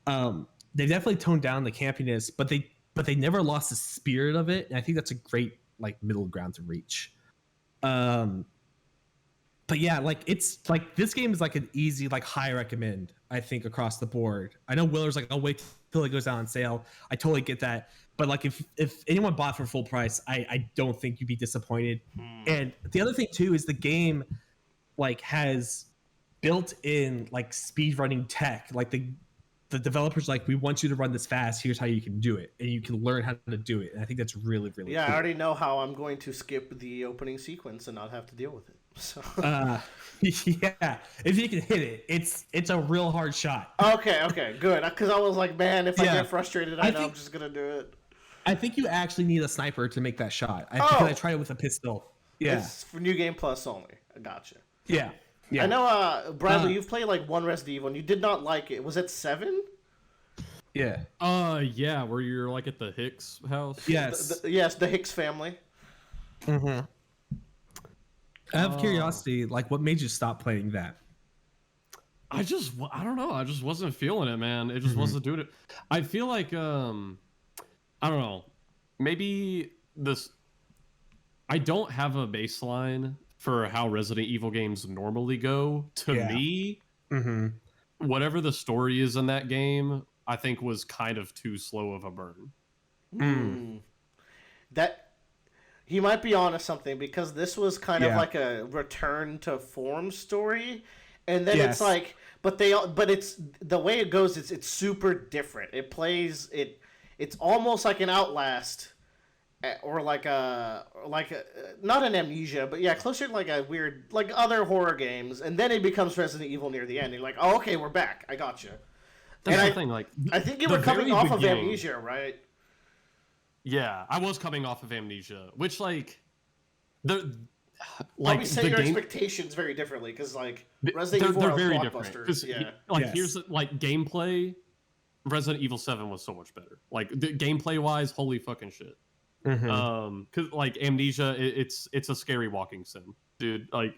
They definitely toned down the campiness, but they never lost the spirit of it, and I think that's a great like middle ground to reach. But yeah, like it's like this game is like an easy like high recommend, I think, across the board. I know Willer's like, I'll wait till it goes down on sale. I totally get that, but like if anyone bought for full price, I don't think you'd be disappointed. And the other thing too is the game like has built in like speed running tech. Like the developers like, we want you to run this fast. Here's how you can do it, and you can learn how to do it. And I think that's really, really cool. I already know how I'm going to skip the opening sequence and not have to deal with it. So yeah, if you can hit it, it's a real hard shot. Okay, good. Because I was like, man, if I get frustrated, I know I'm just gonna do it. I think you actually need a sniper to make that shot. Because I tried it with a pistol. Yeah, it's for New Game Plus only. I gotcha. Yeah. I know, Bradley, you've played like one Resident Evil and you did not like it. Was it 7? Yeah. Yeah, where you're like at the Hicks house. Yes. The Hicks family. Mm-hmm. Out of curiosity, like, what made you stop playing that? I don't know. I just wasn't feeling it, man. It just wasn't doing it. I feel like, I don't know. Maybe I don't have a baseline for how Resident Evil games normally go. To me, whatever the story is in that game, I think was kind of too slow of a burn. That he might be onto something, because this was kind of like a return to form story, and then it's like, but it's the way it goes. It's super different. It plays it's almost like an Outlast, or like a not an Amnesia, but yeah, closer to like a weird like other horror games, and then it becomes Resident Evil near the end. You're like, oh, okay, we're back. I got you. That's the thing. Like, I think you were coming off of Amnesia, right? Yeah, I was coming off of Amnesia, which like probably set your expectations very differently because like Resident Evil are very different. Yeah, like here's like gameplay. Resident Evil 7 was so much better. Like gameplay wise, holy fucking shit. Because like Amnesia, it's a scary walking sim, dude. Like,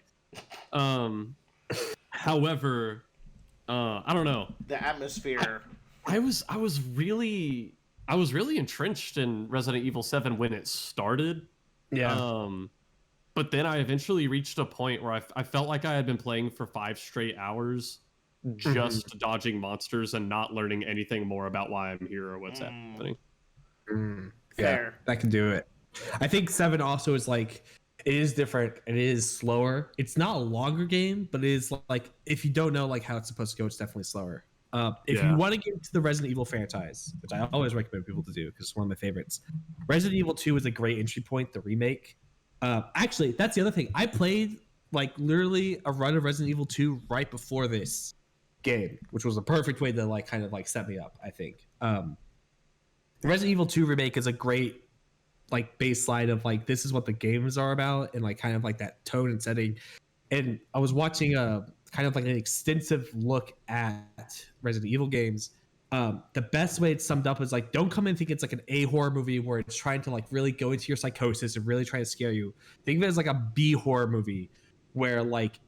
however, I don't know. The atmosphere. I was really entrenched in Resident Evil 7 when it started. Yeah. But then I eventually reached a point where I felt like I had been playing for 5 straight hours, just dodging monsters and not learning anything more about why I'm here or what's happening. Yeah, that can do it. I think 7 also is like, it is different. It is slower. It's not a longer game, but it is like, if you don't know like how it's supposed to go, it's definitely slower. If you want to get into the Resident Evil franchise, which I always recommend people to do because it's one of my favorites, Resident Evil 2 is a great entry point. The remake. Actually, that's the other thing. I played like literally a run of Resident Evil 2 right before this game, which was a perfect way to like kind of like set me up. I think. Resident Evil 2 remake is a great like baseline of like this is what the games are about and like kind of like that tone and setting. And I was watching a kind of like an extensive look at Resident Evil games. The best way it's summed up is like, don't come in thinking it's like an A horror movie where it's trying to like really go into your psychosis and really try to scare you. Think of it as like a B horror movie where like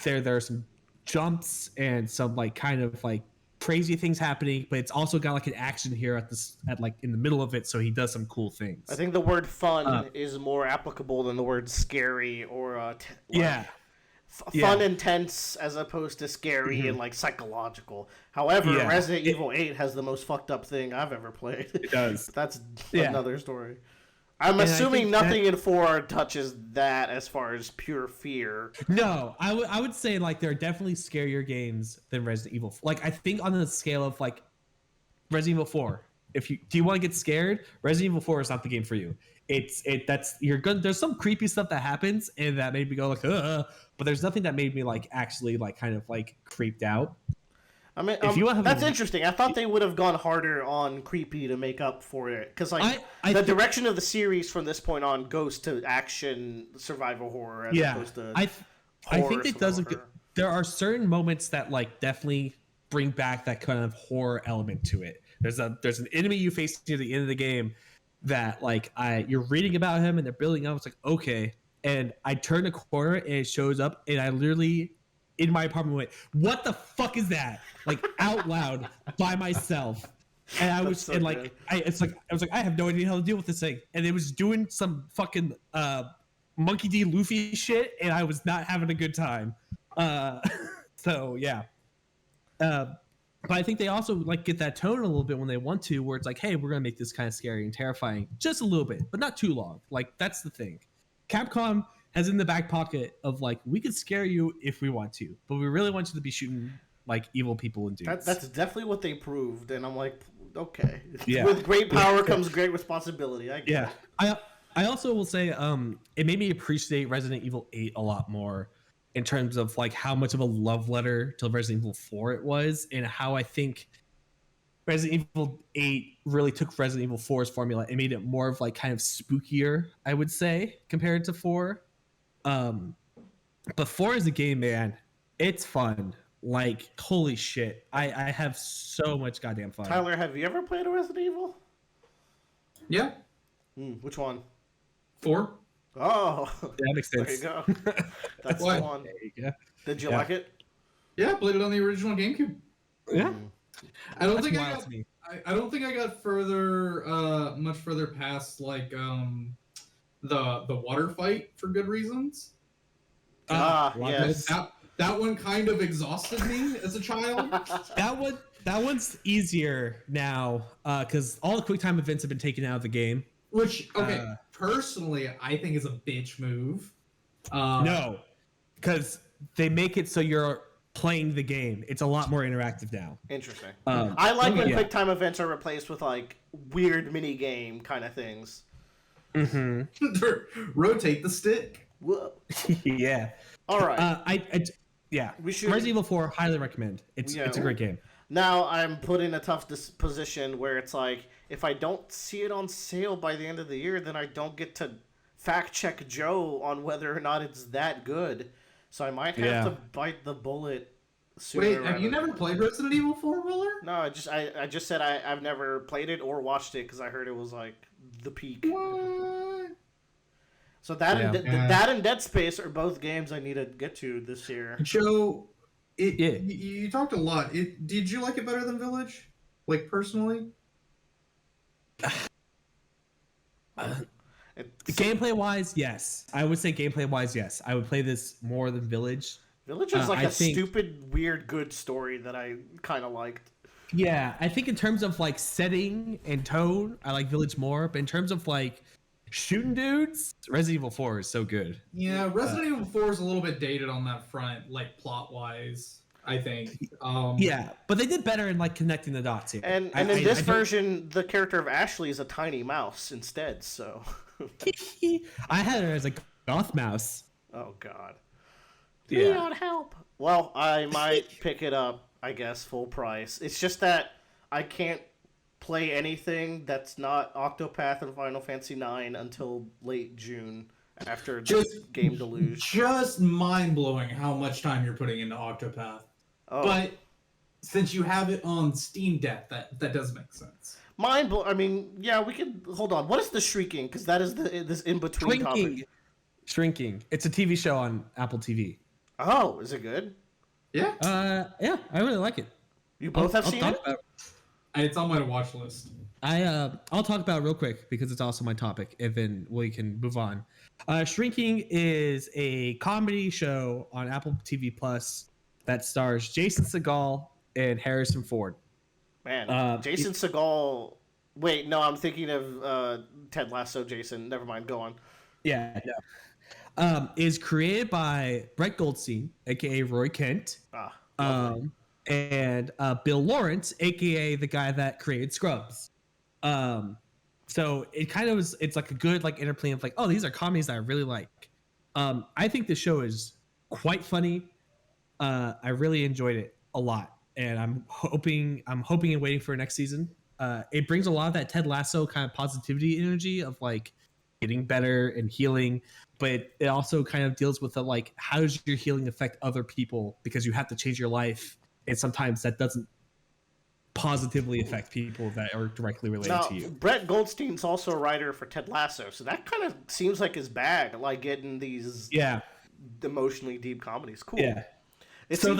there are some jumps and some like kind of like crazy things happening, but it's also got like an action here at like in the middle of it, so he does some cool things. I think the word fun is more applicable than the word scary or fun and tense as opposed to scary and like psychological. However, Resident Evil 8 has the most fucked up thing I've ever played. It does. That's another story. I'm assuming nothing in 4 touches that as far as pure fear. No, I would say like there are definitely scarier games than Resident Evil. Like I think on the scale of like Resident Evil 4, do you want to get scared? Resident Evil 4 is not the game for you. There's some creepy stuff that happens and that made me go like, but there's nothing that made me like actually like kind of like creeped out. I mean, that's interesting. I thought they would have gone harder on creepy to make up for it, because like the direction of the series from this point on goes to action survival horror as opposed to I think it does. There are certain moments that like definitely bring back that kind of horror element to it. There's an enemy you face near the end of the game that like you're reading about him and they're building up. It's like okay, and I turn a corner and it shows up, and I literally in my apartment went, "What the fuck is that?" Like out loud by myself, and I was and like I was like I have no idea how to deal with this thing, and it was doing some fucking Monkey D. Luffy shit, and I was not having a good time. So yeah. But I think they also like get that tone a little bit when they want to, where it's like, hey, we're gonna make this kind of scary and terrifying, just a little bit, but not too long. Like that's the thing. Capcom has in the back pocket of like, we could scare you if we want to, but we really want you to be shooting like evil people and dudes. That's definitely what they proved, and I'm like, okay. Yeah. With great power comes great responsibility. I get it. I also will say, it made me appreciate Resident Evil 8 a lot more in terms of like how much of a love letter to Resident Evil 4 it was, and how I think Resident Evil 8 really took Resident Evil 4's formula and made it more of like kind of spookier, I would say, compared to 4. But 4 is a game, man. It's fun. Like, holy shit. I have so much goddamn fun. Tyler, have you ever played a Resident Evil? Yeah. Which one? 4. Oh. That makes sense. There you go. That's the one. There you go. Did you like it? Yeah, I played it on the original GameCube. Yeah. I don't think I got further, much further past like the water fight for good reasons. Yes. That one kind of exhausted me as a child. That one's easier now because all the quick time events have been taken out of the game. Which, personally, I think is a bitch move. No, because they make it so you're playing the game. It's a lot more interactive now. Interesting. I like when quick time events are replaced with like weird mini game kind of things. Rotate the stick. Whoa. Yeah. All right. Yeah. We should. Resident Evil 4, highly recommend. It's a great game. Now I'm put in a tough position where it's like, if I don't see it on sale by the end of the year, then I don't get to fact check Joe on whether or not it's that good. So I might have to bite the bullet sooner. Wait, have you never played Resident Evil 4, Willer? No, I just said I've never played it or watched it because I heard it was like the peak. What? So that and Dead Space are both games I need to get to this year. Joe, you talked a lot. Did you like it better than Village? Like, personally? Gameplay-wise, yes. I would say gameplay-wise, yes. I would play this more than Village. Village is like stupid, weird, good story that I kind of liked. Yeah, I think in terms of like setting and tone, I like Village more. But in terms of like shooting dudes, Resident Evil 4 is so good. Yeah, Resident Evil 4 is a little bit dated on that front, like plot-wise, I think. Yeah, but they did better in like connecting the dots here. And in this version, the character of Ashley is a tiny mouse instead, so... I had her as a goth mouse. Oh, God. Yeah. Need help. Well, I might pick it up, I guess, full price. It's just that I can't play anything that's not Octopath and Final Fantasy IX until late June after the game deluge. Just mind-blowing how much time you're putting into Octopath. Oh. But since you have it on Steam Deck, that does make sense. I mean, yeah, we can... Hold on. What is the shrieking? Because that is this in-between topic. Shrinking. It's a TV show on Apple TV. Oh, is it good? Yeah. Yeah, I really like it. You both have seen it? It's on my watch list. I'll talk about it real quick because it's also my topic, and then we can move on. Shrinking is a comedy show on Apple TV Plus that stars Jason Segel and Harrison Ford. Man, Jason Segel... Wait, no, I'm thinking of Ted Lasso Jason. Never mind, go on. Yeah, no. Is created by Brett Goldstein, a.k.a. Roy Kent. And Bill Lawrence, a.k.a. the guy that created Scrubs. So it kind of is... It's like a good like interplay of like, oh, these are comedies that I really like. I think the show is quite funny. I really enjoyed it a lot. And I'm hoping and waiting for next season. It brings a lot of that Ted Lasso kind of positivity energy of like getting better and healing, but it also kind of deals with the like, how does your healing affect other people? Because you have to change your life, and sometimes that doesn't positively affect people that are directly related to you. Brett Goldstein's also a writer for Ted Lasso, so that kind of seems like his bag, like getting these emotionally deep comedies. Cool. Yeah. It seems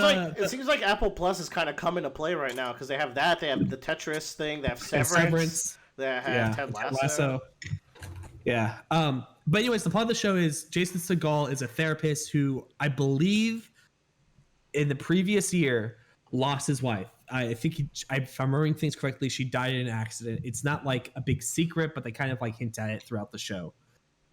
like Apple Plus is kind of coming to play right now because they have that. They have the Tetris thing. They have Severance. They have Ted Lasso. Yeah. But anyways, the plot of the show is Jason Segel is a therapist who I believe in the previous year lost his wife. I think if I'm remembering things correctly, she died in an accident. It's not like a big secret, but they kind of like hint at it throughout the show.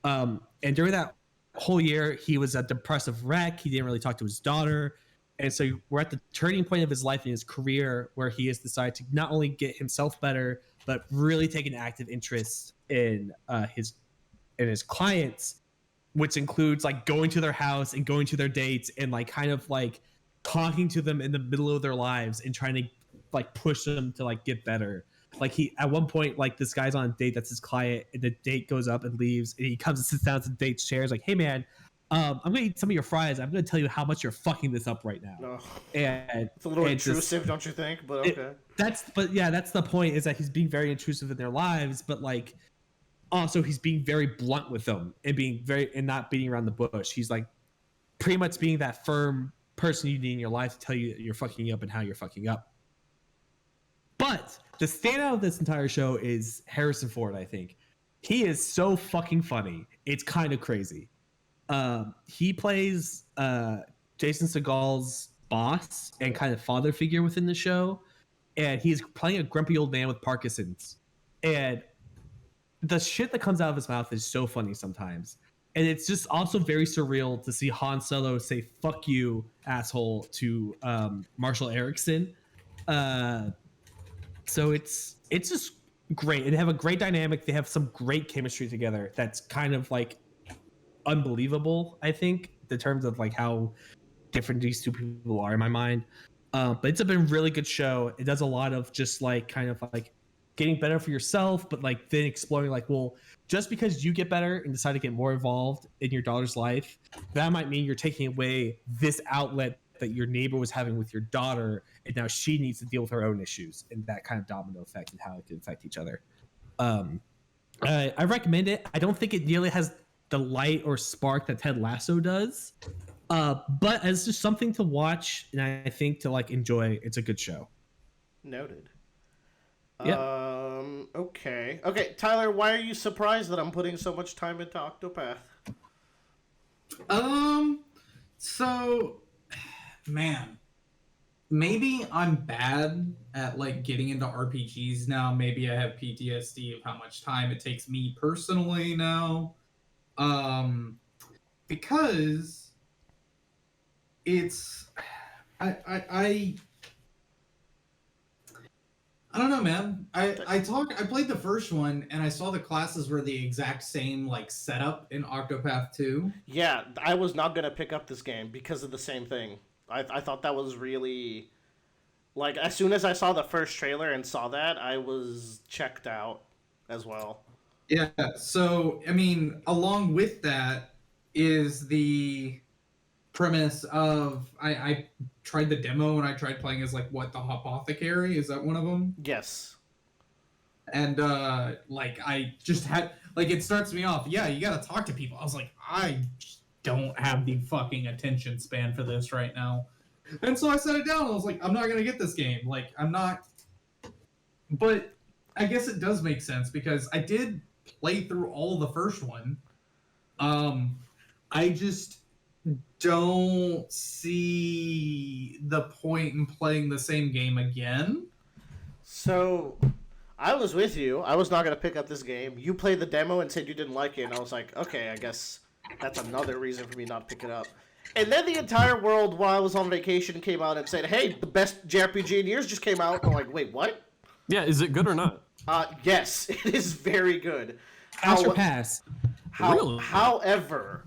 And during that whole year, he was a depressive wreck. He didn't really talk to his daughter. And so we're at the turning point of his life and his career where he has decided to not only get himself better, but really take an active interest in his clients, which includes like going to their house and going to their dates and like kind of like talking to them in the middle of their lives and trying to like push them to like get better. Like he, at one point, like this guy's on a date, that's his client, and the date goes up and leaves, and he comes and sits down at the date's chair. He's like, hey man, I'm gonna eat some of your fries. I'm gonna tell you how much you're fucking this up right now. Oh. And it's a little intrusive, don't you think? But okay. That's the point, is that he's being very intrusive in their lives, but like also he's being very blunt with them and not beating around the bush. He's like pretty much being that firm person you need in your life to tell you that you're fucking up and how you're fucking up. But the standout of this entire show is Harrison Ford, I think. He is so fucking funny. It's kind of crazy. He plays Jason Segel's boss and kind of father figure within the show, and he's playing a grumpy old man with Parkinson's. And the shit that comes out of his mouth is so funny sometimes. And it's just also very surreal to see Han Solo say "fuck you, asshole" to Marshall Erickson. So it's just great. And they have a great dynamic. They have some great chemistry together. That's kind of like unbelievable, I think, in terms of like how different these two people are in my mind. But it's been a really good show. It does a lot of just like kind of like getting better for yourself, but like then exploring like, well, just because you get better and decide to get more involved in your daughter's life, that might mean you're taking away this outlet that your neighbor was having with your daughter, and now she needs to deal with her own issues, and that kind of domino effect and how it can affect each other. I recommend it. I don't think it nearly has the light or spark that Ted Lasso does, but as just something to watch, and I think to like enjoy. It's a good show. Noted. Yep. Okay, Tyler, why are you surprised that I'm putting so much time into Octopath? So, man, maybe I'm bad at like getting into RPGs now. Maybe I have PTSD of how much time it takes me personally now. Because it's I don't know, man. I played the first one and I saw the classes were the exact same like setup in Octopath 2. Yeah, I was not gonna pick up this game because of the same thing. I thought that was really like as soon as I saw the first trailer and saw that, I was checked out as well. Yeah, so I mean, along with that is the premise of I tried the demo and I tried playing as like the apothecary, is that one of them? Yes. And like I just had like it starts me off, yeah, you gotta talk to people. I was like, I don't have the fucking attention span for this right now. And so I set it down. I was like, I'm not gonna get this game. Like I'm not. But I guess it does make sense because I did play through all the first one. I just don't see the point in playing the same game again. So, I was with you. I was not going to pick up this game. You played the demo and said you didn't like it, and I was like, okay, I guess that's another reason for me not to pick it up. And then the entire world, while I was on vacation, came out and said, hey, the best JRPG in years just came out. I'm like, wait, what? Yeah, is it good or not? Yes, it is very good. Pass. Really? However,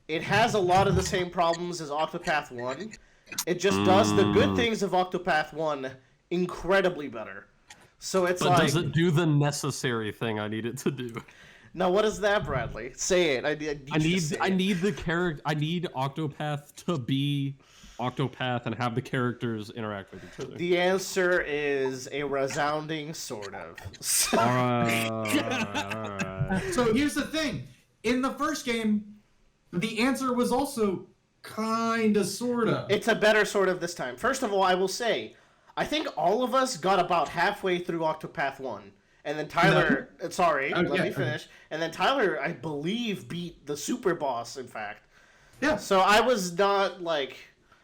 it has a lot of the same problems as Octopath 1. It just does the good things of Octopath 1 incredibly better. So it's but does it do the necessary thing I need it to do? Now, what is that, Bradley? Say it. I need the character. I need Octopath to be Octopath and have the characters interact with each other. The answer is a resounding sort of. All right. So here's the thing. In the first game, the answer was also kind of, sort of. It's a better sort of this time. First of all, I will say, I think all of us got about halfway through Octopath 1. And then Tyler, let me finish. And then Tyler, I believe, beat the super boss, in fact. Yeah. So I was not, like,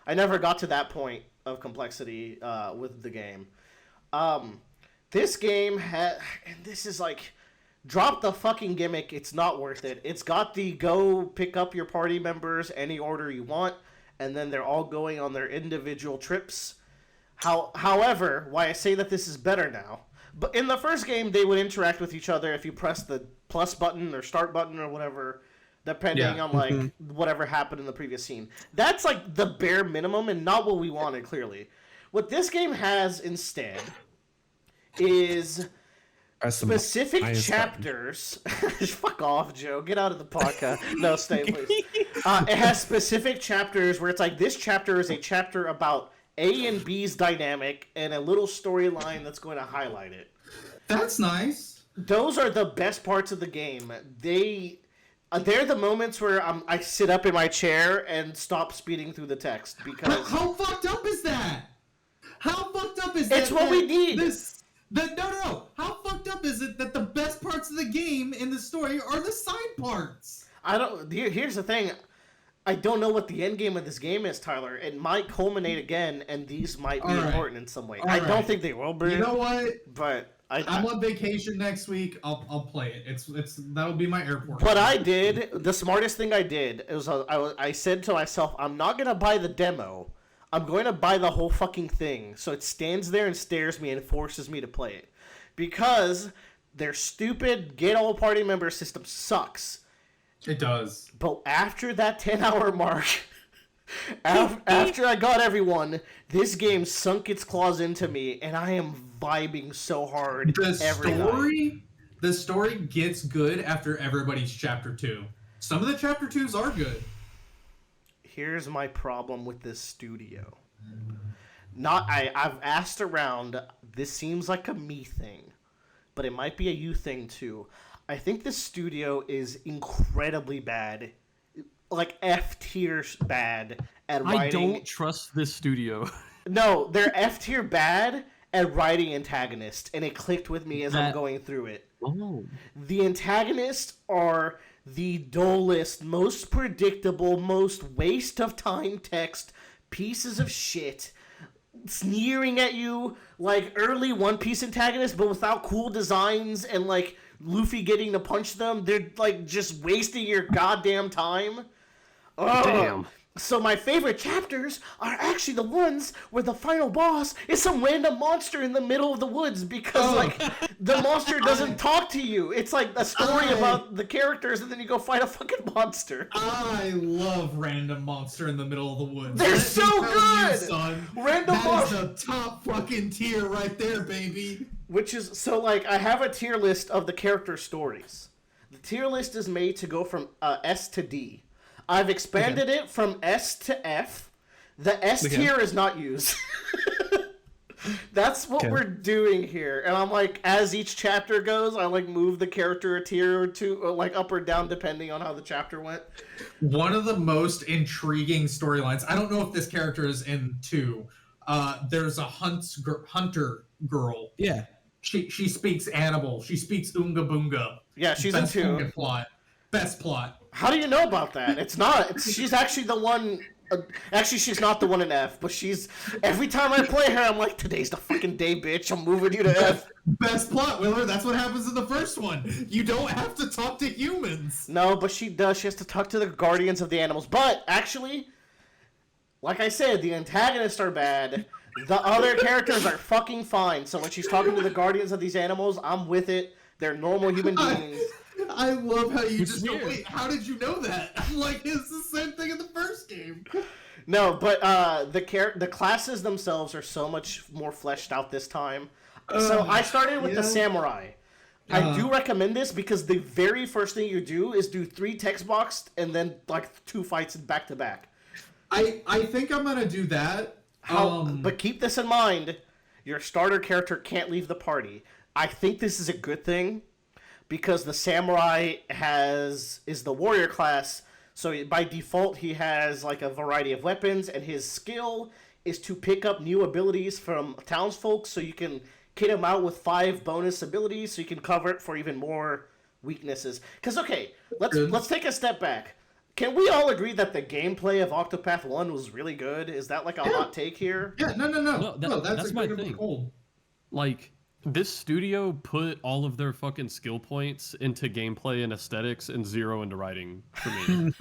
I never got to that point of complexity with the game. This game and this is like, drop the fucking gimmick, it's not worth it. It's got the go pick up your party members any order you want, and then they're all going on their individual trips. However, why I say that this is better now, but in the first game, they would interact with each other if you press the plus button or start button or whatever, depending on like whatever happened in the previous scene. That's like the bare minimum and not what we wanted, clearly. What this game has instead is specific chapters. Fuck off, Joe. Get out of the podcast. No, stay, please. It has specific chapters where it's like, this chapter is a chapter about A and B's dynamic and a little storyline that's going to highlight it. That's nice. Those are the best parts of the game. They're the moments where I sit up in my chair and stop speeding through the text because... How fucked up is that? How fucked up is that? It's what we need. No. How fucked up is it that the best parts of the game in the story are the side parts? Here's the thing. I don't know what the end game of this game is, Tyler. It might culminate again, and these might be important in some way. I don't think they will be. You know what? But I'm on vacation next week. I'll play it. That'll be my airport. What I did, the smartest thing I did, is I said to myself, I'm not gonna buy the demo. I'm going to buy the whole fucking thing so it stands there and stares me and forces me to play it. Because their stupid get all party member system sucks. It does. But after that 10-hour mark, after I got everyone, this game sunk its claws into me, and I am vibing so hard every night. The story gets good after everybody's chapter 2. Some of the chapter 2s are good. Here's my problem with this studio. I've asked around. This seems like a me thing, but it might be a you thing too. I think this studio is incredibly bad, like F tier bad at writing. I don't trust this studio. No, they're F tier bad at writing antagonists, and it clicked with me as I'm going through it. Oh. The antagonists are the dullest, most predictable, most waste of time text pieces of shit, sneering at you like early One Piece antagonists, but without cool designs and like Luffy getting to punch them. They're like just wasting your goddamn time. Ugh. Damn. So my favorite chapters are actually the ones where the final boss is some random monster in the middle of the woods because like the monster doesn't talk to you. It's like a story about the characters and then you go fight a fucking monster. I love random monster in the middle of the woods. They're so good! Son, Random that is the top fucking tier right there, baby. Which is, so like, I have a tier list of the character stories. The tier list is made to go from S to D. I've expanded it from S to F. The S tier is not used. That's what we're doing here. And I'm like, as each chapter goes, I like move the character a tier or two, or like up or down depending on how the chapter went. One of the most intriguing storylines, I don't know if this character is in 2. There's a hunter girl. Yeah. She speaks animal. She speaks Oonga Boonga. Yeah, she's in 2. Best plot. How do you know about that? It's not. She's actually the one. Actually, she's not the one in F, but she's. Every time I play her, I'm like, today's the fucking day, bitch. I'm moving you to F. Best plot, Willer. That's what happens in the first one. You don't have to talk to humans. No, but she does. She has to talk to the guardians of the animals. But actually, like I said, the antagonists are bad. The other characters are fucking fine. So when she's talking to the guardians of these animals, I'm with it. They're normal human beings. I love how you just go, wait, how did you know that? I'm like, it's the same thing in the first game. No, but the classes themselves are so much more fleshed out this time. So I started with the samurai. I do recommend this because the very first thing you do is do 3 text boxed and then like 2 fights back to back. I think I'm gonna do that. But keep this in mind, your starter character can't leave the party. I think this is a good thing. Because the samurai is the warrior class, so by default he has like a variety of weapons, and his skill is to pick up new abilities from townsfolk, so you can kit him out with 5 bonus abilities, so you can cover it for even more weaknesses. Because let's take a step back. Can we all agree that the gameplay of Octopath 1 was really good? Is that like a hot take here? Yeah, no, that's my thing. Like, this studio put all of their fucking skill points into gameplay and aesthetics and 0 into writing for me.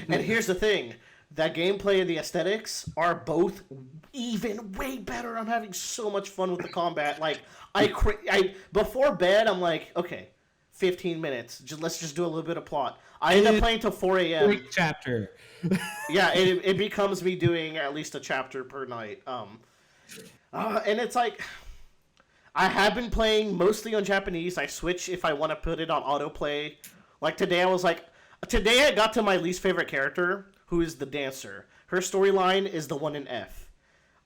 And here's the thing. That gameplay and the aesthetics are both even way better. I'm having so much fun with the combat. Like, I before bed, I'm like, okay, 15 minutes. Let's just do a little bit of plot. I end up playing till 4 a.m. Quick chapter. Yeah, it becomes me doing at least a chapter per night. And it's like... I have been playing mostly on Japanese. I switch if I want to put it on autoplay. Like today I got to my least favorite character, who is the dancer. Her storyline is the one in F.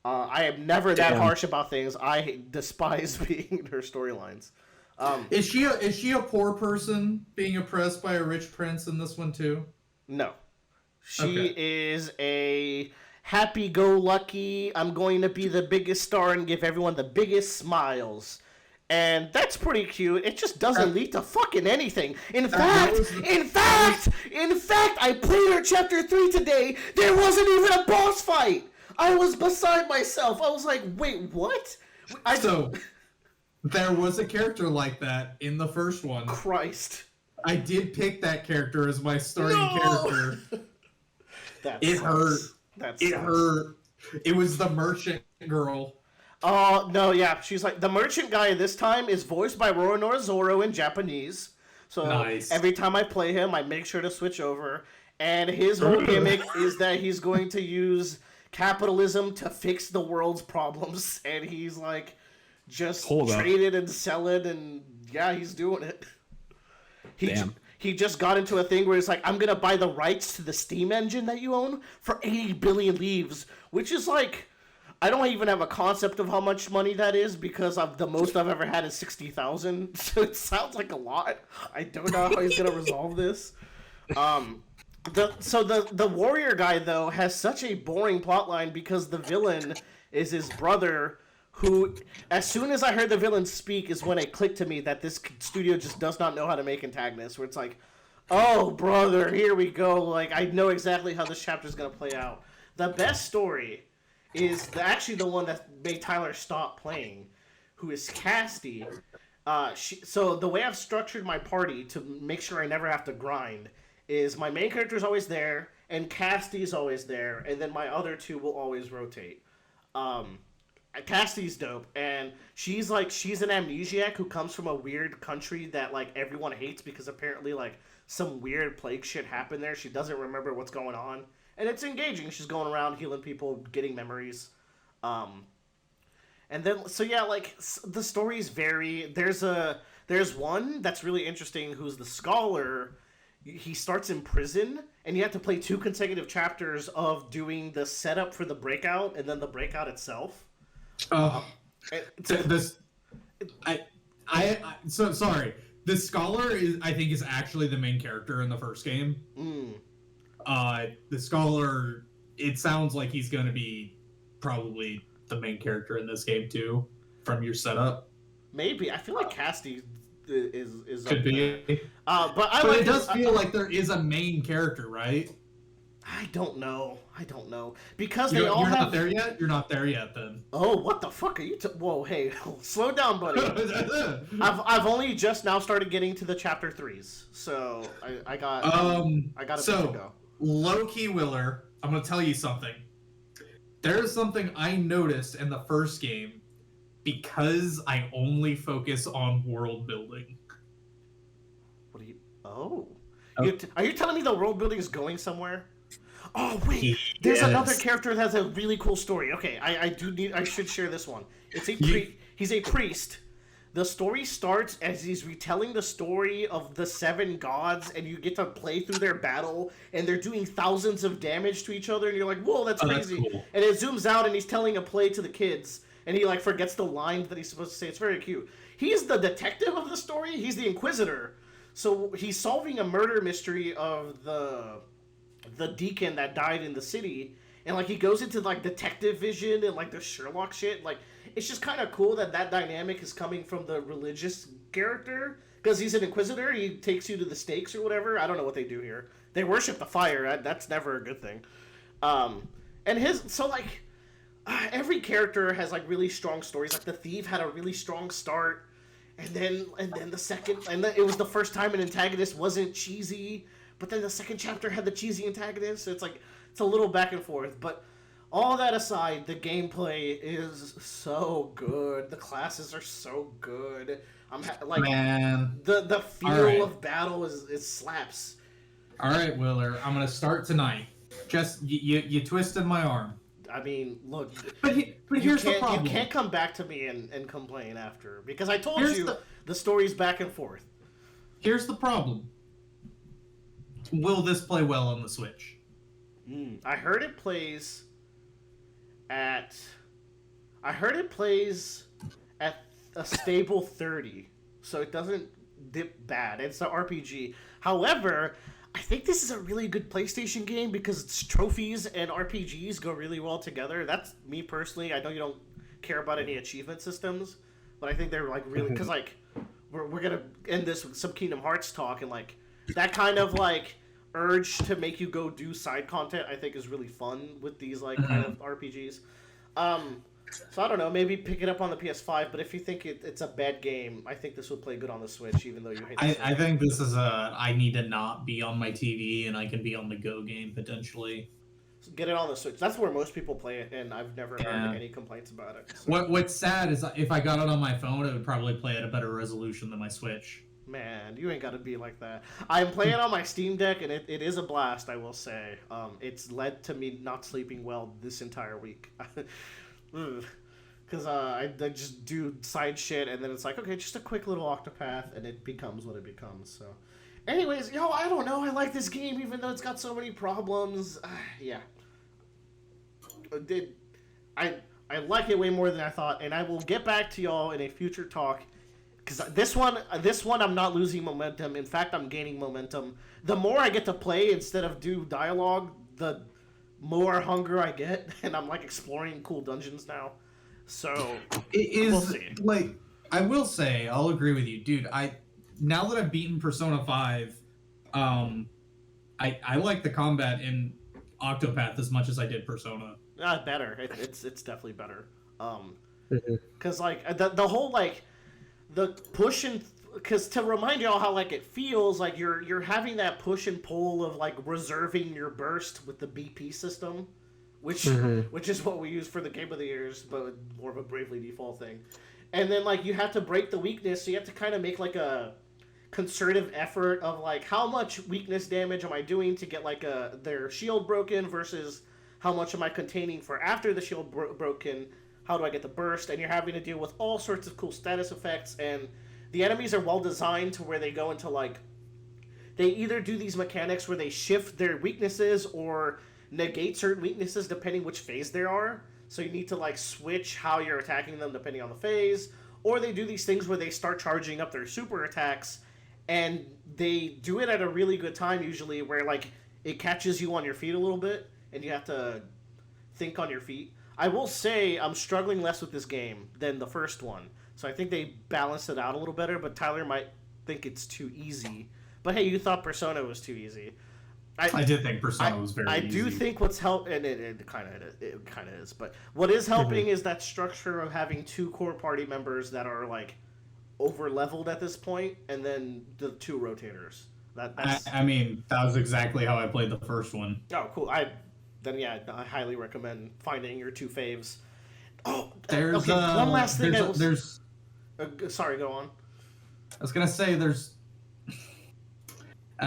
I am never that harsh about things. I despise being her storylines. Is she a poor person being oppressed by a rich prince in this one too? No. She is a... happy-go-lucky, I'm going to be the biggest star and give everyone the biggest smiles. And that's pretty cute. It just doesn't lead to fucking anything. In fact, I played her chapter 3 today. There wasn't even a boss fight. I was beside myself. I was like, wait, what? There was a character like that in the first one. Christ. I did pick that character as my starting character. It hurt. It hurt. It was the merchant girl. Oh, no, yeah. She's like, the merchant guy this time is voiced by Roronoa Zoro in Japanese. So nice. Every time I play him, I make sure to switch over. And his whole gimmick is that he's going to use capitalism to fix the world's problems. And he's like, just trading and selling, and yeah, he's doing it. He just got into a thing where he's like, I'm going to buy the rights to the Steam engine that you own for 80 billion leaves, which is like, I don't even have a concept of how much money that is because the most I've ever had is 60,000. So it sounds like a lot. I don't know how he's going to resolve this. The warrior guy, though, has such a boring plotline because the villain is his brother, who, as soon as I heard the villain speak, is when it clicked to me that this studio just does not know how to make antagonists, where it's like, oh, brother, here we go. Like, I know exactly how this chapter is going to play out. The best story is actually the one that made Tyler stop playing, who is Casty. So the way I've structured my party to make sure I never have to grind is my main character is always there, and Casty's always there, and then my other two will always rotate. Casty's dope, and she's an amnesiac who comes from a weird country that like everyone hates because apparently like some weird plague shit happened there. She doesn't remember what's going on. And it's engaging. She's going around healing people, getting memories. And then, so yeah, like, the stories vary. There's one that's really interesting who's the scholar. He starts in prison, and you have to play 2 consecutive chapters of doing the setup for the breakout, and then the breakout itself. So sorry. The scholar I think is actually the main character in the first game. The scholar, it sounds like he's going to be probably the main character in this game too, from your setup. Maybe. I feel like Casty is could be. But it does feel like there is a main character, right? I don't know. Because you're not there yet? You're not there yet, then. Oh, what the fuck are you... Whoa, hey, slow down, buddy. I've only just now started getting to the chapter 3s, so I got a bit to go. Low-key, Willer, I'm going to tell you something. There's something I noticed in the first game because I only focus on world building. What are you... Oh. Are you telling me the world building is going somewhere? Oh, wait. There's another character that has a really cool story. Okay, I should share this one. He's a priest. The story starts as he's retelling the story of the 7 gods, and you get to play through their battle, and they're doing thousands of damage to each other, and you're like, whoa, that's crazy. That's cool. And it zooms out, and he's telling a play to the kids, and he, like, forgets the lines that he's supposed to say. It's very cute. He's the detective of the story. He's the inquisitor. So he's solving a murder mystery of the deacon that died in the city, and like he goes into like detective vision and like the Sherlock shit. Like, it's just kind of cool that dynamic is coming from the religious character, because he's an inquisitor. He takes you to the stakes or whatever. I don't know what they do here. They worship the fire. That's never a good thing. Every character has like really strong stories. Like the thief had a really strong start, and then the second, it was the first time an antagonist wasn't cheesy. But then the second chapter had the cheesy antagonist, so it's like, it's a little back and forth. But all that aside, the gameplay is so good. The classes are so good. The feel of battle is slaps. All right, Willer, I'm gonna start tonight. Just you twisted my arm. I mean, look. But here's the problem. You can't come back to me and complain after, because I told you the story's back and forth. Here's the problem. Will this play well on the Switch? I heard it plays at a stable 30, so it doesn't dip bad. It's an RPG. However, I think this is a really good PlayStation game because it's trophies and RPGs go really well together. That's me personally. I know you don't care about any achievement systems, but I think they're like really, because like we're gonna end this with some Kingdom Hearts talk, and like that kind of like urge to make you go do side content, I think, is really fun with these like kind of RPGs. So I don't know, maybe pick it up on the PS5, but if you think it's a bad game, I think this would play good on the Switch, even though you hate it. I think this is I need to not be on my TV and I can be on the go game potentially. Get it on the Switch. That's where most people play it, and I've never heard any complaints about it. So. What's sad is if I got it on my phone, it would probably play at a better resolution than my Switch. Man, you ain't got to be like that. I'm playing on my Steam Deck, and it is a blast, I will say. It's led to me not sleeping well this entire week. Because I just do side shit, and then it's like, okay, just a quick little Octopath, and it becomes what it becomes. So, anyways, I don't know. I like this game, even though it's got so many problems. Yeah. I like it way more than I thought, and I will get back to y'all in a future talk. Because this one, I'm not losing momentum. In fact, I'm gaining momentum. The more I get to play instead of do dialogue, the more hunger I get, and I'm like exploring cool dungeons now. So we'll see. Like, I will say, I'll agree with you, dude. Now that I've beaten Persona 5, I like the combat in Octopath as much as I did Persona. Better. It's definitely better. Because like the whole like. The push and because to remind y'all how like it feels like you're having that push and pull of like reserving your burst with the BP system, which is what we use for the Game of the Years, but more of a Bravely Default thing. And then like you have to break the weakness, so you have to kind of make like a concerted effort of like how much weakness damage am I doing to get like their shield broken versus how much am I containing for after the shield broken. How do I get the burst? And you're having to deal with all sorts of cool status effects, and the enemies are well designed to where they go into like they either do these mechanics where they shift their weaknesses or negate certain weaknesses depending which phase they are. So you need to like switch how you're attacking them depending on the phase, or they do these things where they start charging up their super attacks, and they do it at a really good time usually where like it catches you on your feet a little bit and you have to think on your feet. I will say I'm struggling less with this game than the first one. So I think they balanced it out a little better, but Tyler might think it's too easy. But hey, you thought Persona was too easy. I did think Persona was very easy. I do think what's helping, and it kind of is, but what is helping is that structure of having two core party members that are like over-leveled at this point, and then the two rotators. I mean, that was exactly how I played the first one. Oh, cool. I highly recommend finding your two faves. Oh, there's okay. One last thing. Sorry, go on. I was gonna say I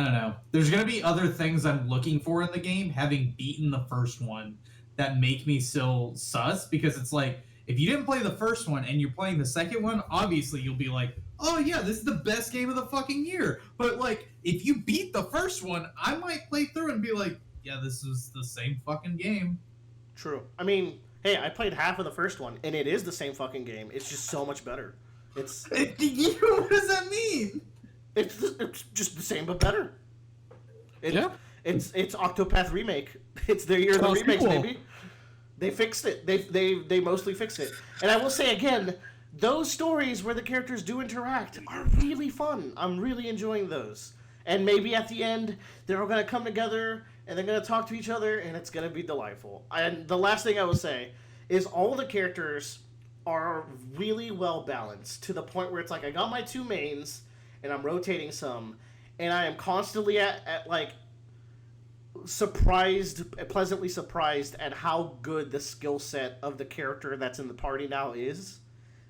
don't know. There's gonna be other things I'm looking for in the game, having beaten the first one, that make me still sus, because it's like if you didn't play the first one and you're playing the second one, obviously you'll be like, oh yeah, this is the best game of the fucking year. But like, if you beat the first one, I might play through and be like, yeah, this is the same fucking game. True. I mean, hey, I played half of the first one, and it is the same fucking game. It's just so much better. What does that mean? It's just the same but better. It's Octopath Remake. It's their year of the remakes, baby. They fixed it. They mostly fixed it. And I will say again, those stories where the characters do interact are really fun. I'm really enjoying those. And maybe at the end, they're all going to come together, and they're going to talk to each other, and it's going to be delightful. And the last thing I will say is all the characters are really well balanced to the point where it's like I got my two mains, and I'm rotating some, and I am constantly at like pleasantly surprised at how good the skill set of the character that's in the party now is.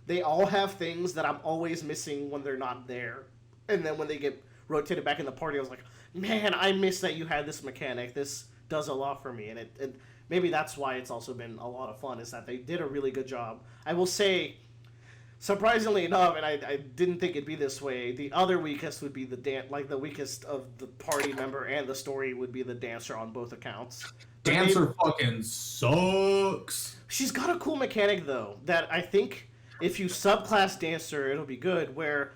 They all have things that I'm always missing when they're not there. And then when they get rotated back in the party, I was like, man, I miss that you had this mechanic. This does a lot for me. And it maybe that's why it's also been a lot of fun, is that they did a really good job. I will say, surprisingly enough, and I didn't think it'd be this way, the other weakest would be the weakest of the party member and the story would be the dancer on both accounts. Dancer fucking sucks. She's got a cool mechanic, though, that I think if you subclass dancer, it'll be good, where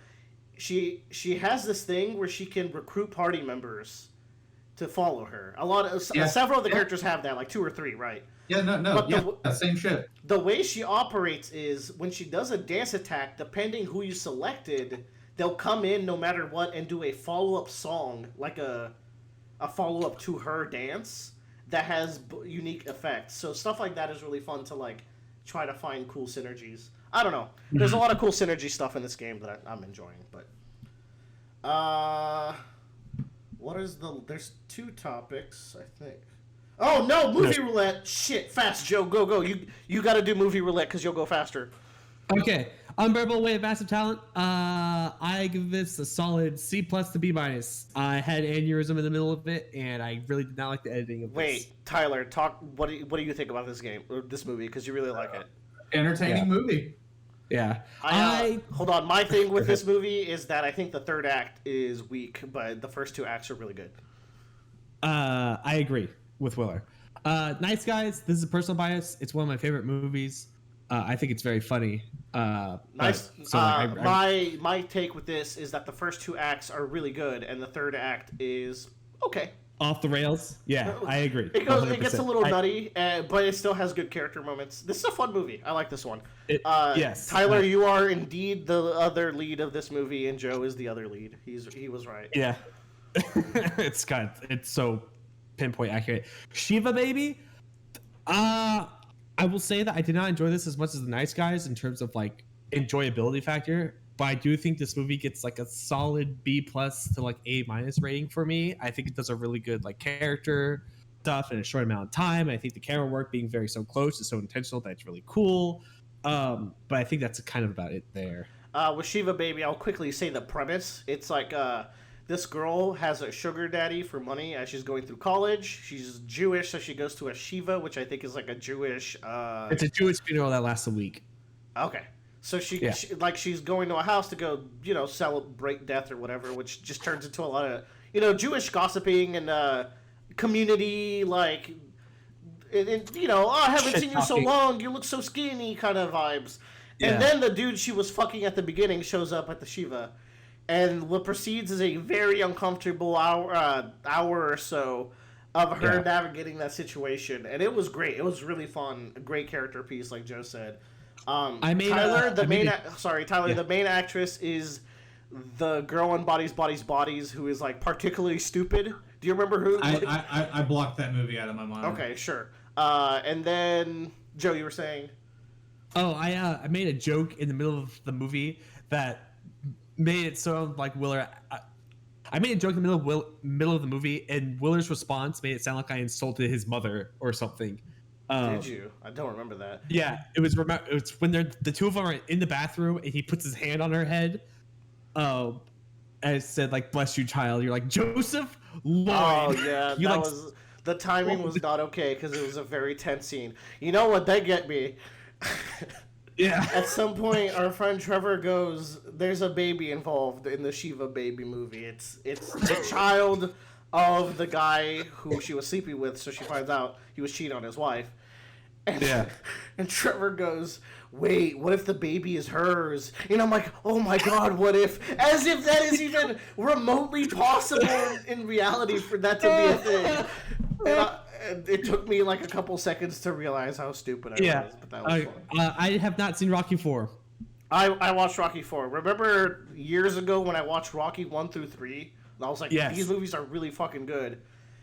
she has this thing where she can recruit party members to follow her. Several of the characters have that, like 2 or 3, right? Yeah, no, same shit. The way she operates is when she does a dance attack, depending who you selected, they'll come in no matter what and do a follow-up song, like a follow-up to her dance that has unique effects. So stuff like that is really fun to like try to find cool synergies. I don't know. There's a lot of cool synergy stuff in this game that I'm enjoying, but there's 2 topics, I think. Oh no, movie roulette! Shit, fast, Joe, go! You got to do movie roulette because you'll go faster. Okay, Unbearable Weight of Massive Talent. I give this a solid C+ to B-. I had aneurysm in the middle of it, and I really did not like the editing of this. Wait, Tyler, talk. What do you think about this game or this movie? Because you really like it. Entertaining movie. Yeah. Hold on. My thing with this movie is that I think the third act is weak, but the first two acts are really good. I agree with Willer. Nice Guys. This is a personal bias. It's one of my favorite movies. I think it's very funny. Nice. My take with this is that the first two acts are really good, and the third act is okay. Off the rails. Yeah, I agree. It gets a little nutty, but it still has good character moments. This is a fun movie. I like this one. Yes. Tyler, you are indeed the other lead of this movie, and Joe is the other lead. He was right. Yeah. It's so pinpoint accurate. Shiva baby. I will say that I did not enjoy this as much as the Nice Guys in terms of like enjoyability factor, but I do think this movie gets like a solid B+ to like A- rating for me. I think it does a really good like character stuff in a short amount of time. I think the camera work being very so close is so intentional that it's really cool. But I think that's kind of about it there. With Shiva baby, I'll quickly say the premise. It's like this girl has a sugar daddy for money as she's going through college. She's Jewish, so she goes to a Shiva, which I think is like a Jewish... It's a Jewish funeral that lasts a week. Okay. So she's going to a house to go, celebrate death or whatever, which just turns into a lot of, Jewish gossiping and community, like, I haven't seen you so long, you look so skinny kind of vibes. Yeah. And then the dude she was fucking at the beginning shows up at the Shiva. And what proceeds is a very uncomfortable hour or so of her navigating that situation. And it was great. It was really fun. A great character piece, like Joe said. The main actress is the girl in Bodies, who is like particularly stupid. Do you remember who? I blocked that movie out of my mind. Okay, sure. And then Joe, you were saying? Oh, I made a joke in the middle of the movie that made it sound like Willer. I made a joke in the middle of the movie, and Willer's response made it sound like I insulted his mother or something. Did you? I don't remember that. Yeah, it was when the two of them are in the bathroom, and he puts his hand on her head. And it said like, "Bless you, child." You're like, Joseph Lloyd. Oh yeah, the timing was not okay because it was a very tense scene. You know what? They get me. Yeah. At some point, our friend Trevor goes, "There's a baby involved in the Shiva baby movie. It's the child of the guy who she was sleeping with." So she finds out he was cheating on his wife. And Trevor goes, "Wait, what if the baby is hers?" And I'm like, "Oh my god, what if?" As if that is even remotely possible in reality for that to be a thing. And it took me like a couple seconds to realize how stupid I was, but that was fun. I have not seen Rocky 4. I watched Rocky 4. Remember years ago when I watched Rocky 1 through 3? And I was like, these movies are really fucking good.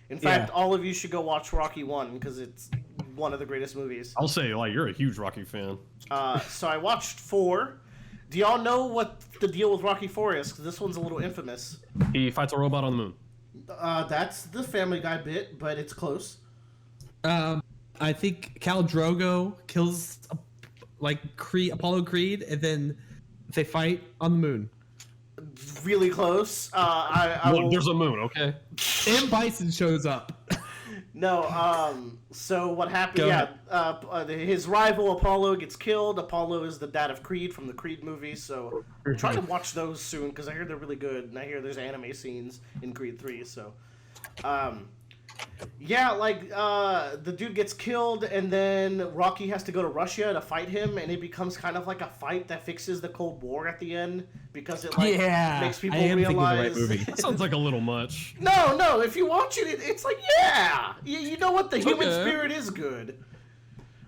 In fact, all of you should go watch Rocky 1 because it's one of the greatest movies. I'll say, like, you're a huge Rocky fan. So I watched 4. Do y'all know what the deal with Rocky 4 is? Because this one's a little infamous. He fights a robot on the moon. That's the Family Guy bit, but it's close. I think Khal Drogo kills Apollo Creed, and then they fight on the moon. Really close. There's a moon, okay? M. Bison shows up. No, so what happened, his rival Apollo gets killed. Apollo is the dad of Creed from the Creed movies, so I'm trying to watch those soon, because I hear they're really good, and I hear there's anime scenes in Creed 3, so... the dude gets killed, and then Rocky has to go to Russia to fight him, and it becomes kind of like a fight that fixes the Cold War at the end, because it makes people realize... That sounds like a little much. No, if you watch it, it's like, you know what, the human spirit is good.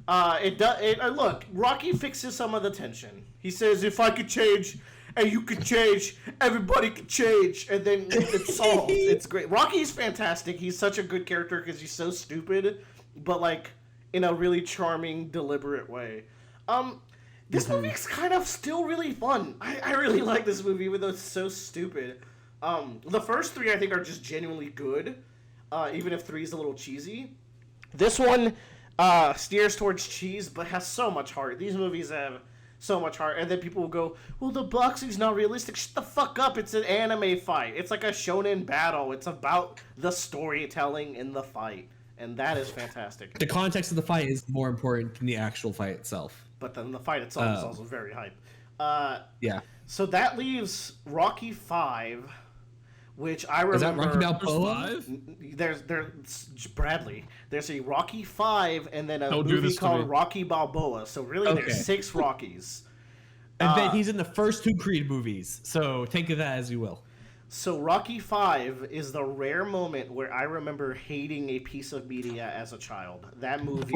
Look, Rocky fixes some of the tension. He says, if I could change... and you can change, everybody can change, and then it's solved. It's great. Rocky's fantastic. He's such a good character because he's so stupid, but like in a really charming, deliberate way. This movie's kind of still really fun. I really like this movie, even though it's so stupid. The first 3 I think are just genuinely good, even if 3 is a little cheesy. This one steers towards cheese, but has so much heart. These movies have so much heart, and then people will go, "Well, the boxing's not realistic." Shut the fuck up! It's an anime fight. It's like a shonen battle. It's about the storytelling in the fight, and that is fantastic. The context of the fight is more important than the actual fight itself. But then the fight itself is also very hype. Yeah. So that leaves Rocky V, which I remember. Is that Rocky Balboa? There's Bradley. There's a Rocky V, and then a Don't movie called Rocky Balboa. So really, there's 6 Rockies. And then he's in the first 2 Creed movies. So think of that as you will. So Rocky V is the rare moment where I remember hating a piece of media as a child. That movie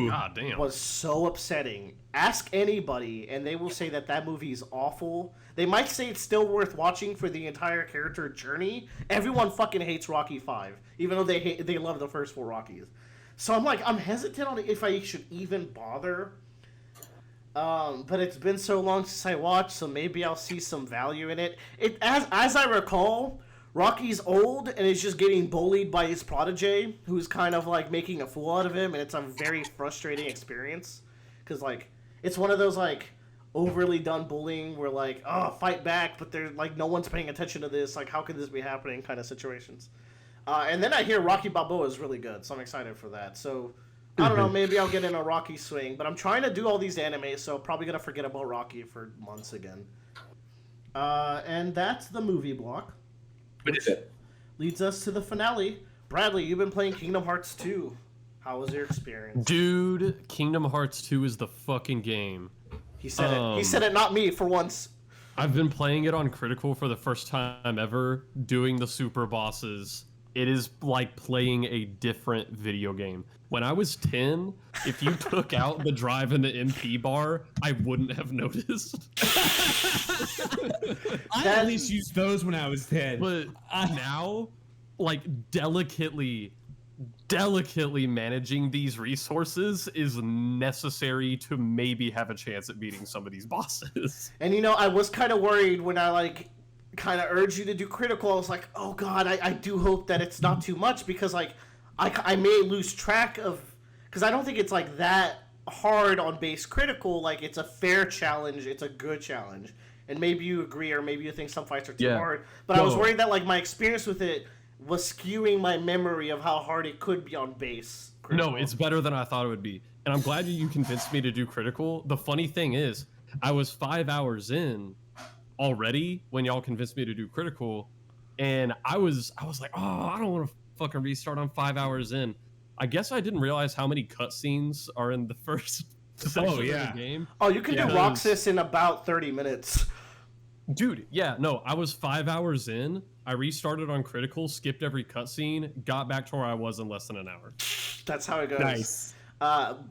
God damn. was so upsetting. Ask anybody, and they will say that that movie is awful. They might say it's still worth watching for the entire character journey. Everyone fucking hates Rocky V, even though they love the first 4 Rockies. So I'm hesitant on if I should even bother. But it's been so long since I watched, so maybe I'll see some value in it. As I recall, Rocky's old and is just getting bullied by his protege, who's kind of like making a fool out of him, and it's a very frustrating experience. Because it's one of those overly done bullying where fight back, but they're no one's paying attention to this. How could this be happening? Kind of situations. And then I hear Rocky Balboa is really good, so I'm excited for that. So I don't know, maybe I'll get in a Rocky swing, but I'm trying to do all these animes, so probably gonna forget about Rocky for months again. And that's the movie block, which leads us to the finale. Bradley, you've been playing Kingdom Hearts 2. How was your experience? Dude, Kingdom Hearts 2 is the fucking game. He said it. He said it, not me, for once. I've been playing it on Critical for the first time ever, doing the super bosses. It is like playing a different video game. When I was 10, if you took out the drive and the MP bar, I wouldn't have noticed. I at least used those when I was 10. But now, delicately managing these resources is necessary to maybe have a chance at beating some of these bosses. And I was kind of worried when I kind of urged you to do Critical. I was like, oh god, I do hope that it's not too much, because I may lose track of, because I don't think it's that hard on base Critical. It's a fair challenge, it's a good challenge, and maybe you agree, or maybe you think some fights are too hard. But I was worried that my experience with it was skewing my memory of how hard it could be on base Critical. No, it's better than I thought it would be, and I'm glad you convinced me to do Critical. The funny thing is, I was 5 hours in already when y'all convinced me to do Critical, and I was like, oh, I don't want to fucking restart. I'm 5 hours in. I guess I didn't realize how many cutscenes are in the first section of the game. Oh, you can do Roxas in about 30 minutes. Dude, yeah, no, I was 5 hours in. I restarted on Critical, skipped every cutscene, got back to where I was in less than an hour. That's how it goes. Nice.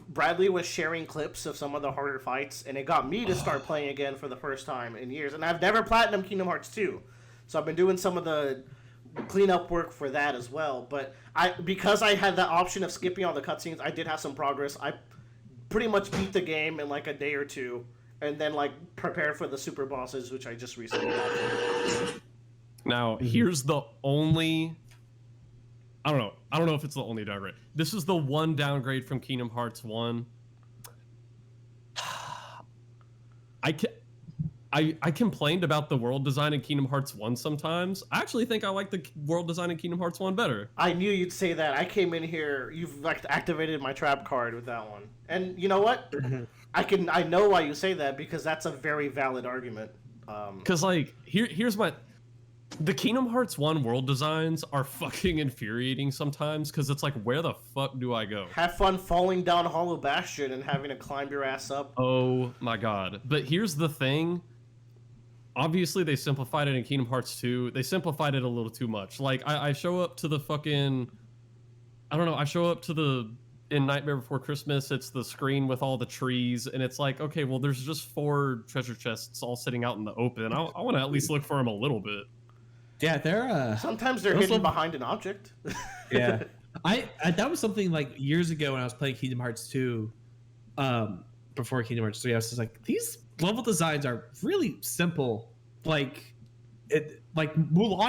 Bradley was sharing clips of some of the harder fights, and it got me to start playing again for the first time in years. And I've never platinum Kingdom Hearts 2, so I've been doing some of the cleanup work for that as well. But because I had the option of skipping all the cutscenes, I did have some progress. I pretty much beat the game in a day or two, and then prepared for the super bosses, which I just recently got. Now, here's the only... I don't know if it's the only downgrade. This is the one downgrade from Kingdom Hearts 1. I complained about the world design in Kingdom Hearts 1 sometimes. I actually think I like the world design in Kingdom Hearts 1 better. I knew you'd say that. I came in here, you've activated my trap card with that one. And you know what? I know why you say that, because that's a very valid argument. Because here's my... The Kingdom Hearts 1 world designs are fucking infuriating sometimes, because it's where the fuck do I go? Have fun falling down Hollow Bastion and having to climb your ass up. Oh my god. But here's the thing. Obviously, they simplified it in Kingdom Hearts 2. They simplified it a little too much. I show up to the fucking... I don't know, I show up to the... In Nightmare Before Christmas, it's the screen with all the trees, and it's okay, well, there's just 4 treasure chests all sitting out in the open. I want to at least look for them a little bit. Yeah, they're sometimes they're hidden behind an object. Yeah, I that was something years ago when I was playing Kingdom Hearts 2, before Kingdom Hearts 3. I was just these level designs are really simple. Mulan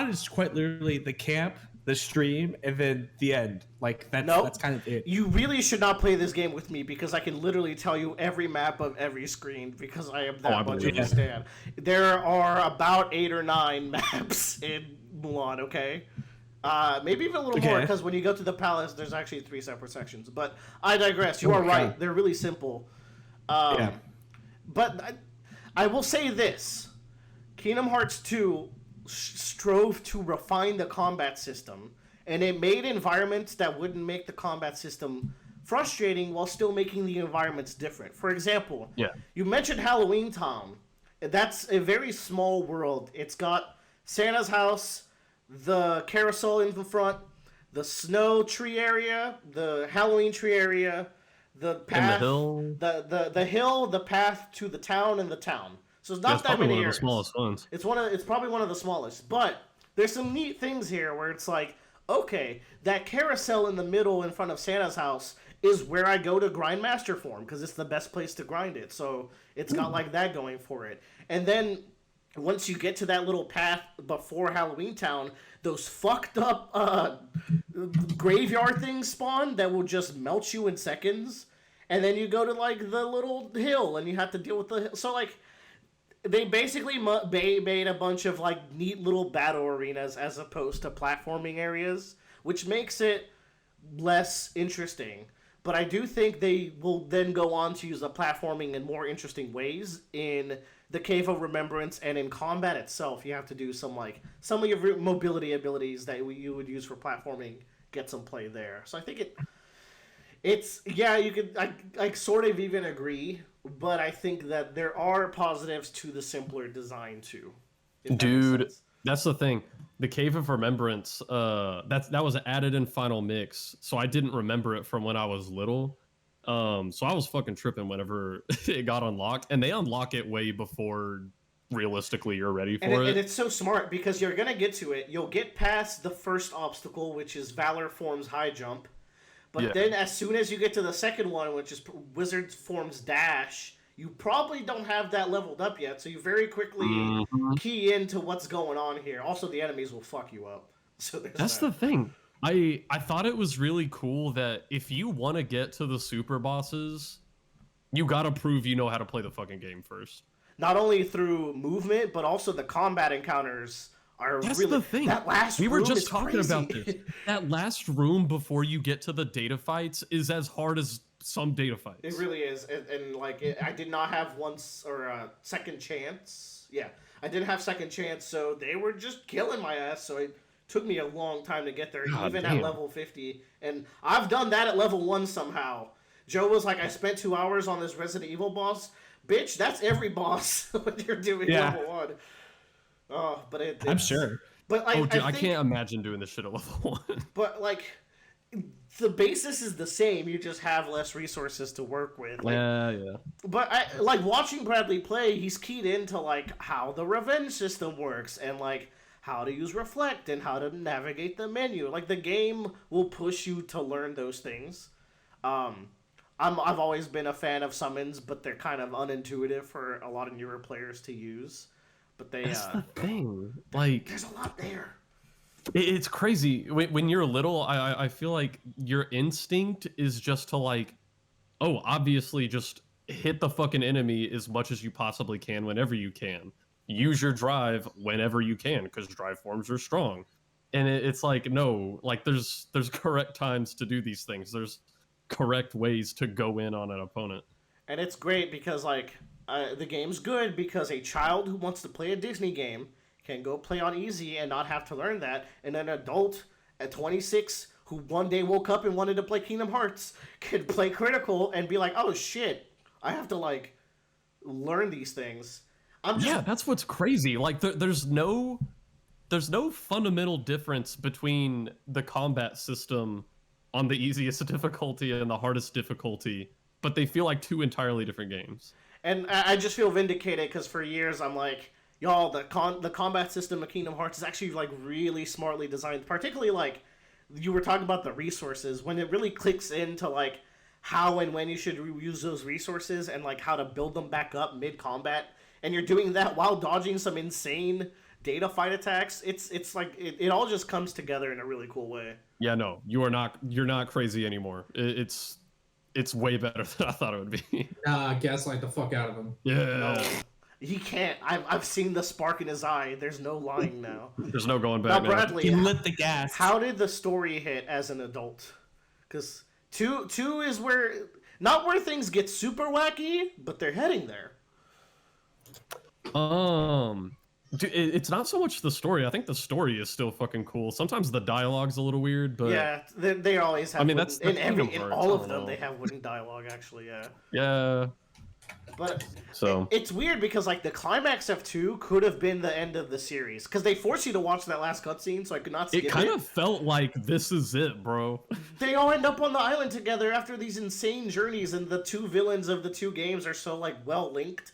is quite literally the camp the stream, and then the end. Like that's kind of it. You really should not play this game with me because I can literally tell you every map of every screen because I am that much of a stan. There are about 8 or 9 maps in Mulan, okay? Maybe even a little more because when you go to the palace, there's actually 3 separate sections. But I digress. You are right. They're really simple. But I will say this. Kingdom Hearts 2 strove to refine the combat system, and it made environments that wouldn't make the combat system frustrating while still making the environments different. For example, you mentioned Halloween Town. That's a very small world. It's got Santa's house, the carousel in the front, the snow tree area, the Halloween tree area, the path, the hill, the path to the town, and the town. So it's not that many areas. One of the smallest ones. It's probably one of the smallest. But there's some neat things here where it's like, okay, that carousel in the middle in front of Santa's house is where I go to grind master form because it's the best place to grind it. So it's got like that going for it. And then once you get to that little path before Halloween Town, those fucked up graveyard things spawn that will just melt you in seconds. And then you go to like the little hill and you have to deal with the hill. So like, they basically made a bunch of like neat little battle arenas as opposed to platforming areas, which makes it less interesting. But I do think they will then go on to use the platforming in more interesting ways in the Cave of Remembrance and in combat itself. You have to do some of your mobility abilities that you would use for platforming get some play there. So I think you could I sort of even agree. But I think that there are positives to the simpler design too. Dude, that's the thing. The Cave of Remembrance, that was added in Final Mix, so I didn't remember it from when I was little. So I was fucking tripping whenever it got unlocked, and they unlock it way before realistically you're ready for it. And it's so smart because you're gonna get to it. You'll get past the first obstacle, which is Valor Form's high jump. But then as soon as you get to the second one, which is Wizard Form's dash, you probably don't have that leveled up yet. So you very quickly key into what's going on here. Also, the enemies will fuck you up. So that's the thing. I thought it was really cool that if you want to get to the super bosses, you got to prove you know how to play the fucking game first. Not only through movement, but also the combat encounters. That's the thing. That last we room were just is talking crazy. about this. That last room before you get to the data fights is as hard as some data fights. It really is, and I did not have second chance. Yeah, I didn't have second chance, so they were just killing my ass. So it took me a long time to get there, at level 50. And I've done that at level 1 somehow. Joe was like, I spent 2 hours on this Resident Evil boss. Bitch, that's every boss when you're doing level 1. Oh, but I'm sure. But I can't imagine doing this shit at level 1. But the basis is the same. You just have less resources to work with. Yeah. But I watching Bradley play. He's keyed into how the revenge system works and how to use reflect and how to navigate the menu. The game will push you to learn those things. I've always been a fan of summons, but they're kind of unintuitive for a lot of newer players to use. But that's the thing. There's a lot there. It's crazy. When you're little, I feel like your instinct is just to obviously just hit the fucking enemy as much as you possibly can whenever you can. Use your drive whenever you can because drive forms are strong. And it's no, there's correct times to do these things. There's correct ways to go in on an opponent. And it's great because the game's good because a child who wants to play a Disney game can go play on easy and not have to learn that, and an adult at 26 who one day woke up and wanted to play Kingdom Hearts can play Critical and be like, oh shit, I have to learn these things. That's what's crazy. There's no fundamental difference between the combat system on the easiest difficulty and the hardest difficulty, but they feel like 2 entirely different games. And I just feel vindicated because for years I'm like, y'all, the combat system of Kingdom Hearts is actually really smartly designed. Particularly you were talking about the resources, when it really clicks into how and when you should use those resources and how to build them back up mid combat, and you're doing that while dodging some insane data fight attacks. It's like it all just comes together in a really cool way. Yeah, no, you're not crazy anymore. It's way better than I thought it would be. Nah, gaslight the fuck out of him. Yeah. No, he can't. I've seen the spark in his eye. There's no lying now. There's no going back. Now, Bradley, He lit the gas. how did the story hit as an adult? Because two is where not where things get super wacky, but they're heading there. It's not so much the story. I think the story is still fucking cool. Sometimes the dialogue's a little weird, but Yeah, they always have. I mean, wooden, that's in Kingdom Hearts, all I of don't them know. they have wooden dialogue. Actually, yeah. yeah. But So it's weird because like the climax of 2 could have been the end of the series because they force you to watch that last cutscene, so I could not skip it. it kind of felt like this is it, bro. They all end up on the island together after these insane journeys, and the two villains of the two games are so like well linked,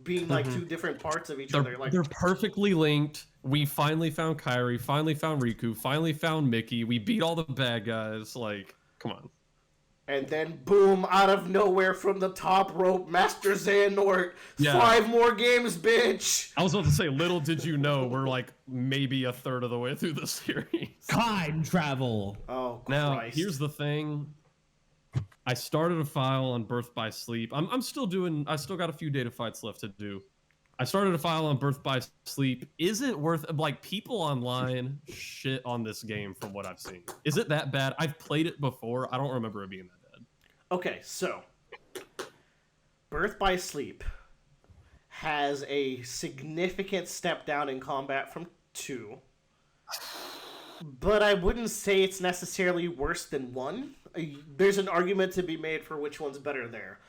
being like two different parts of each other. Like They're perfectly linked. We finally found Kairi, finally found Riku, finally found Mickey. We beat all the bad guys. Like, come on. And then, boom, out of nowhere from the top rope, Master Xehanort, Yeah. 5 more games, bitch! I was about to say, little did you know, we're like maybe a third of the way through the series. Time travel. Oh, Now, Christ. here's the thing. I started a file on Birth by Sleep. I still got a few data fights left to do. I started a file on Birth by Sleep. Is it worth, like, people online shit on this game from what I've seen? Is it that bad? I've played it before. I don't remember it being that bad. Okay, so Birth by Sleep has a significant step down in combat from 2, but I wouldn't say it's necessarily worse than 1. There's an argument to be made for which one's better there.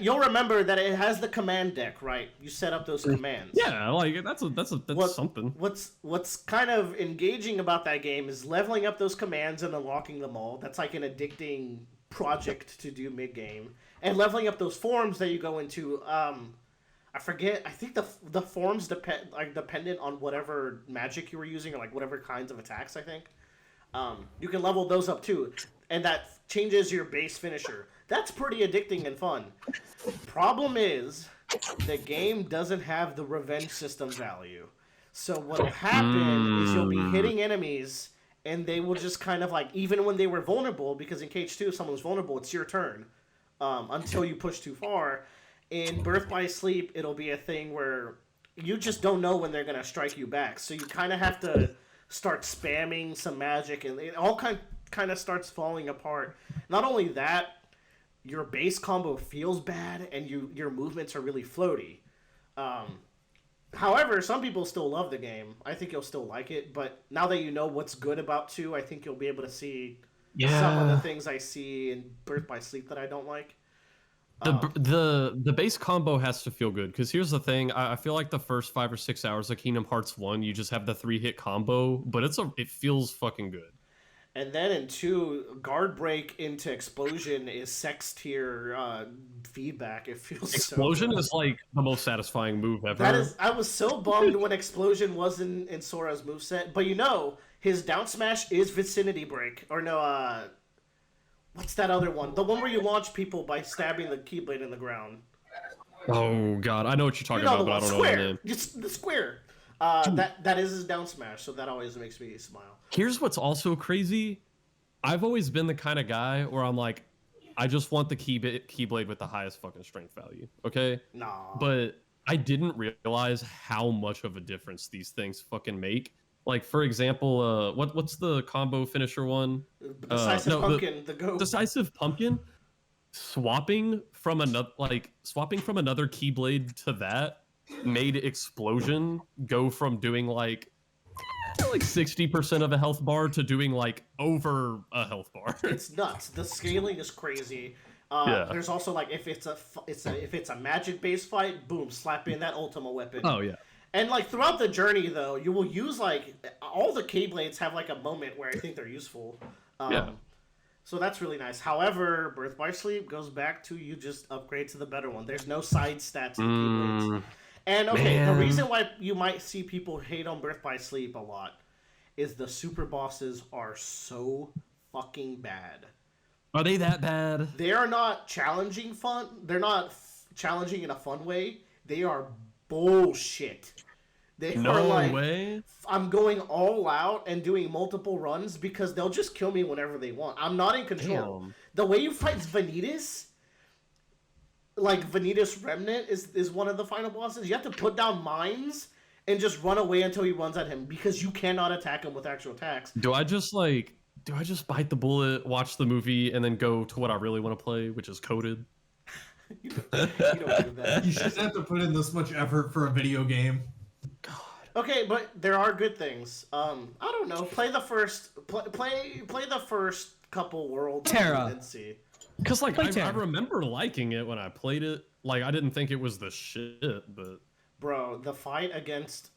You'll remember that it has the command deck, right? You set up those commands. Yeah, like that's something. What's kind of engaging about that game is leveling up those commands and unlocking them all. That's like an addicting project to do mid game, and leveling up those forms that you go into. I forget. I think the forms dependent on whatever magic you were using or like whatever kinds of attacks. I think you can level those up too, and that changes your base finisher. That's pretty addicting and fun. Problem is, the game doesn't have the revenge system value. So what'll happen is you'll be hitting enemies, and they will just kind of like, even when they were vulnerable, because in Cage 2, if someone's vulnerable, it's your turn until you push too far. In Birth by Sleep, it'll be a thing where you just don't know when they're going to strike you back. So you kind of have to start spamming some magic, and it all kind of starts falling apart. Not only that, your base combo feels bad, and your movements are really floaty. However, some people still love the game. I think you'll still like it, but now that you know what's good about 2, I think you'll be able to see some of the things I see in Birth by Sleep that I don't like. The base combo has to feel good, because here's the thing. I feel like the first 5 or 6 hours of Kingdom Hearts 1, you just have the 3-hit combo, but it feels fucking good. And then in 2, guard break into explosion is sex tier feedback. It feels Explosion so good. is like the most satisfying move ever. I was so bummed when explosion wasn't in Sora's moveset, but his down smash is vicinity break. Or no, what's that other one? The one where you launch people by stabbing the keyblade in the ground. Oh god, I know what you're talking about, but I don't know the name. Just the square. That is his down smash, so that always makes me smile. Here's what's also crazy. I've always been the kind of guy where I'm like, I just want the keyblade with the highest fucking strength value, okay? Nah. But I didn't realize how much of a difference these things fucking make. Like, for example, what's the combo finisher one? Decisive Pumpkin, the GOAT. Decisive Pumpkin, swapping from another keyblade to that made Explosion go from doing like 60% of a health bar to doing like over a health bar. It's nuts. The scaling is crazy. There's also like if it's a magic based fight, boom, slap in that Ultima weapon. Oh yeah. And like throughout the journey though, you will use like all the Keyblades have like a moment where I think they're useful. Yeah. So that's really nice. However, Birth by Sleep goes back to you just upgrade to the better one. There's no side stats in Keyblades. And okay, the reason why you might see people hate on Birth by Sleep a lot is the super bosses are so fucking bad. Are they that bad? They are not challenging fun. They're not challenging in a fun way. They are bullshit. They No are like, way. I'm going all out and doing multiple runs because they'll just kill me whenever they want. I'm not in control. Damn. The way you fight Vanitas, like Vanitas Remnant is one of the final bosses. You have to put down mines and just run away until he runs at him because you cannot attack him with actual attacks. Do I just bite the bullet, watch the movie, and then go to what I really want to play, which is Coded? You don't do that. You shouldn't have to put in this much effort for a video game. Okay, but there are good things. I don't know. Play the first couple worlds and see. Because like I remember liking it when I played it. Like I didn't think it was the shit, but bro, the fight against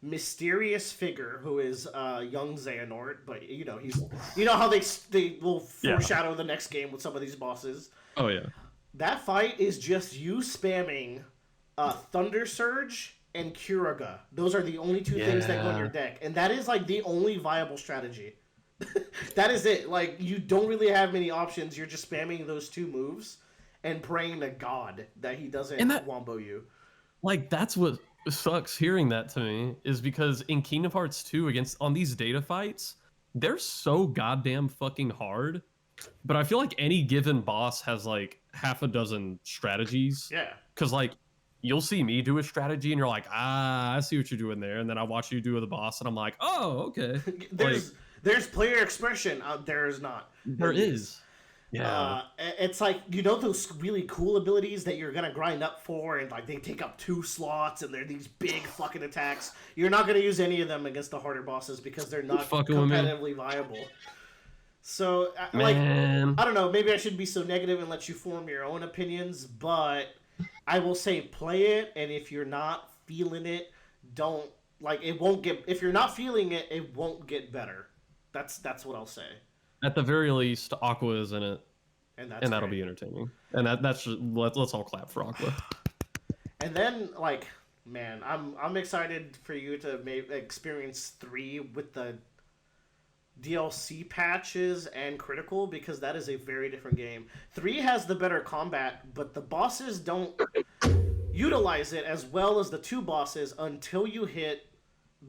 mysterious figure who is young Xehanort, but you know how they will foreshadow the next game with some of these bosses. Oh yeah. That fight is just you spamming Thunder Surge and Curaga. Those are the only two things that go in your deck. And that is like the only viable strategy. That is it. Like, you don't really have many options. You're just spamming those two moves and praying to God that he doesn't wombo you. Like, that's what sucks hearing that to me, is because in Kingdom Hearts 2 on these data fights, they're so goddamn fucking hard. But I feel like any given boss has like half a dozen strategies. Yeah. Because like, you'll see me do a strategy and you're like, I see what you're doing there. And then I watch you do the boss and I'm like, oh, okay. There's player expression. There is not. There is. Yeah. It's like, you know those really cool abilities that you're going to grind up for and like they take up 2 slots and they're these big fucking attacks. You're not going to use any of them against the harder bosses because they're not competitively viable. So, like, I don't know, maybe I shouldn't be so negative and let you form your own opinions, but I will say play it, and if you're not feeling it, don't, like, it won't get, if you're not feeling it, it won't get better. That's what I'll say. At the very least, Aqua is in it, and that'll be entertaining. And that's just, let's all clap for Aqua. And then, like, man, I'm excited for you to experience 3 with the DLC patches and Critical, because that is a very different game. 3 has the better combat, but the bosses don't utilize it as well as the 2 bosses until you hit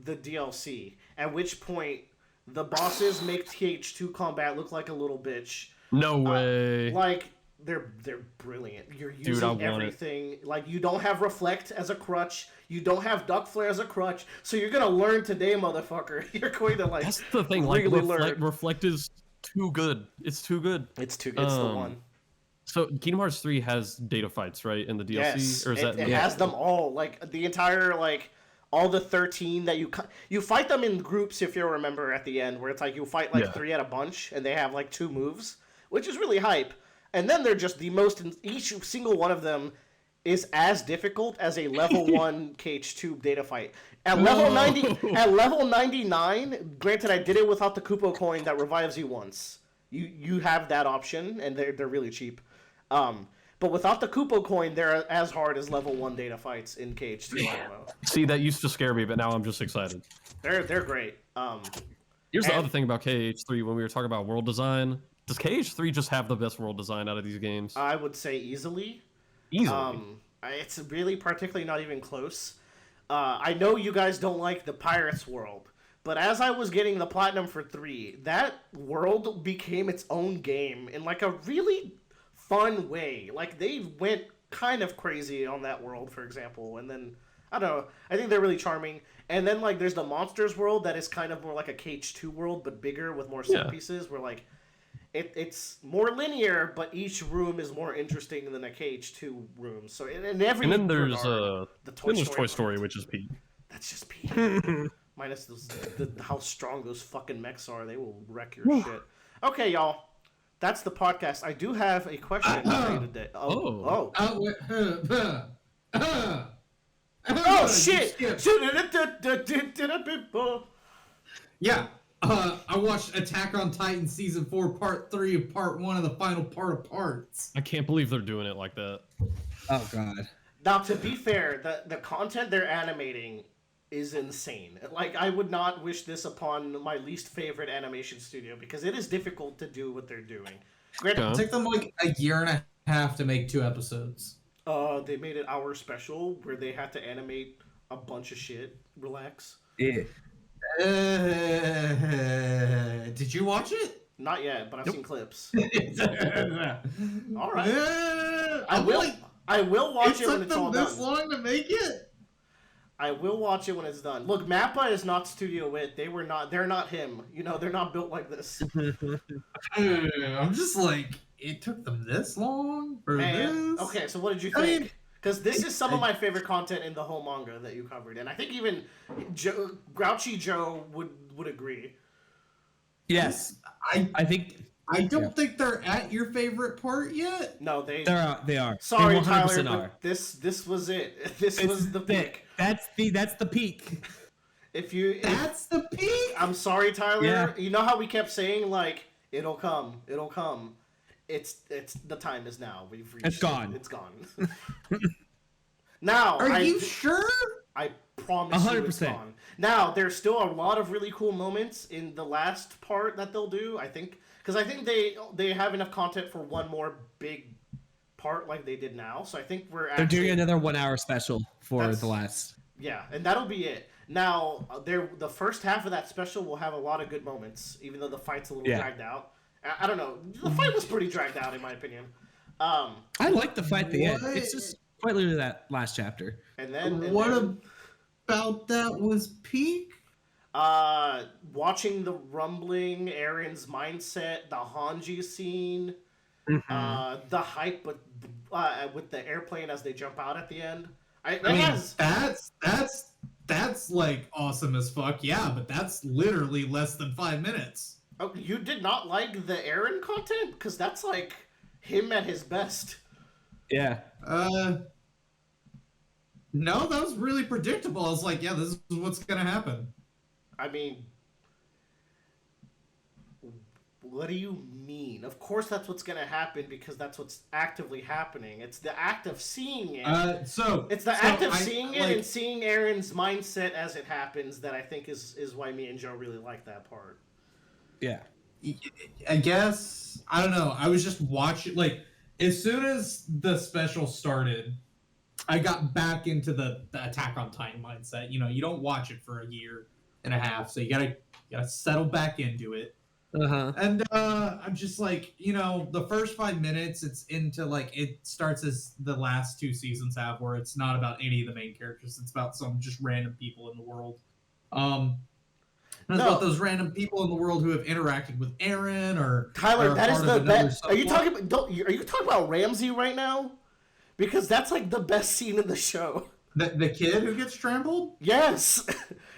the DLC, at which point the bosses make TH2 combat look like a little bitch. No way. Like, they're brilliant. You're using everything. Like, you don't have Reflect as a crutch. You don't have Duck Flare as a crutch. So you're going to learn today, motherfucker. You're going to, like, that's the thing. Like, Reflect is too good. It's too good. It's too good. It's the one. So Kingdom Hearts 3 has data fights, right, in the DLC? Yes, or is it has them all. Like, the entire, like, all the 13 that you fight them in groups, if you remember, at the end, where it's like you fight, like, 3 at a bunch, and they have, like, 2 moves, which is really hype. And then they're just the most, each single one of them is as difficult as a level 1 KH2 data fight. At level 99, granted I did it without the Kupo coin that revives you once. You have that option, and they're really cheap. But without the Kupo coin, they're as hard as level 1 data fights in KH2. See, that used to scare me, but now I'm just excited. They're great. Here's the other thing about KH3 when we were talking about world design. Does KH3 just have the best world design out of these games? I would say easily. It's really particularly not even close. I know you guys don't like the Pirates world, but as I was getting the platinum for 3, that world became its own game in like a really fun way. Like, they went kind of crazy on that world, for example, and then I don't know. I think they're really charming. And then like there's the Monsters world that is kind of more like a KH2 world, but bigger with more set pieces. Where like it's more linear, but each room is more interesting than a KH2 room. So in every and then there's the Toy Story, which is Pete. That's just Pete. Minus how strong those fucking mechs are. They will wreck your shit. Okay, y'all. That's the podcast. I do have a question for you today. Oh shit! Yeah. I watched Attack on Titan Season 4, Part 3, and Part 1 of the final part of Parts. I can't believe they're doing it like that. Oh, God. Now, to be fair, the content they're animating is insane. Like, I would not wish this upon my least favorite animation studio, because it is difficult to do what they're doing. It took them like a year and a half to make 2 episodes. They made an hour special where they had to animate a bunch of shit. Relax. Yeah. Did you watch it? Not yet, but I've seen clips. All right. I will watch it when it's all done. It took them this long to make it? I will watch it when it's done. Look, Mappa is not Studio Wit. They're not him. You know, they're not built like this. I'm just like, it took them this long for this? Okay, so what did you think? Because this is some of my favorite content in the whole manga that you covered, and I think even Grouchy Joe would agree. Yes, I think. I don't think they're at your favorite part yet. No, they are. Sorry, they 100% Tyler, are. but this was it. This was the peak. That's the peak. That's the peak. I'm sorry, Tyler. Yeah. You know how we kept saying like it'll come. It's the time is now. We've reached. It's gone. It's gone. Now, are you sure? I promise 100%. you it's gone. Now, there's still a lot of really cool moments in the last part that they'll do, I think. Because I think they have enough content for one more big part like they did now. So I think they're doing another 1 hour special for the last. Yeah, and that'll be it. Now, the first half of that special will have a lot of good moments, even though the fight's a little dragged out. I don't know. The fight was pretty dragged out, in my opinion. I like the fight at the end. It's just quite literally that last chapter. And then what about that was peak? Watching the rumbling, Aaron's mindset, the Hanji scene, the hype, but with the airplane as they jump out at the end. That's like awesome as fuck. Yeah, but that's literally less than 5 minutes. Oh, you did not like the Aaron content? Because that's like him at his best. Yeah. No, that was really predictable. I was like, yeah, this is what's gonna happen. I mean, what do you mean? Of course that's what's gonna happen because that's what's actively happening. It's the act of seeing it. It's the act of seeing it and seeing Aaron's mindset as it happens that I think is why me and Joe really like that part. Yeah. I guess, I don't know. I was just watching, like, as soon as the special started, I got back into the Attack on Titan mindset. You know, you don't watch it for a year and a half, so you gotta settle back into it. And I'm just like, you know, the first 5 minutes, it's into like, it starts as the last 2 seasons have, where it's not about any of the main characters. It's about some just random people in the world. It's about those random people in the world who have interacted with Aaron or Tyler. Or that is the best. Are you talking subplot. about Ramsey right now? Because that's like the best scene in the show. The kid who gets trampled? Yes.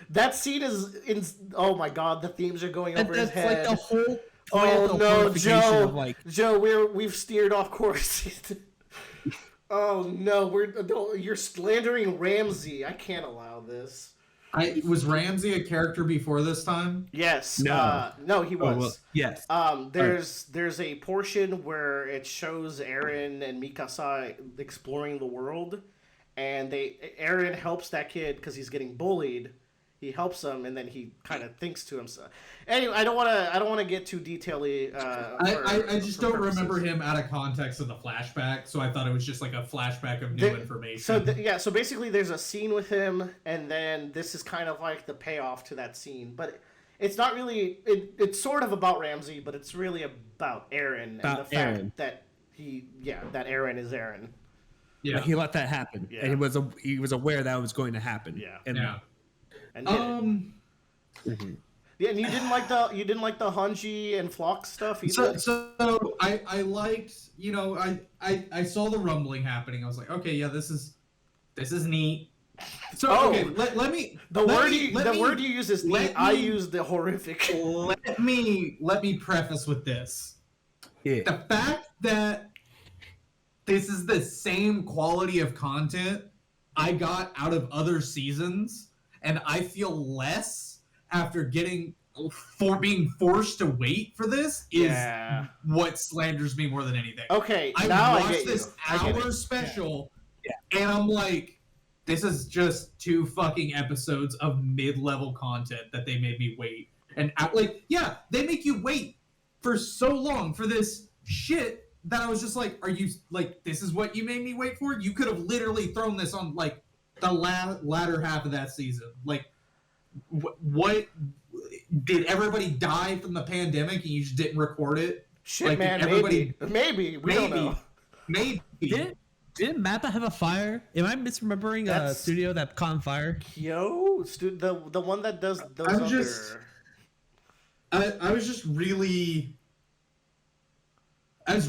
That scene is oh my god, the themes are going over his head. Like the whole oh no, Joe. Joe, we've steered off course. Oh no, you're slandering Ramsey. I can't allow this. Was Ramsey a character before this time? Yes. No, he was. Yes. There's a portion where it shows Aaron and Mikasa exploring the world, and Aaron helps that kid because he's getting bullied. He helps him, and then he kind of thinks to himself. Anyway, I don't want to get too detaily. I just don't remember him out of context of the flashback, so I thought it was just like a flashback of new information. So basically, there's a scene with him, and then this is kind of like the payoff to that scene. But it's not really. It's sort of about Ramsey, but it's really about Aaron and the fact that that Aaron is Aaron. Yeah, he let that happen, and he was aware that was going to happen. Yeah, and yeah, and you didn't like the Hanji and Flock stuff either. So I liked, you know, I saw the rumbling happening. I was like, okay, yeah, this is neat. So okay, let me the word you use is neat. I use the horrific. Let me preface with this. Yeah. The fact that this is the same quality of content I got out of other seasons, and I feel less after being forced to wait for this is what slanders me more than anything. Okay, I watched this hour special, and I'm like, this is just 2 fucking episodes of mid-level content that they made me wait. And they make you wait for so long for this shit that I was just like, are you, like, this is what you made me wait for? You could have literally thrown this on, like, the latter half of that season. Like, what did everybody die from the pandemic and you just didn't record it? Shit, like, man, maybe we don't know. Maybe. Didn't Mappa have a fire? Am I misremembering a studio that caught on fire? Kyo, the one that does those I was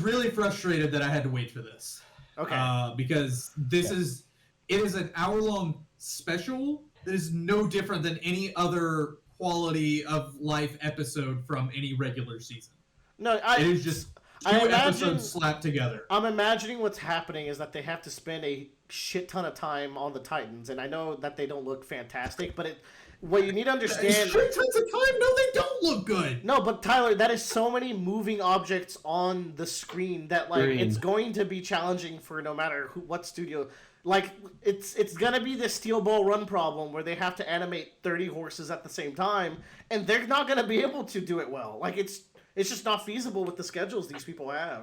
really frustrated that I had to wait for this. Okay. Because it is an hour-long special that is no different than any other quality of life episode from any regular season. No, it is just two episodes slapped together. I'm imagining what's happening is that they have to spend a shit ton of time on the Titans, and I know that they don't look fantastic, but what you need to understand... Shit tons of time? No, they don't look good! No, but Tyler, that is so many moving objects on the screen that, like, it's going to be challenging for no matter what studio... Like, it's gonna be the Steel Ball Run problem where they have to animate 30 horses at the same time, and they're not gonna be able to do it well. Like, it's just not feasible with the schedules these people have.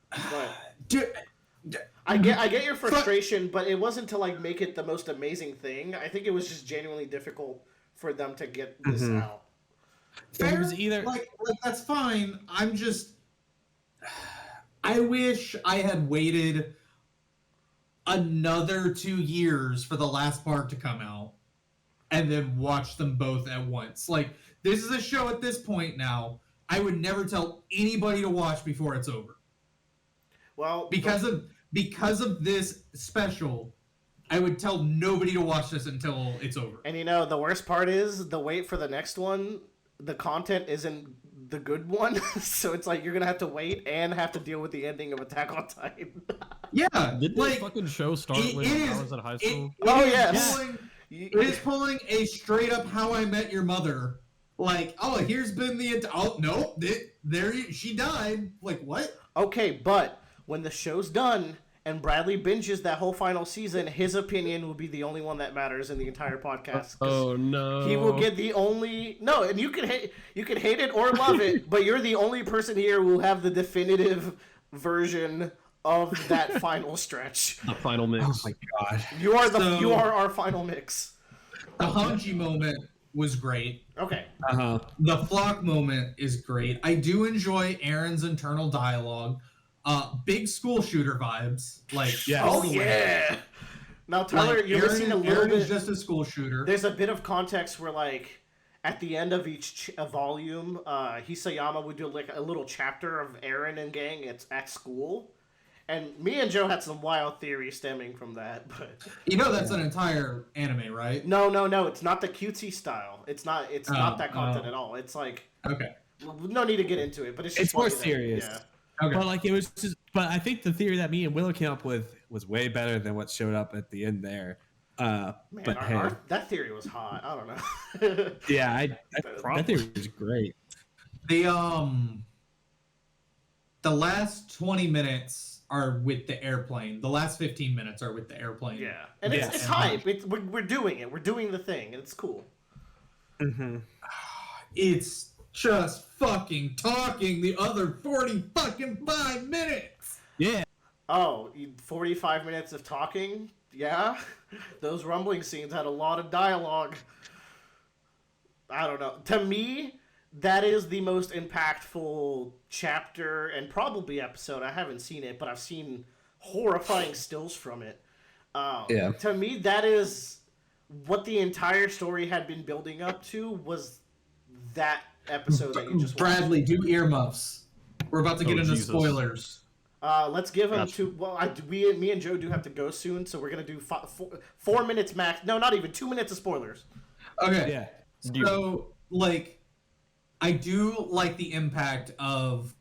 But I get your frustration, but it wasn't to like make it the most amazing thing. I think it was just genuinely difficult for them to get this out. Fair, like that's fine. I wish I had waited another 2 years for the last part to come out and then watch them both at once. Like, this is a show at this point now I would never tell anybody to watch before it's over. Well, because of this special, I would tell nobody to watch this until it's over. And you know, the worst part is the wait for the next one, the content isn't the good one. So it's like you're gonna have to wait and have to deal with the ending of Attack on Titan. Yeah, did this fucking show start when I was at high school? It is pulling a straight up How I Met Your Mother. Like, oh, here's been the she died. Like, what? Okay, but when the show's done and Bradley binges that whole final season, his opinion will be the only one that matters in the entire podcast. Oh no! He will get the only and you can hate it or love it, but you're the only person here who will have the definitive version of that final stretch. The final mix. Oh my god! You are our final mix. The Hanji moment was great. Okay. The Flock moment is great. I do enjoy Aaron's internal dialogue. Big school shooter vibes. Like, yes. Oh yeah. Now, Tyler, like, you're missing a little Aaron bit. Is just a school shooter. There's a bit of context where, like, at the end of each volume, Hisayama would do like a little chapter of Aaron and gang at school, and me and Joe had some wild theories stemming from that. But you know, that's an entire anime, right? No, it's not the cutesy style. It's not that content at all. It's like, okay, no need to get into it, but it's more serious. Yeah. Okay. But like it was just, but I think the theory that me and Willow came up with was way better than what showed up at the end there. Man, that theory was hot. I don't know. Yeah, that theory was great. The last 20 minutes are with the airplane. The last 15 minutes are with the airplane. Yeah, and it's hype. We're doing it. We're doing the thing, and it's cool. Mm-hmm. It's just fucking talking the other 45 minutes. Yeah. Oh, 45 minutes of talking? Yeah? Those rumbling scenes had a lot of dialogue. I don't know. To me, that is the most impactful chapter and probably episode. I haven't seen it, but I've seen horrifying stills from it. To me, that is what the entire story had been building up to, was that episode that you just watched. Bradley, do earmuffs. We're about to get into spoilers. Let's give him me and Joe do have to go soon, so we're going to do 4 minutes max. No, not even 2 minutes of spoilers. Okay. Yeah. So, like, I do like the impact of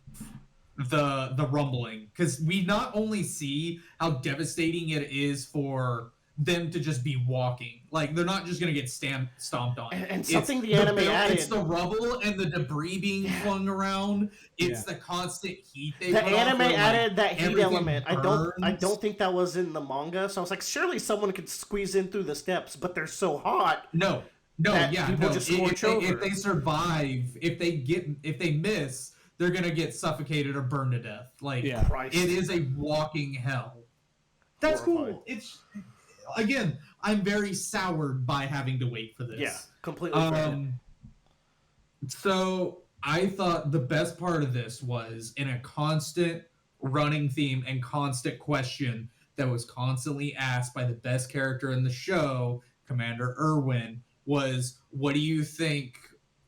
the rumbling, because we not only see how devastating it is for them to just be walking. Like, they're not just going to get stomped on. And something the anime added. It's the rubble and the debris being flung around. It's the constant heat they The put anime off added that heat element. Burns. I don't think that was in the manga. So I was like, surely someone could squeeze in through the steps, but they're so hot. No. Just scorch over. If they survive, if they miss, they're going to get suffocated or burned to death. Like, it is a walking hell. That's horrifying. cool. It's again, I'm very soured by having to wait for this. Yeah, completely fair. So I thought the best part of this was in a constant running theme and constant question that was constantly asked by the best character in the show, Commander Irwin, was, what do you think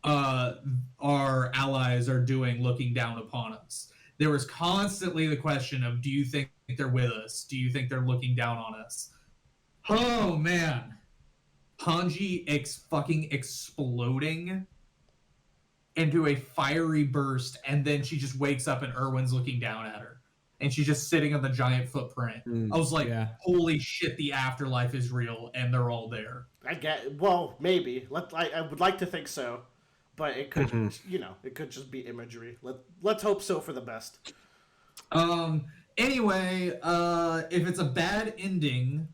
our allies are doing looking down upon us? There was constantly the question of, do you think they're with us? Do you think they're looking down on us? Oh, man. Hanji fucking exploding into a fiery burst, and then she just wakes up and Irwin's looking down at her. And she's just sitting on the giant footprint. I was like, holy shit, the afterlife is real, and they're all there. Well, maybe. I would like to think so. But it could, it could just be imagery. Let's hope so for the best. Anyway, if it's a bad ending,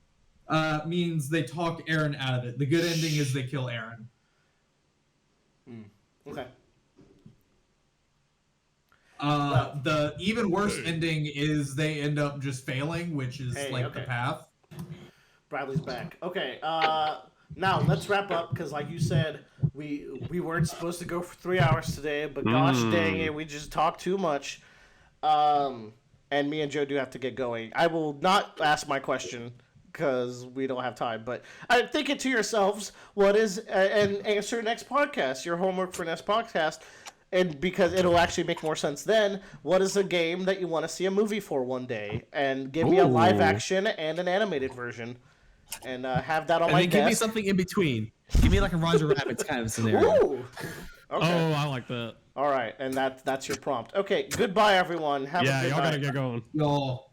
means they talk Eren out of it. The good ending is they kill Eren. Okay. The even worse ending is they end up just failing, which is the path. Bradley's back. Okay. Now let's wrap up because, like you said, we weren't supposed to go for 3 hours today, but gosh dang it, we just talked too much. And me and Joe do have to get going. I will not ask my question because we don't have time. But think it to yourselves. What is and answer next podcast? Your homework for next podcast. And because it'll actually make more sense then, what is a game that you want to see a movie for one day? And give me a live action and an animated version. And have that on my desk. Give me something in between. Give me like a Roger Rabbit kind of scenario. Ooh. Okay. Oh, I like that. All right, and that's your prompt. Okay, goodbye, everyone. Have a good night. Y'all gotta get going. Y'all.